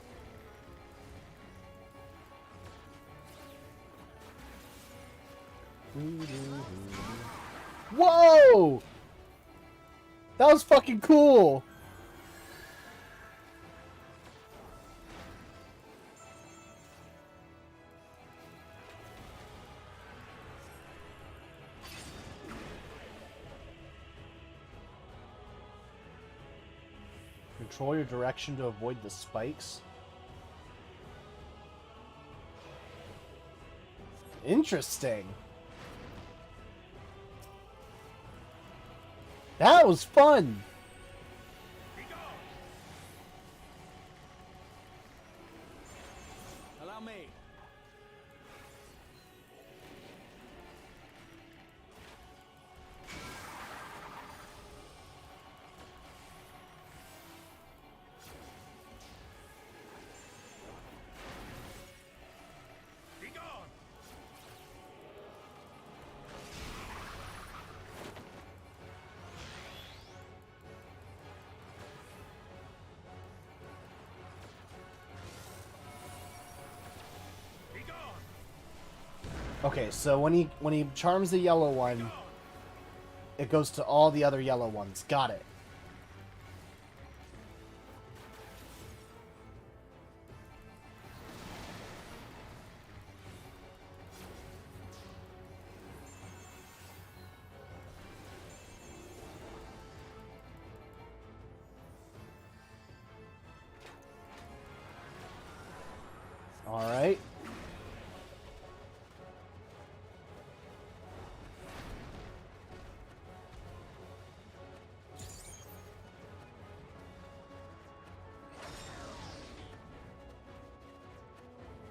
Whoa! That was fucking cool! Control your direction to avoid the spikes. Interesting. That was fun! Allow me. Okay, so when he charms the yellow one, it goes to all the other yellow ones. Got it. All right.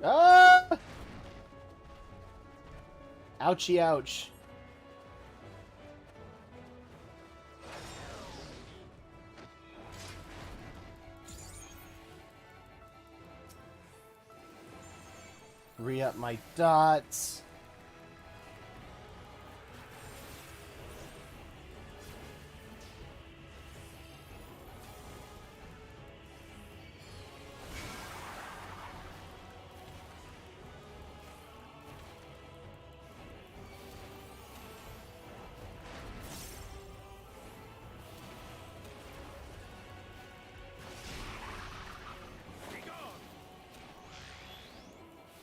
Ah! Ouchie, ouch. Re-up my dots.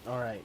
All right.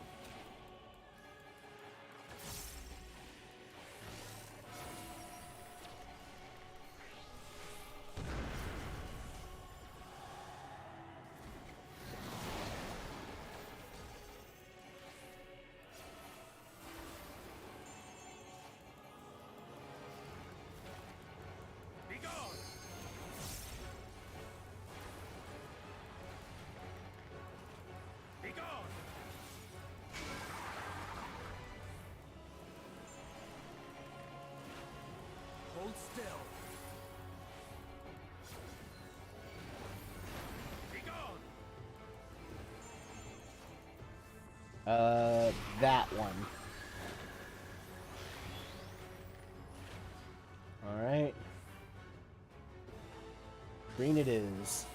Hold still. Be gone. That one. All right. Green it is.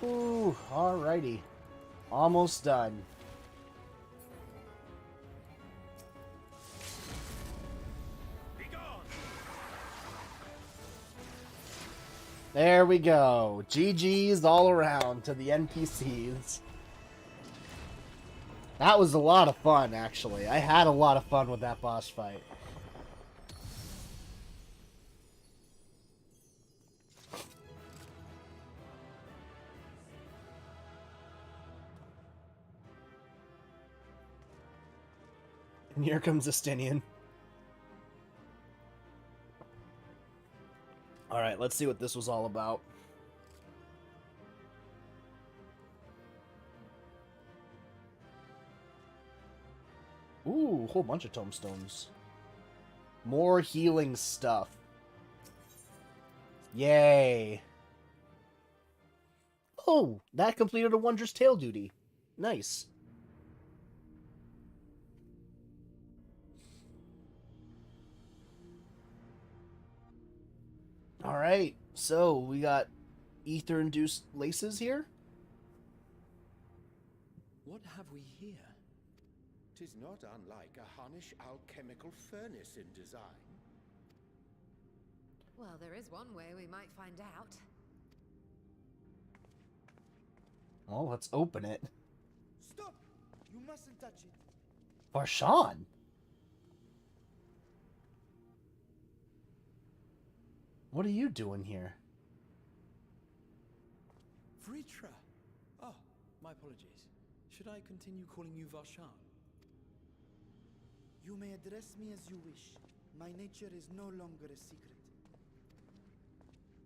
Ooh, alrighty. Almost done. There we go. GG's all around to the NPCs. That was a lot of fun, actually. I had a lot of fun with that boss fight. And here comes Justinian. Alright, let's see what this was all about. Ooh, a whole bunch of tombstones. More healing stuff. Yay. Oh, that completed a Wondrous Tale duty. Nice. Alright, so we got ether-induced laces here? What have we here? 'Tis not unlike a Hunnish alchemical furnace in design. Well, there is one way we might find out. Well, let's open it. Stop! You mustn't touch it. Varshan? What are you doing here? Vritra! Oh, my apologies. Should I continue calling you Varshan? You may address me as you wish. My nature is no longer a secret.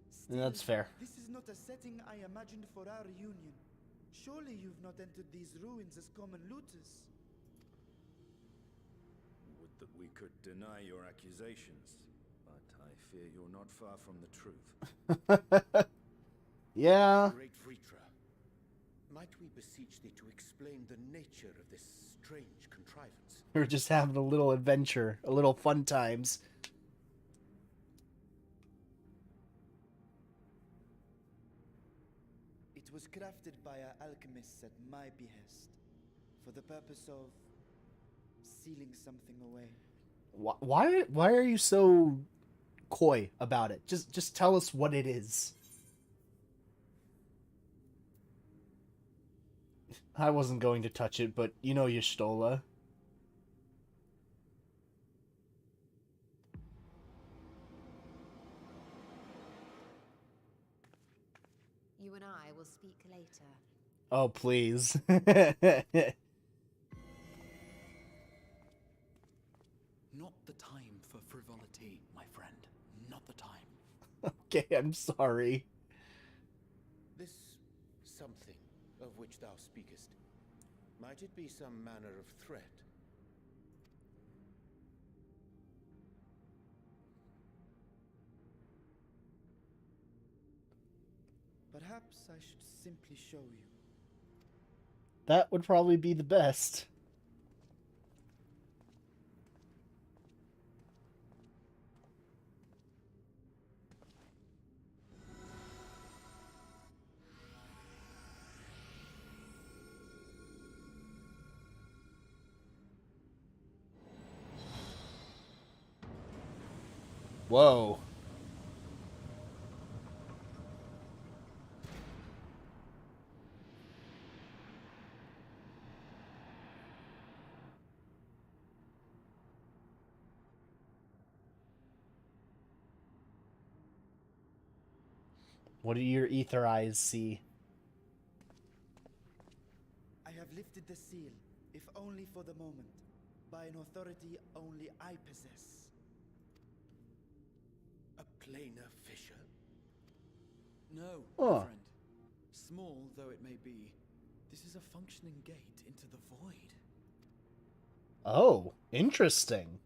Still, That's fair. This is not a setting I imagined for our reunion. Surely you've not entered these ruins as common looters. Would that we could deny your accusations, but I fear you're not far from the truth. Yeah. Great Vritra, might we beseech thee to explain the nature of this strange contrivance? We're just having a little adventure, a little fun times. It was crafted by our alchemists at my behest, for the purpose of sealing something away. Why are you so coy about it? Just tell us what it is. I wasn't going to touch it, but you know Y'shtola. You and I will speak later. Oh, please. Not the time for frivolity, my friend. Not the time. Okay, I'm sorry. This something of which thou speakest, might it be some manner of threat? Perhaps I should simply show you. That would probably be the best. Whoa. What do your ether eyes see? I have lifted the seal, if only for the moment, by an authority only I possess. A planar fissure? No, Oh. my friend. Small though it may be, this is a functioning gate into the void. Oh, interesting.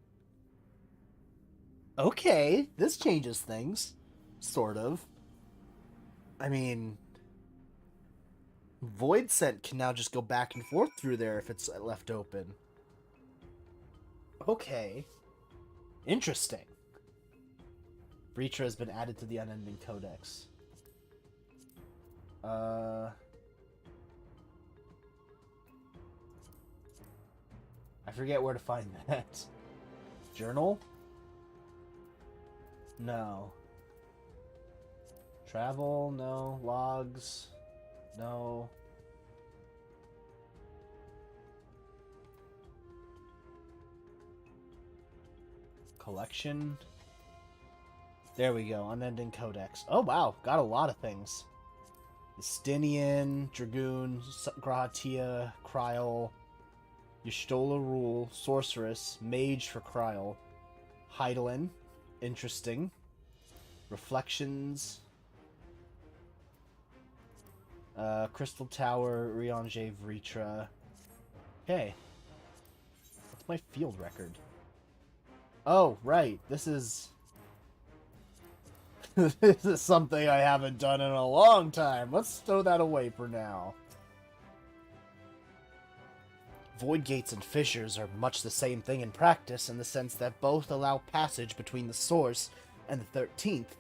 Okay, this changes things. Sort of. I mean, Void Scent can now just go back and forth through there if it's left open. Okay. Interesting. Breacher has been added to the Unending Codex. I forget where to find that. Journal? No. Travel? No. Logs? No. Collection? There we go. Unending Codex. Oh, wow. Got a lot of things. Estinian, Dragoon, Grahatia, Kryl, Y'shtola Rule, Sorceress, Mage for Kryl, Heidelin, interesting, Reflections, Crystal Tower, Riange Vritra. Okay. What's my field record? Oh, right. This is... this is something I haven't done in a long time. Let's throw that away for now. Void gates and fissures are much the same thing in practice in the sense that both allow passage between the source and the 13th.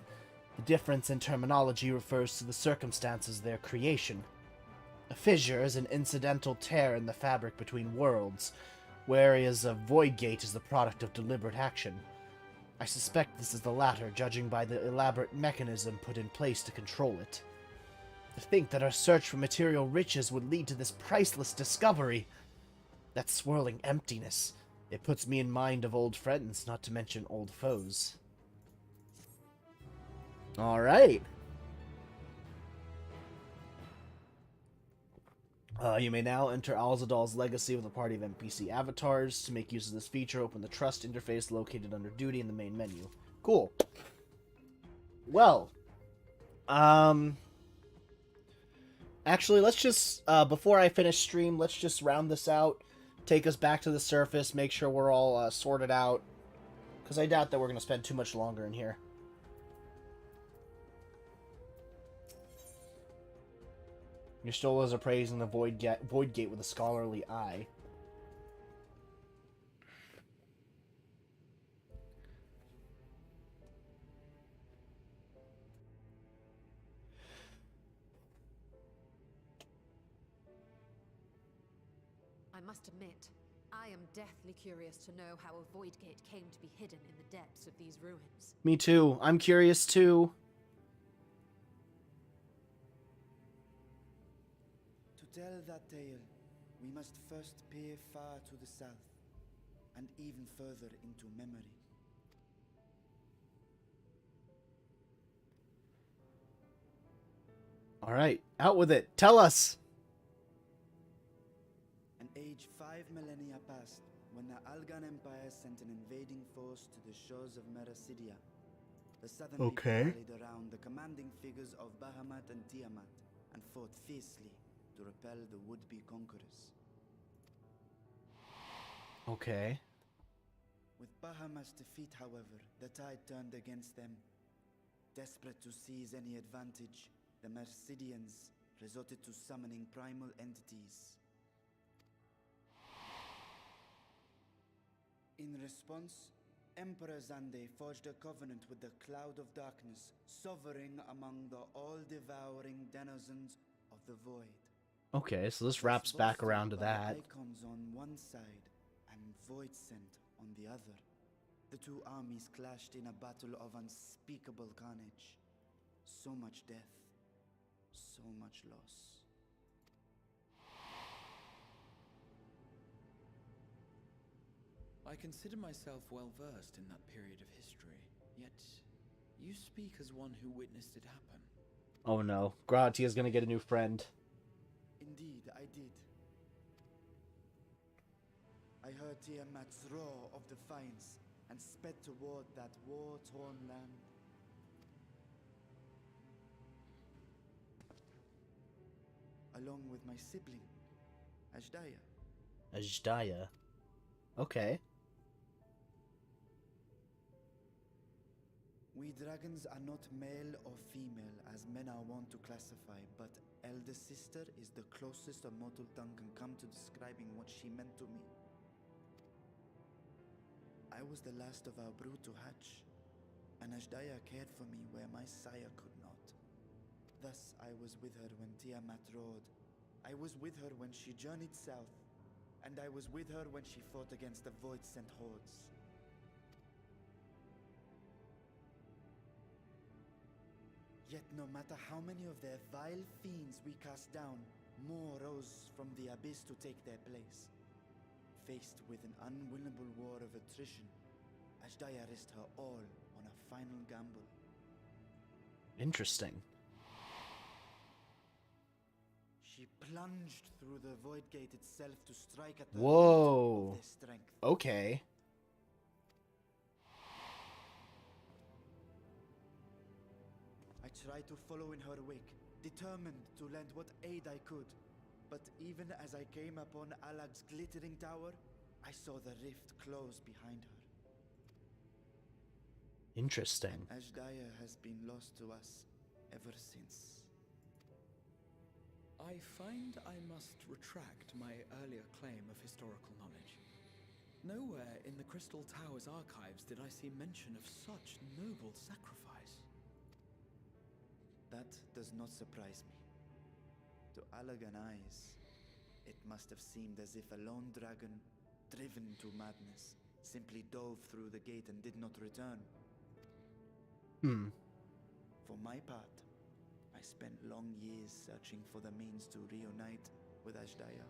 The difference in terminology refers to the circumstances of their creation. A fissure is an incidental tear in the fabric between worlds, whereas a void gate is the product of deliberate action. I suspect this is the latter, judging by the elaborate mechanism put in place to control it. To think that our search for material riches would lead to this priceless discovery! That swirling emptiness. It puts me in mind of old friends, not to mention old foes. Alright. You may now enter Alzadal's legacy with a party of NPC avatars. To make use of this feature, open the Trust interface located under Duty in the main menu. Cool. Well, actually, let's just, before I finish stream, let's just round this out. Take us back to the surface, make sure we're all sorted out. Because I doubt that we're going to spend too much longer in here. Y'shtolas appraising the void gate with a scholarly eye. I must admit, I am deathly curious to know how a void gate came to be hidden in the depths of these ruins. Me too. I'm curious too. To tell that tale, we must first peer far to the south, and even further into memory. Alright, out with it. Tell us! An age 5 millennia passed when the Algan Empire sent an invading force to the shores of Merasidia. The southern people rallied around the commanding figures of Bahamut and Tiamat and fought fiercely to repel the would-be conquerors. Okay. With Bahamut's defeat, however, the tide turned against them. Desperate to seize any advantage, the Mercidians resorted to summoning primal entities. In response, Emperor Zande forged a covenant with the Cloud of Darkness, sovereign among the all-devouring denizens of the Void. Okay, so this wraps back around to that. Icons on one side and Void Scent on the other. The two armies clashed in a battle of unspeakable carnage. So much death, so much loss. I consider myself well versed in that period of history, yet you speak as one who witnessed it happen. Oh no, Gratia's gonna get a new friend. Indeed, I did. I heard Tiamat's roar of defiance and sped toward that war-torn land. Along with my sibling, Ajdaya. Ajdaya. Okay. We dragons are not male or female as men are wont to classify, but elder sister is the closest a mortal tongue can come to describing what she meant to me. I was the last of our brood to hatch, and Ajdaya cared for me where my sire could not. Thus I was with her when Tiamat roared. I was with her when she journeyed south, and I was with her when she fought against the Void-sent hordes. Yet no matter how many of their vile fiends we cast down, more rose from the abyss to take their place. Faced with an unwinnable war of attrition, Ajdaya risked her all on a final gamble. Interesting. She plunged through the Void Gate itself to strike at the Whoa. of their strength. Okay. I tried to follow in her wake, determined to lend what aid I could. But even as I came upon Alag's glittering tower, I saw the rift close behind her. Interesting. Ajdaya has been lost to us ever since. I find I must retract my earlier claim of historical knowledge. Nowhere in the Crystal Tower's archives did I see mention of such noble sacrifice. That does not surprise me. To Alagan eyes, it must have seemed as if a lone dragon, driven to madness, simply dove through the gate and did not return. For my part, I spent long years searching for the means to reunite with Ajdaya.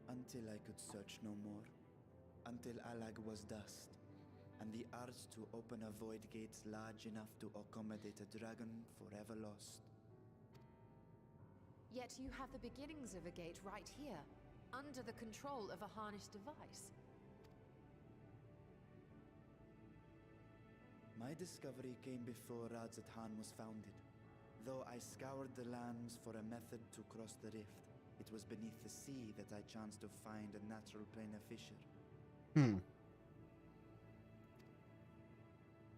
Until I could search no more. Until Alag was dust, and the arts to open a void gate large enough to accommodate a dragon forever lost. Yet you have the beginnings of a gate right here, under the control of a harnessed device. My discovery came before Radzat Han was founded. Though I scoured the lands for a method to cross the rift, it was beneath the sea that I chanced to find a natural planar fissure.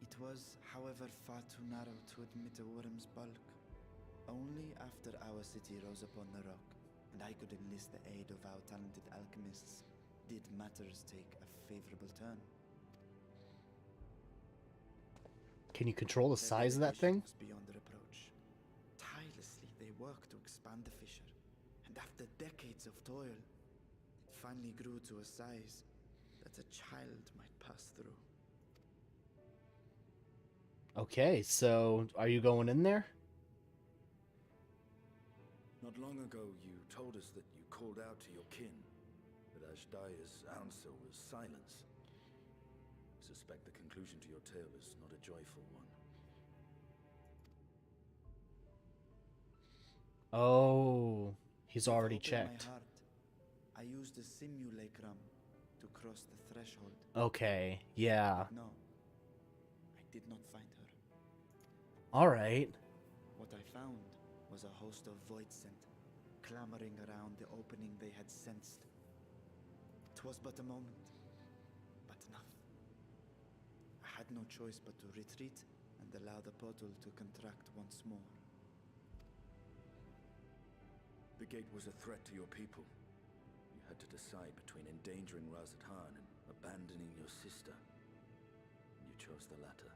It was, however, far too narrow to admit a worm's bulk. Only after our city rose upon the rock, and I could enlist the aid of our talented alchemists, did matters take a favorable turn. Can you control the size of that thing? Was beyond reproach. Tirelessly they worked to expand the fissure, and after decades of toil, it finally grew to a size that a child might pass through. Okay, so are you going in there? Not long ago, you told us that you called out to your kin, but Ashdaya's answer was silence. I suspect the conclusion to your tale is not a joyful one. Oh, he's already With hope in checked. my heart, I used a simulacrum to cross the threshold. Okay, yeah. No, I did not find her. Alright. What I found was a host of void scent, clamoring around the opening they had sensed. 'Twas but a moment, but enough. I had no choice but to retreat and allow the portal to contract once more. The gate was a threat to your people. You had to decide between endangering Razathan and abandoning your sister. And you chose the latter.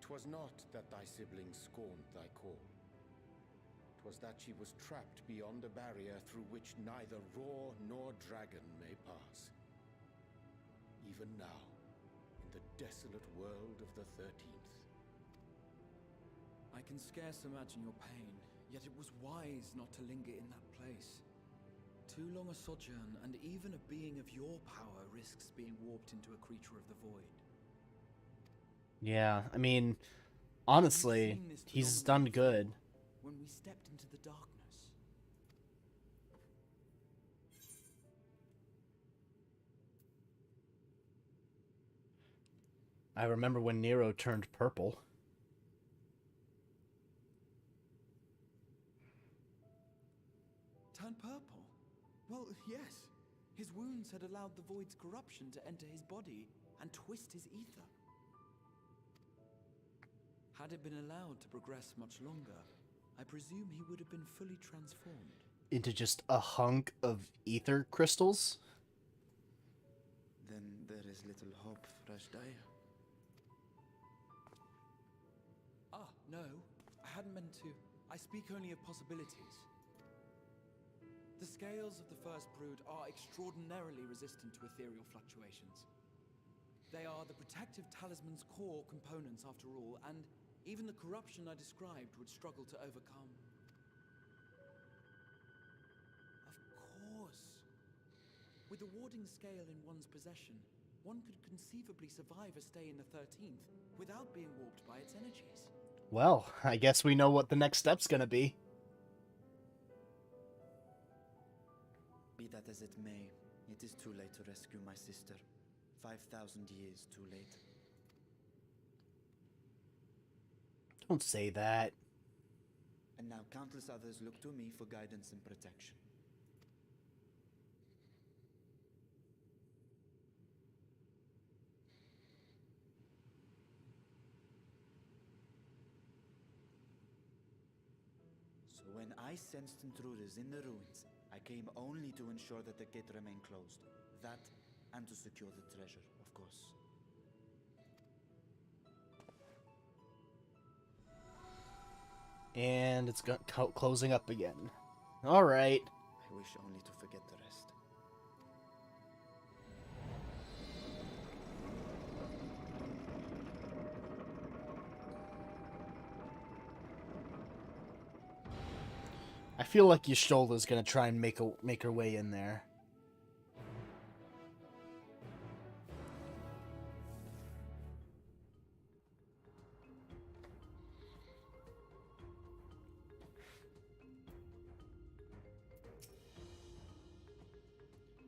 'Twas not that thy siblings scorned thy call. 'Twas that she was trapped beyond a barrier through which neither roar nor dragon may pass. Even now, in the desolate world of the 13th. I can scarce imagine your pain, yet it was wise not to linger in that place. Too long a sojourn, and even a being of your power risks being warped into a creature of the void. Yeah, I mean, honestly, he's done good. When we stepped into the darkness. I remember when Nero turned purple. Turned purple? Well, yes. His wounds had allowed the void's corruption to enter his body and twist his ether. Had it been allowed to progress much longer, I presume he would have been fully transformed. Into just a hunk of ether crystals? Then there is little hope for Ashdaya. Ah, no. I hadn't meant to. I speak only of possibilities. The scales of the first brood are extraordinarily resistant to ethereal fluctuations. They are the protective talisman's core components after all, and even the corruption I described would struggle to overcome. Of course. With the warding scale in one's possession, one could conceivably survive a stay in the 13th without being warped by its energies. Well, I guess we know what the next step's gonna be. Be that as it may, it is too late to rescue my sister. 5,000 years too late. Don't say that. And now countless others look to me for guidance and protection. So when I sensed intruders in the ruins, I came only to ensure that the gate remained closed. That, and to secure the treasure, of course. And it's closing up again. Alright. I wish only to forget the rest. I feel like Y'shtola's gonna try and make her way in there.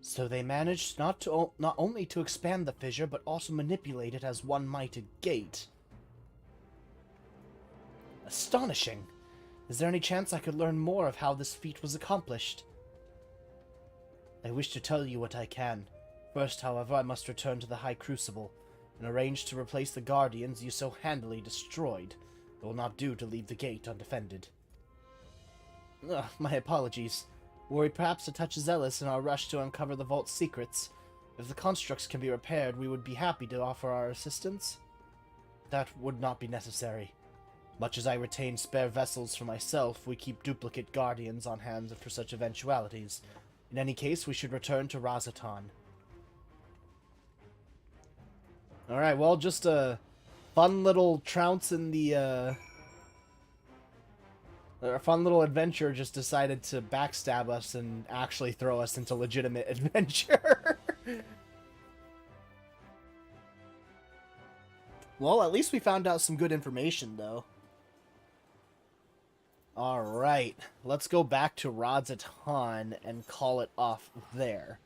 So they managed not only to expand the fissure, but also manipulate it as one might a gate. Astonishing! Is there any chance I could learn more of how this feat was accomplished? I wish to tell you what I can. First, however, I must return to the High Crucible. and arranged to replace the guardians you so handily destroyed. It will not do to leave the gate undefended. Ugh, my apologies. Were we perhaps a touch zealous in our rush to uncover the vault's secrets? If the constructs can be repaired, we would be happy to offer our assistance. That would not be necessary. Much as I retain spare vessels for myself, we keep duplicate guardians on hand for such eventualities. In any case, we should return to Razatan. Alright, well, just a fun little trounce in the, a fun little adventure just decided to backstab us and actually throw us into legitimate adventure. Well, at least we found out some good information, though. Alright, let's go back to Razatan and call it off there.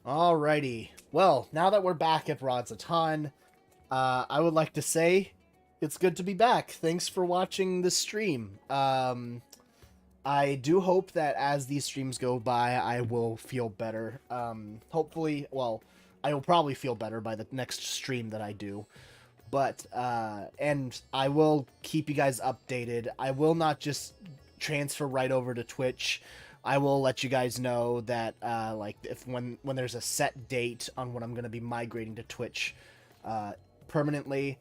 Alrighty. Well, now that we're back at Razatan, I would like to say it's good to be back. Thanks for watching the stream. I do hope that as these streams go by, I will feel better. Hopefully, well, I will probably feel better by the next stream that I do. But, and I will keep you guys updated. I will not just transfer right over to Twitch. I will let you guys know that, like, if when there's a set date on when I'm going to be migrating to Twitch, permanently.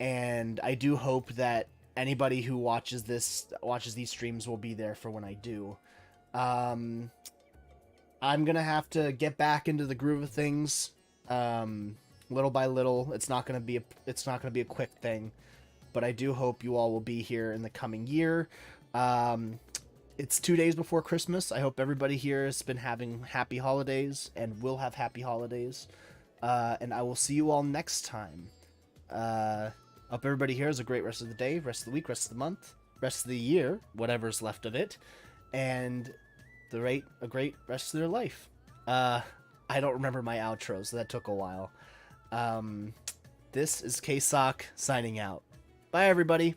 And I do hope that anybody who watches these streams will be there for when I do. I'm gonna have to get back into the groove of things, little by little. It's not gonna be a quick thing, but I do hope you all will be here in the coming year. It's 2 days before Christmas. I hope everybody here has been having happy holidays and will have happy holidays. And I will see you all next time. Hope everybody here has a great rest of the day, rest of the week, rest of the month, rest of the year, whatever's left of it, and a great rest of their life. I don't remember my outro, so that took a while. This is K-Sawk signing out. Bye, everybody.